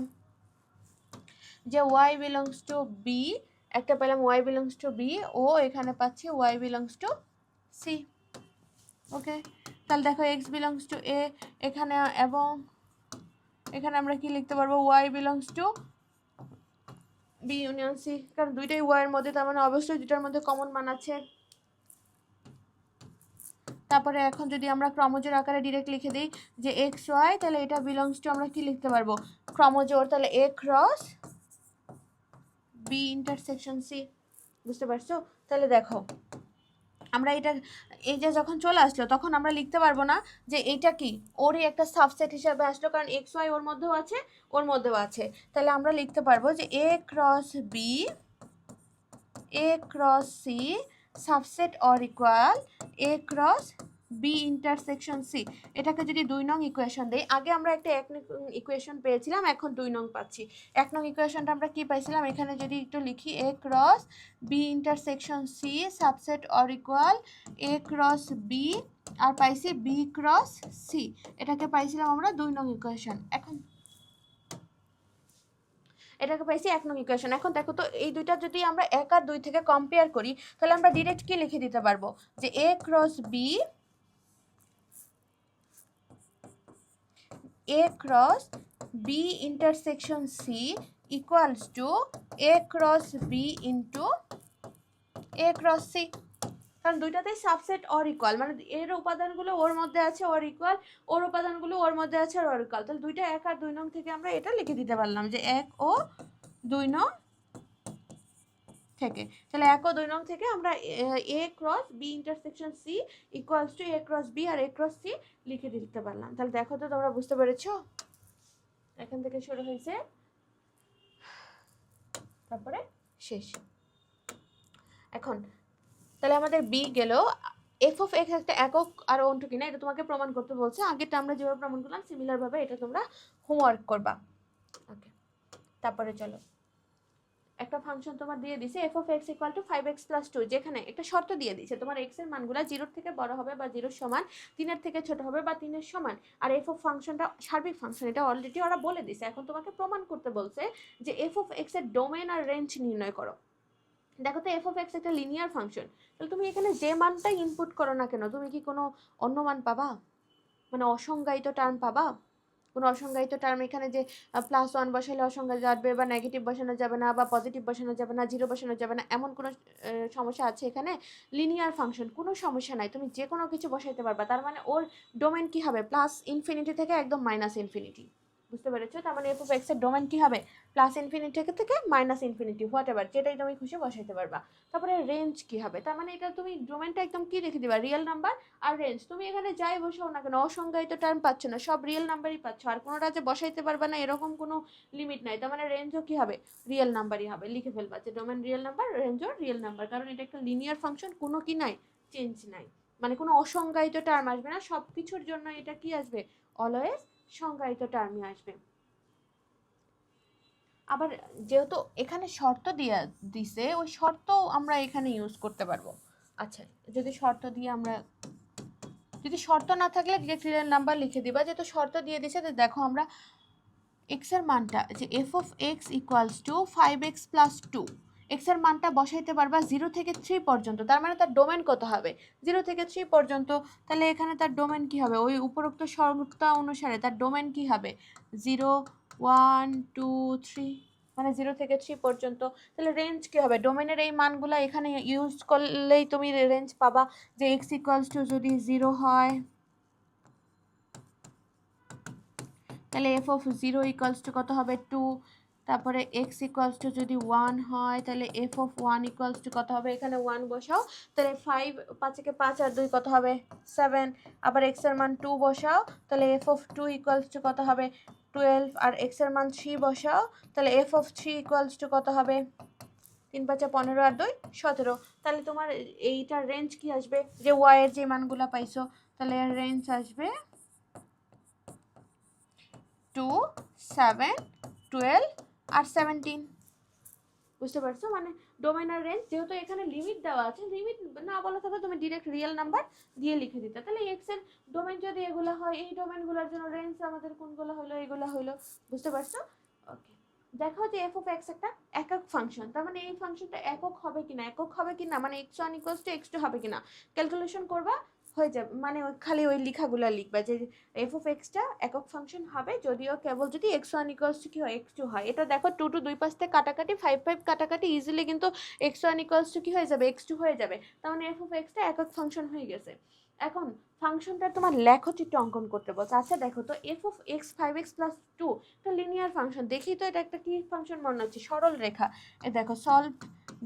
যে ওয়াই বিলংস টু বি, একটা পেলাম ওয়াই বিলংস টু বি, ও এখানে পাচ্ছি ওয়াই বিলংস টু সি। ওকে, তাহলে দেখো এক্স বিলংস টু এ এখানে, এবং এখানে আমরা কি লিখতে পারবো y belongs to B union C, কারণ দুইটাই ওয়াই এর মধ্যে, তার মানে অবশ্যই দুটার মধ্যে কমন মান আছে। তারপরে এখন যদি আমরা ক্রমজোড় আকারে ডিরেক্ট লিখে দিই যে এক্স ওয়াই, তাহলে এটা বিলংস টু আমরা কি লিখতে পারবো ক্রমজোড়, তাহলে এ ক্রস বি ইন্টারসেকশন সি। বুঝতে পারছো? তাহলে দেখো আমরা এটা এই যে যখন চলে আসলো তখন আমরা লিখতে পারবো না যে এইটা কি ওরই একটা সাবসেট হিসাবে আসলো, কারণ এক্স ওয়াই ওর মধ্যেও আছে ওর মধ্যেও আছে। তাহলে আমরা লিখতে পারবো যে A cross B A cross C subset or equal A cross B intersection C. এটাকে যদি 2 নং ইকুয়েশন দেই, আগে আমরা একটা 1 নং ইকুয়েশন পেয়েছিলাম, এখন 2 নং পাচ্ছি। 1 নং ইকুয়েশনটা আমরা কি পাইছিলাম, এখানে যদি একটু লিখি A cross B intersection C subset or equal A cross B আর পাইছি বি ক্রস সি, এটাকে পাইছিলাম আমরা 2 নং ইকুয়েশন। এখন এটাকে পাইছি 1 নং ইকুয়েশন। এখন দেখো তো এই দুইটা যদি আমরা 1 আর 2 থেকে কম্পেয়ার করি তাহলে আমরা ডিরেক্ট কি লিখে দিতে পারবো যে A cross B A cross B intersection C equals to A cross B into A cross C, কারণ দুইটাতেই সাবসেট অর ইকুয়াল, মানে এর উপাদানগুলো ওর মধ্যে আছে ওর ইকুয়াল, ওর উপাদানগুলো ওর মধ্যে আছে ওর ইকুয়াল। তাহলে দুইটা 1 আর 2 নং থেকে আমরা এটা লিখে দিতে পারলাম যে 1 ও 2 নং থেকে। তাহলে 1 ও 2 নং থেকে আমরা A cross B intersection C equals to A cross B আর A ক্রস C লিখে দিতে পারলাম। তাহলে দেখো তো তোমরা বুঝতে পেরেছো, এখান থেকে শুরু হয়েছে তারপরে শেষ। এখন তাহলে আমাদের বি গেল, এফ অফ এক্স একটা একক আর অন্ট কিনা এটা তোমাকে প্রমাণ করতে বলছে। আগেরটা আমরা যেভাবে প্রমাণ করলাম সিমিলার ভাবে এটা তোমরা হোমওয়ার্ক করবা। ওকে, তারপরে চলো একটা ফাংশন তোমার দিয়ে দিছে F of x equal to 5x plus 2, যেখানে একটা শর্ত দিয়ে দিছে তোমার এক্স এর মানগুলো 0 থেকে বড় হবে বা 0 সমান, 3 এর থেকে ছোট হবে বা 3 এর সমান। আর এফ অফ ফাংশনটা সার্বিক ফাংশন, এটা অলরেডি ওরা বলে দিছে। এখন তোমাকে প্রমাণ করতে বলছে যে এফ অফ এক্স এর ডোমেন আর রেঞ্জ নির্ণয় করো। দেখো তো এফ অফ এক্স একটা লিনিয়ার ফাংশন, তাহলে তুমি এখানে যে মানটাই ইনপুট করো না কেন তুমি কি কোনো অন্য মান পাবা, মানে অসংজ্ঞায়িত টার্ম পাবা? কোনো অসংজ্ঞায়িত টার্ম এখানে যে +1 বসাইলে অসংজ্ঞা যাবে বা নেগেটিভ বসানো যাবে না বা পজিটিভ বসানো যাবে না 0 বসানো যাবে না, এমন কোনো সমস্যা আছে এখানে? লিনিয়ার ফাংশন, কোনো সমস্যা নাই, তুমি যে কোনো কিছু বসাইতে পারবা। তার মানে ওর ডোমেন কি হবে +∞ থেকে একদম -∞। বুঝতে পেরেছো? তার মানে এফ অফ এক্স এর ডোমেন কি হবে +∞ থেকে -∞, হোয়াট এভার, যেটাই তুমি খুশি বসাইতে পারবা। তারপরে রেঞ্জ কি হবে, তার মানে এটা তুমি ডোমেনটা একদম কি রেখে দিবা রিয়েল নাম্বার আর রেঞ্জ। তুমি এখানে যাই বসাও না কেন অসংজ্ঞায়িত টার্ম পাচ্ছ না, সব রিয়েল নাম্বারই পাচ্ছ, আর কোনোটা যে বসাইতে পারবা না এরকম কোনো লিমিট নাই। তার মানে রেঞ্জও কি হবে রিয়েল নাম্বারই হবে, লিখে ফেলবা যে ডোমেন রিয়েল নাম্বার রেঞ্জও রিয়েল নাম্বার, কারণ এটা একটা লিনিয়ার ফাংশন, কোনো কি নাই চেঞ্জ নাই, মানে কোনো অসংজ্ঞায়িত টার্ম আসবে না, সব কিছুর জন্য এটা কি আসবে অলওয়েজ সংজ্ঞায়িত টার্মই আসবে। আবার যেহেতু এখানে শর্ত দিয়ে দিছে ওই শর্ত আমরা এখানে ইউজ করতে পারবো। আচ্ছা, যদি শর্ত দিয়ে আমরা, যদি শর্ত না থাকলে ডিরেক্ট রিয়েল নাম্বার লিখে দিবা, যেহেতু শর্ত দিয়ে দিছে। তো দেখো আমরা এক্স এর মানটা যে F of x equals two 5x plus 2, x এর মানটা বসাইতে পারবা 0 থেকে 3 পর্যন্ত, তার মানে তার ডোমেন কত হবে 0 থেকে 3 পর্যন্ত। তাহলে এখানে তার ডোমেন কি হবে, ওই উপরোক্ত শর্ত অনুসারে তার ডোমেন কি হবে 0 1 2 3, মানে 0 থেকে 3 পর্যন্ত। তাহলে রেঞ্জ কি হবে, ডোমেনের এই মানগুলো এখানে ইউজ করলেই তুমি রেঞ্জ পাবা যে এক্স ইকুয়ালস টু যদি 0 হয় তাহলে এফ অফ 0 ইকুয়ালস টু কত হবে 2, তারপরে এক্স ইকুয়ালস টু যদি 1 হয় তাহলে এফ অফ 1 ইকুয়ালস টু কত হবে, এখানে 1 বসাও, তাহলে 5 5 একে 5 আর 2 কত হবে 7, আবার এক্স এর মান 2 বসাও, তাহলে এফ অফ 2 ইকুয়ালস টু কত হবে 12, আর এক্স এর মান 3 বসাও, তাহলে এফ অফ 3 ইকুয়ালস টু কত হবে 3 5 15 আর 2 17। তাহলে তোমার এইটার রেঞ্জ কি আসবে, যে ওয়াই এর যে মানগুলো পাইছো, তাহলে এর রেঞ্জ আসবে 2 7 12 আর 17। বুঝতে পারছো, মানে ডোমেন আর রেঞ্জ, যেহেতু এখানে লিমিট দেওয়া আছে, লিমিট না বলা থাকলে তুমি ডিরেক্ট রিয়েল নাম্বার দিয়ে লিখে দিতে। তাহলে এক্স এর ডোমেন যদি এগুলো হয়, এই ডোমেনগুলোর জন্য রেঞ্জ আমাদের কোনগুলো হলো, এগুলো হলো। বুঝতে পারছো? ওকে, দেখো যে এফ অফ এক্স একটা একক ফাংশন, তার মানে এই ফাংশনটা একক হবে কিনা, একক হবে কিনা মানে x1 ইকুয়ালস টু x2 হবে কিনা ক্যালকুলেশন করবা, হয়ে যাবে। মানে খালি ওই লেখাগুলো লিখবা যে এফ অফ এক্সটা একক ফাংশন হবে যদিও কেবল যদি x1 ইকুয়ালস টু কি হয় x2 হয়। এটা দেখো 2 2 দুই পাশ থেকে কাটাকাটি 5 5 কাটাকাটি ইজিলি কিন্তু x1 ইকুয়ালস টু কি হয়ে যাবে x2 হয়ে যাবে, তার মানে এফ অফ এক্সটা একক ফাংশন হয়ে গেছে। এখন ফাংশনটা তোমার লেখচিত্র অঙ্কন করতে বলছে। আচ্ছা দেখো তো F of x 5x plus 2 একটা লিনিয়ার ফাংশন, দেখি তো এটা একটা কি ফাংশন মনে হচ্ছে, সরল রেখা। এ দেখো সলভ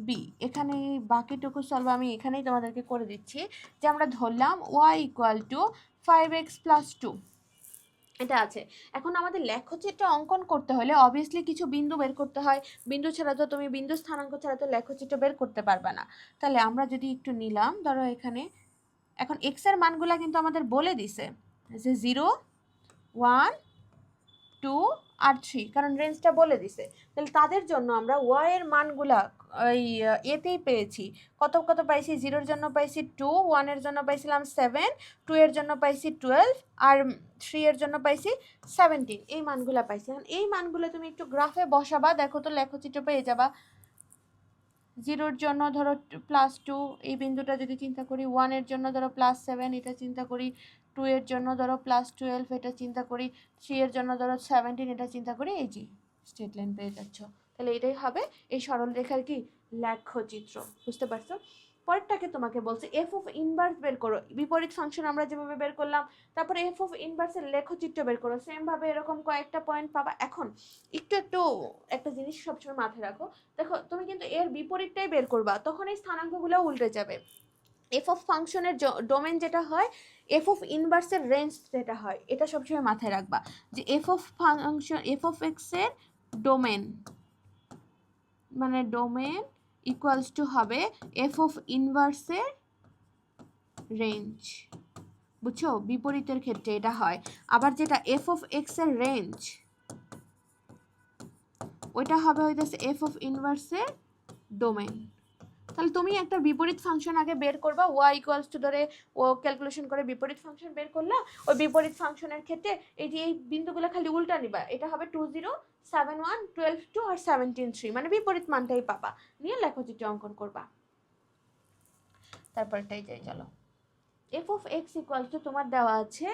বি, এখানে বাকিটুকু সলভ আমি এখানেই তোমাদেরকে করে দিচ্ছি, যে আমরা ধরলাম y equal to 5x plus 2 এটা আছে। এখন আমাদের লেখচিত্র অঙ্কন করতে হলে অবভিয়াসলি কিছু বিন্দু বের করতে হয়, বিন্দু ছাড়া তো তুমি বিন্দু স্থানাঙ্ক ছাড়া তো লেখচিত্র বের করতে পারবে না। তাহলে আমরা যদি একটু নিলাম, ধরো এখানে এখন এক্স এর মানগুলা কিন্তু আমাদের বলে দিছে যে 0 1 2 আর 3, কারণ রেঞ্জটা বলে দিছে। তাহলে তাদের জন্য আমরা ওয়াই এর মানগুলা ওই এতেই পেয়েছি, কত কত পাইছি, 0 এর জন্য পাইছি 2, 1 এর জন্য পাইছিলাম 7, 2 এর জন্য পাইছি 12 আর 3 এর জন্য পাইছি 17, এই মানগুলা পাইছি। এখন এই মানগুলো তুমি একটু গ্রাফে বসাবা, দেখো তো লেখচিত্র পেয়ে যাবা। 0 এর জন্য ধরো +2 এই বিন্দুটা যদি চিন্তা করি, 1 এর জন্য ধরো +7 এটা চিন্তা করি, 2 এর জন্য ধরো +12 এটা চিন্তা করি, 3 এর জন্য ধরো 17 এটা চিন্তা করি, এই যে স্ট্রেট লাইন পেয়ে যাচ্ছ। তাহলে এটাই হবে এই সরল রেখার কি লেখচিত্র। বুঝতে পারছো? পরেরটাকে তোমাকে বলছে এফ অফ ইনভার্স বের করো, বিপরীত ফাংশন আমরা যেভাবে বের করলাম, তারপরে এফ অফ ইনভার্সের লেখচিত্র বের করো, সেম ভাবে এরকম কয়েকটা পয়েন্ট পাবা। এখন একটু একটা জিনিস সবসময় মাথায় রাখো, দেখো তুমি কিন্তু এর বিপরীতটাই বের করবা, তখন এই স্থানাঙ্কগুলো উল্টে যাবে। এফ অফ ফাংশনের ডোমেন যেটা হয়, এফ অফ ইনভার্সের রেঞ্জ যেটা হয়, এটা সবসময় মাথায় রাখবা যে F of function F of x এর ডোমেন, মানে ডোমেন ইকুয়ালস টু হবে এফ অফ ইনভার্সের রেঞ্জ। বুঝছো, বিপরীতের ক্ষেত্রে এটা হয়। আবার যেটা এফ অফ এক্স এর রেঞ্জ, ওইটা হবে হইতেছে এফ অফ ইনভার্সের ডোমেন। তাহলে তুমি একটা বিপরীত ফাংশন আগে বের করবা, ওয়াই ইকুয়ালস টু ধরে ও ক্যালকুলেশন করে বিপরীত ফাংশন বের করলা, ওই বিপরীত ফাংশনের ক্ষেত্রে এই যে এই বিন্দুগুলো খালি উল্টা নিবা, এটা হবে 2 0 7 1 12 2 আর 17 3, মানে বিপরীত মানটাই পাবা, নিয়ে লেখচিত্র অঙ্কন করবা। তারপরটাই যাই, চলো। F of x equal to তোমার দেওয়া আছে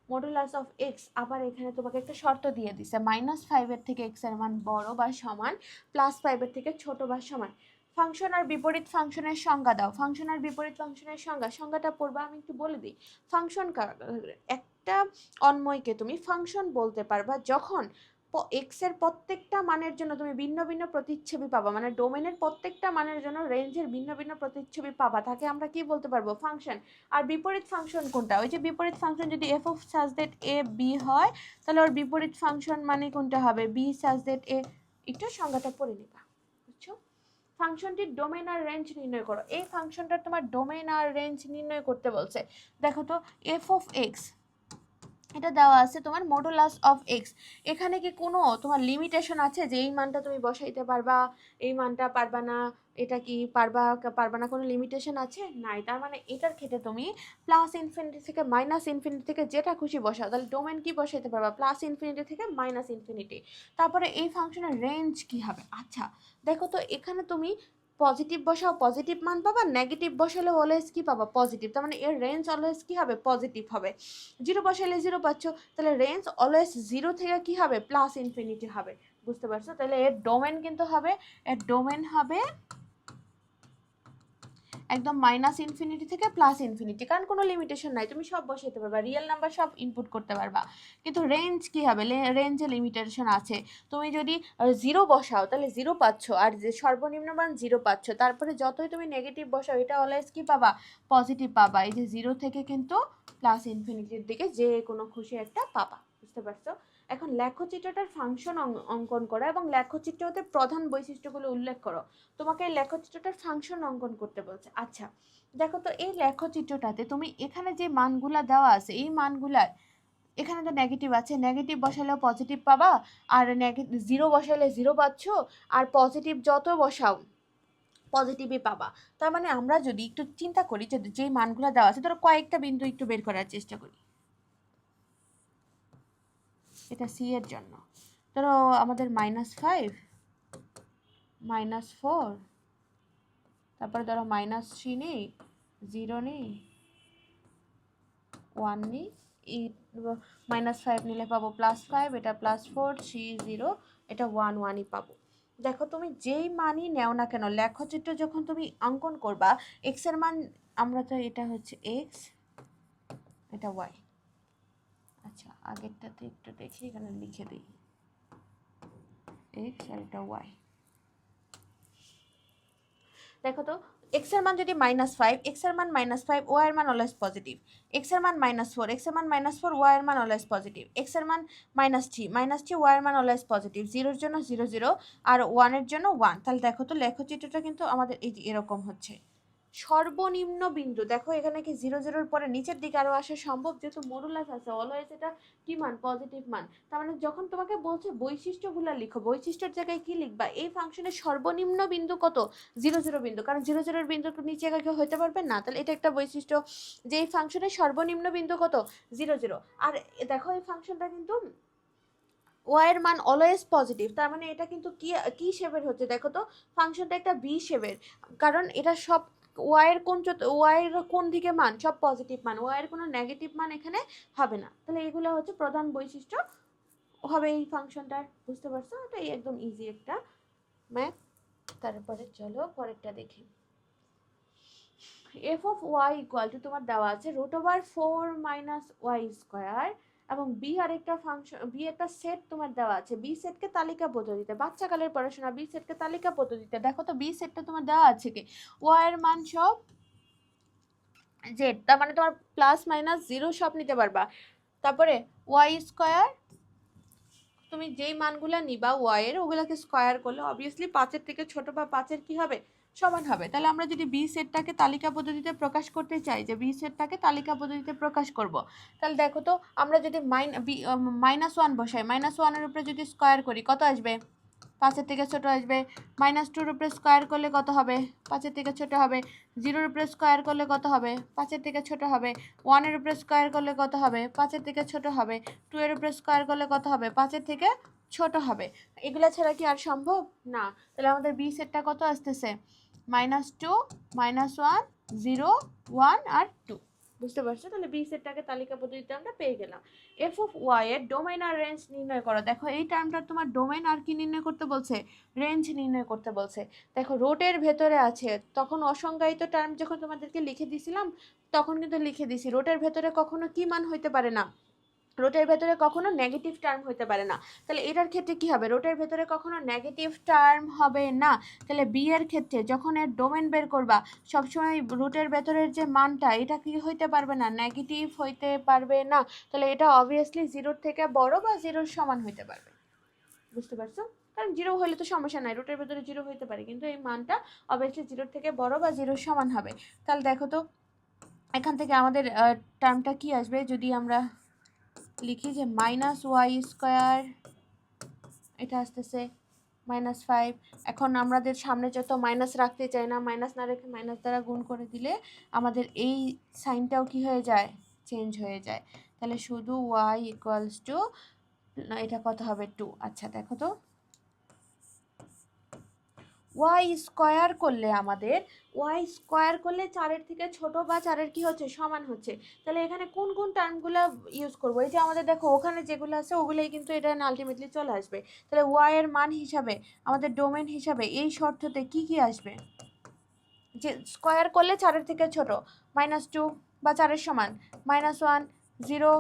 মডুলাস অফ এক্স, আবার এখানে তোমাকে একটা শর্ত দিয়ে দিছে -5 এর থেকে এক্স এর মান বড় বা সমান, +5 এর থেকে ছোট বা সমান। ফাংশন আর বিপরীত ফাংশনের সংজ্ঞা দাও, ফাংশন আর বিপরীত ফাংশনের সংজ্ঞাটা পড়বা, আমি একটু বলে দিই। ফাংশন একটা অন্বয়কে তুমি ফাংশন বলতে পারবা যখন এক্স এর প্রত্যেকটা মানের জন্য তুমি ভিন্ন ভিন্ন প্রতিচ্ছবি পাবা, মানে ডোমেনের প্রত্যেকটা মানের জন্য রেঞ্জের ভিন্ন ভিন্ন প্রতিচ্ছবি পাবা, তাকে আমরা কি বলতে পারবো ফাংশন। আর বিপরীত ফাংশন কোনটা, ওই যে বিপরীত ফাংশন যদি f of such that A B হয়, তাহলে ওর বিপরীত ফাংশন মানে কোনটা হবে বি সাজ দ্যাট এ। একটু সংজ্ঞাটা পড়ে নিবা, বুঝছো? ফাংশনটির ডোমেন আর রেঞ্জ নির্ণয় করো, এই ফাংশনটা তোমার ডোমেন আর রেঞ্জ নির্ণয় করতে বলছে। দেখো তো এফ অফ এক্স এটা দেওয়া আছে তোমার মডুলাস অফ এক্স, এখানে কি কোনো তোমার লিমিটেশন আছে যে এই মানটা তুমি বসাইতে পারবা, এই মানটা পারবা না, এটা কি পারবা পারবা না, কোনো লিমিটেশন আছে নাই। তার মানে এটার ক্ষেত্রে তুমি +∞ থেকে -∞ থেকে যেটা খুশি বসাও, তাহলে ডোমেন কি বসাইতে পারবা +∞ থেকে -∞। তারপরে এই ফাংশনের রেঞ্জ কি হবে। আচ্ছা দেখো তো এখানে তুমি পজিটিভ বসাও পজিটিভ মান পাবা, নেগেটিভ বসালে অলওয়েজ কি পাবা পজিটিভ, তার মানে এর রেঞ্জ অলওয়েজ কি হবে পজিটিভ হবে। জিরো বসালে জিরো পাচ্ছ, তাহলে রেঞ্জ অলওয়েজ জিরো থেকে কি হবে প্লাস ইনফিনিটি হবে। বুঝতে পারছো? তাহলে এর ডোমেন কিন্তু হবে, এর ডোমেন হবে একদম মাইনাস ইনফিনিটি থেকে প্লাস ইনফিনিটি, কারণ কোনো লিমিটেশন নাই, তুমি সব বসাইতে পারবা, রিয়েল নাম্বার সব ইনপুট করতে পারবা। কিন্তু রেঞ্জ কি হবে, রেঞ্জে লিমিটেশন আছে। তুমি যদি জিরো বসাও তাহলে জিরো পাচ্ছ, আর যে সর্বনিম্ন মান জিরো পাচ্ছ, তারপরে যতই তুমি নেগেটিভ বসাও এটা অলওয়েজ কি পাবা পজিটিভ পাবা। এই যে জিরো থেকে কিন্তু প্লাস ইনফিনিটির দিকে যে কোনো খুশি একটা পাবা। বুঝতে পারছো? এখন লেখচিত্রটার ফাংশন অঙ্কন করা এবং লেখচিত্র হতে প্রধান বৈশিষ্ট্যগুলো উল্লেখ করো। তোমাকে এই লেখচিত্রটার ফাংশন অঙ্কন করতে বলছে। আচ্ছা দেখো তো এই লেখচিত্রটাতে তুমি এখানে যে মানগুলা দেওয়া আছে এই মানগুলার এখানে তো নেগেটিভ আছে, নেগেটিভ বসালেও পজিটিভ পাবা, আর জিরো বসালে জিরো পাচ্ছ, আর পজিটিভ যত বসাও পজিটিভই পাবা। তার মানে আমরা যদি একটু চিন্তা করি, যদি যে মানগুলো দেওয়া আছে ধরো কয়েকটা বিন্দু একটু বের করার চেষ্টা করি। এটা সি এর জন্য ধরো আমাদের -5, -4, তারপরে ধরো -3 নেই, 0 নেই, 1 নেই, -5 নিলে পাবো +5, এটা +4, 3, 0, এটা 1, 1ই পাবো। দেখো তুমি যেই মানই নেও না কেন লেখচিত্র যখন তুমি অঙ্কন করবা এক্স এর মান, আমরা তো এটা হচ্ছে এক্স, এটা ওয়াই। আচ্ছা আগেরটাতে একটু দেখি, এখানে লিখে দিই এক্স আর এটা ওয়াই। দেখো তো এক্স এর মান যদি -5, এক্স এর মান -5, ওয়াই এর মান অলওয়েজ পজিটিভ। এক্স এর মান -4, এক্স এর মান -4, ওয়াই এর মান অলওয়েজ পজিটিভ। এক্স এর মান -3, ওয়াই এর মান অলওয়েজ পজিটিভ। 0 এর জন্য 0 0 আর 1 এর জন্য 1। তাহলে দেখো তো লেখচিত্রটা কিন্তু আমাদের এই এরকম হচ্ছে। সর্বনিম্ন বিন্দু দেখো এখানে কি 0 0 পরে নিচের দিকে আরো আসা সম্ভব, যেহেতু মডুলাস আছে অলওয়েজ এটা কি মান পজিটিভ মান। তার মানে যখন তোমাকে বলছে বৈশিষ্ট্যগুলো লিখো, বৈশিষ্ট্যের জায়গায় কি লিখবা, এই ফাংশনের সর্বনিম্ন বিন্দু কত 0 0 বিন্দু, কারণ 0 0 বিন্দু নিচে কেউ হতে পারবে না, তাহলে এটা একটা বৈশিষ্ট্য যে এই ফাংশনের সর্বনিম্ন বিন্দু কত 0 0। আর দেখো এই ফাংশনটা কিন্তু ওয়াই এর মান অলওয়েজ পজিটিভ, তার মানে এটা কিন্তু কি কি শেপের হচ্ছে দেখো তো, ফাংশনটা একটা বি শেপের, কারণ এটা সব ওয়াই এর কোন দিকে মান সব পজিটিভ মান, ওয়াই এর কোনো নেগেটিভ মান এখানে হবে না। তাহলে এগুলো হচ্ছে প্রধান বৈশিষ্ট্য হবে এই ফাংশনটার। বুঝতে পারছো? এটাই একদম ইজি একটা ম্যাথ। তারপরে চলো পরেরটা দেখি। F of y equal to তোমার দেওয়া আছে √4 - y² এবং বি আরেকটা ফাংশন, বি একটা সেট তোমার দেওয়া আছে, বি সেটকে তালিকা পদ্ধতিতে, বাচ্চাকালের পড়াশোনা, বি সেটকে তালিকা পদ্ধতিতে। দেখো তো বি সেটটা তোমার দেওয়া আছে কি ওয়াই এর মান সব জেড, তার মানে তোমার +- 0 সব নিতে পারবা। তারপরে y², তুমি যেই মানগুলো নিবা ওয়াই এর ওগুলোকে স্কয়ার করলে অবভিয়াসলি 5-এর থেকে ছোট বা 5-এর কি হবে সমান হবে। তাহলে আমরা যদি বি সেটটাকে তালিকা পদ্ধতিতে প্রকাশ করতে চাই, যে বি সেটটাকে তালিকা পদ্ধতিতে প্রকাশ করব, তাহলে দেখো তো আমরা যদি -1 বসাই, -1 এর উপরে যদি স্কয়ার করি কত আসবে 5-এর থেকে ছোট আসবে। -2-এর উপরে স্কয়ার করলে কত হবে 5-এর থেকে ছোট হবে। 0-এর উপরে স্কয়ার করলে কত হবে 5-এর থেকে ছোট হবে। 1-এর উপরে স্কয়ার করলে কত হবে 5-এর থেকে ছোট হবে। 2-এর উপরে স্কয়ার করলে কত হবে 5-এর থেকে ছোট হবে। এগুলা ছাড়া কি আর সম্ভব না? তাহলে আমাদের বি সেটটা কত আসতেছে -2, -1, 0, 1 আর 2। বুঝতে পারছো? তাহলে বি সেটটাকে তালিকা পদ্ধতিতে আমরা পেয়ে গেলাম। এফ অফ ওয়াই এর ডোমেইন আর রেঞ্জ নির্ণয় করো। দেখো এই টার্মটা তোমার ডোমেইন আর কি নির্ণয় করতে বলছে, রেঞ্জ নির্ণয় করতে বলছে। দেখো রোটের ভেতরে আছে, তখন অসংজ্ঞায়িত টার্ম যখন তোমাদেরকে লিখে দিছিলাম তখন কিন্তু লিখে দিছি রোটের ভেতরে কখনো কি মান হইতে পারে না, রোটের ভেতরে কখনো নেগেটিভ টার্ম হতে পারে না। তাহলে এটার ক্ষেত্রে কি হবে, রোটের ভেতরে কখনো নেগেটিভ টার্ম হবে না। তাহলে বি এর ক্ষেত্রে যখন এর ডোমেন বের করবা সবসময় রুটের ভেতরের যে মানটা এটা কি হইতে পারবে না, নেগেটিভ হইতে পারবে না। তাহলে এটা অবভিয়াসলি 0-র থেকে বড় বা 0-র সমান হইতে পারবে। বুঝতে পারছো? কারণ 0 হলে তো সমস্যা নাই, রুটের ভেতরে 0 হইতে পারে, কিন্তু এই মানটা অবভিয়াসলি 0-র থেকে বড় বা 0-র সমান হবে। তাহলে দেখো তো এখান থেকে আমাদের টার্মটা কি আসবে, যদি আমরা লিখি যে -y², এটা আসতেছে -5। এখন আমাদের সামনে যত মাইনাস রাখতে চাই না, মাইনাস না রেখে মাইনাস দ্বারা গুণ করে দিলে আমাদের এই সাইনটাও কি হয়ে যায় চেঞ্জ হয়ে যায়। তাহলে শুধু y = এটা কত হবে 2। আচ্ছা দেখো তো ওয়াই স্কোয়ার করলে আমাদের ওয়াই স্কোয়ার করলে 4-এর থেকে ছোট বা 4-এর কি হচ্ছে সমান হচ্ছে। তাহলে এখানে কোন কোন টার্মগুলো ইউজ করবো? এই যে আমাদের দেখো ওখানে যেগুলো আছে ওগুলোই কিন্তু এটা আলটিমেটলি চলে আসবে। তাহলে ওয়াই এর মান হিসাবে আমাদের ডোমেন হিসাবে এই শর্ততে কি কি আসবে? যে স্কোয়ার করলে 4-এর থেকে ছোট, -2 বা 4-এর সমান, -1, 0,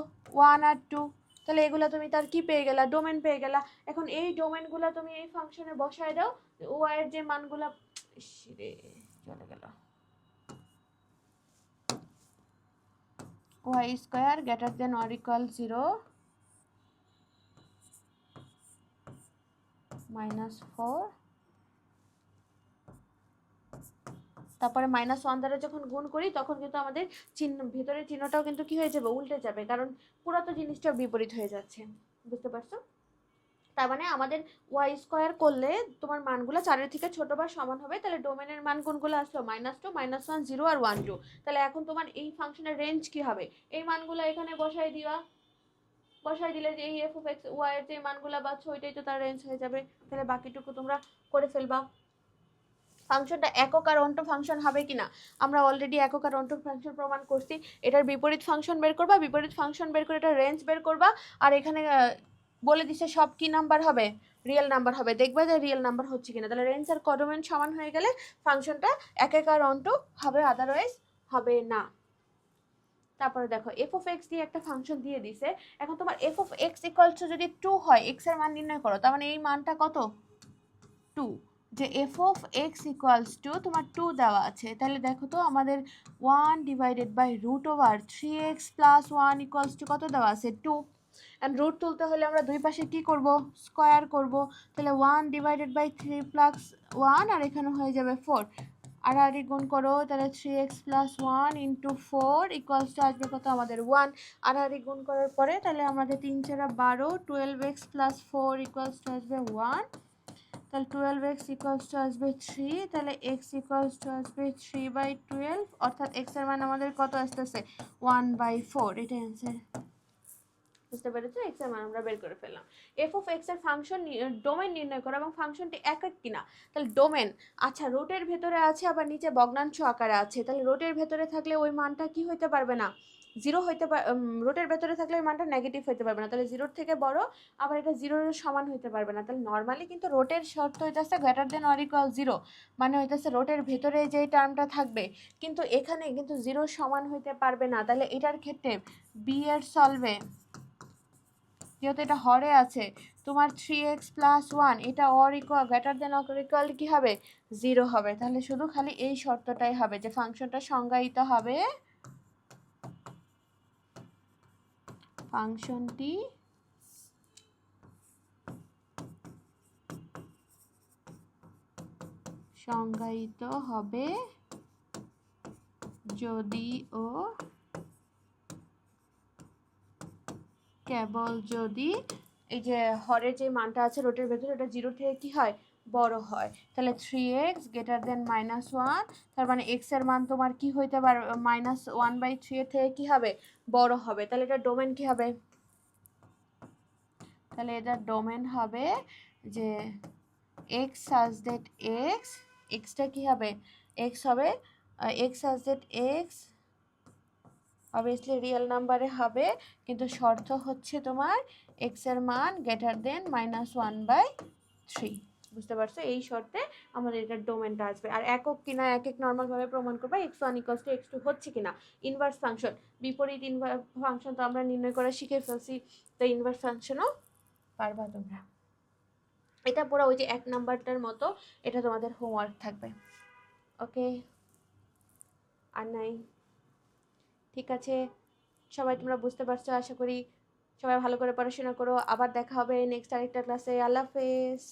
1 আর 2। তাহলে এগুলো তুমি তার কি পেয়ে গেলা? ডোমেন পেয়ে গেলা। এখন এই ডোমেনগুলো তুমি এই ফাংশনে বসায় দাও, ওয়াই এর যে মানগুলো রে চলে গেল, y square greater than or equal 0, -4, তারপরে -1 দ্বারা যখন গুণ করি তখন কিন্তু আমাদের চিহ্ন ভিতরের চিহ্নটাও কিন্তু কি হয়ে যাবে? উল্টে যাবে, কারণ পুরো তো জিনিসটা বিপরীত হয়ে যাচ্ছে। বুঝতে পারছো? তার মানে আমাদের ওয়াই স্কোয়ার করলে তোমার মানগুলো 4-এর থেকে ছোট বা সমান হবে। তাহলে ডোমেনের মান কোনগুলো আসলো? -2, -1, 0 আর 1, 2। তাহলে এখন তোমার এই ফাংশনের রেঞ্জ কি হবে? এই মানগুলো এখানে বসাই দিবা, বসাই দিলে যে এই এফ অফ এক্স ওয়াই এর যে মানগুলো পাচ্ছ ওইটাই তো তার রেঞ্জ হয়ে যাবে। তাহলে বাকিটুকু তোমরা করে ফেলবা। ফাংশনটা একক আর অন্ট ফাংশন হবে কিনা আমরা অলরেডি একক আর অন্ট ফাংশন প্রমাণ করছি। এটার বিপরীত ফাংশন বের করবা, বিপরীত ফাংশন বের করে এটার রেঞ্জ বের করবা। আর এখানে বলে দিছে সব কি নাম্বার হবে? রিয়েল নাম্বার হবে। দেখবা যে রিয়েল নাম্বার হচ্ছে কিনা। তাহলে রেঞ্জ আর কোডোমেন সমান হয়ে গেলে ফাংশনটা একক আর অন্ট হবে, আদারওয়াইজ হবে না। তারপরে দেখো এফ অফ এক্স দিয়ে একটা ফাংশন দিয়ে দিছে। এখন তোমার F of x equals to যদি 2 হয়, এক্স এর মান নির্ণয় করো। তার মানে এই মানটা কত? 2। যে F of x equals to তোমার 2 দেওয়া আছে। তাহলে দেখো তো আমাদের 1 divided by √3x + 1 equals to কত দেওয়া আছে? 2। এন্ড রুট তুলতে হলে আমরা দুই পাশে কি করব? স্কয়ার করব। তাহলে 1 ডিভাইডেড বাই 3 প্লাস 1 আর এখানে হয়ে যাবে 4। আর গুণ করো, তাহলে 3x + 1 × 4 ইকুয়ালস টু আসবে কত? আমাদের 1। আর গুণ করার পরে তাহলে আমাদের 3 × 4 = 12, 12x + 4 ইকুয়ালস টু আসবে 1। তাহলে 12x ইকুয়ালস টু আসবে 3। তাহলে x ইকুয়ালস টু আসবে 3/12, অর্থাৎ x এর মান আমাদের কত আসতেছে? 1/4। এটা অ্যান্সার। বুঝতে পেরেছো? x এর মান আমরা বের করে ফেললাম। f অফ x এর ফাংশন ডোমেন নির্ণয় করো এবং ফাংশনটি একক কিনা। তাহলে ডোমেন, আচ্ছা রুটের ভেতরে আছে আবার নিচে ভগ্নাংশ আকারে আছে। তাহলে রুটের ভেতরে থাকলে ওই মানটা কি হইতে পারবে না? জিরো হইতে পারে। রুটের ভেতরে থাকলে ওই মানটা নেগেটিভ হইতে পারবে না। তাহলে জিরোর থেকে বড়, আবার এটা জিরোর সমান হইতে পারবে না। তাহলে নর্মালি কিন্তু রুটের শর্ত হইতেছে গ্রেটার দেন অর ইকুয়াল 0, মানে হইতেছে রুটের ভেতরে যেই টার্মটা থাকবে। কিন্তু এখানে কিন্তু জিরোর সমান হইতে পারবে না। তাহলে এটার ক্ষেত্রে বি এর সলভে, যেহেতু এটা হরে আছে, তোমার 3x + 1 এটা or equal greater than or equal কি হবে? 0 হবে। তাহলে শুধু খালি এই শর্তটাই হবে যে ফাংশনটা সংজ্ঞায়িত হবে, ফাংশনটি সংজ্ঞায়িত হবে যদি ও কেবল যদি এই যে হরের যে মানটা আছে রুটের ভেতরে ওটা 0 থেকে কি হয়? বড় হয়। তাহলে 3x গ্রেটার দেন -1, তার মানে x এর মান তোমার কি হইতে পারে? -1/3 এর থেকে কি হবে? বড় হবে। তাহলে এটা ডোমেন কি হবে? তাহলে এটার ডোমেন হবে যে x such that xটা কি হবে? x হবে x such that x obviously real নাম্বারে হবে, কিন্তু শর্ত হচ্ছে তোমার x এর মান গ্রেটার দেন -1/3। বুঝতে পারছো? এই শর্তে আমাদের এটার ডোমেনটা আসবে। আর একক কিনা একক নর্মালভাবে প্রমাণ করবা x1 = x2 হচ্ছে কিনা। ইনভার্স ফাংশন, বিপরীত ফাংশন তো আমরা নির্ণয় করা শিখে ফেলছি, তো ইনভার্স ফাংশনও পারবা তোমরা। এটা পুরো ওই যে 1 নাম্বারটার মতো, এটা তোমাদের হোমওয়ার্ক থাকবে। ওকে, আর নাই? ঠিক আছে, সবাই তোমরা বুঝতে পারছো আশা করি। সবাই ভালো করে পড়াশোনা করো। আবার দেখা হবে নেক্সট আরেকটা ক্লাসে। আল্লাহ হাফেজ।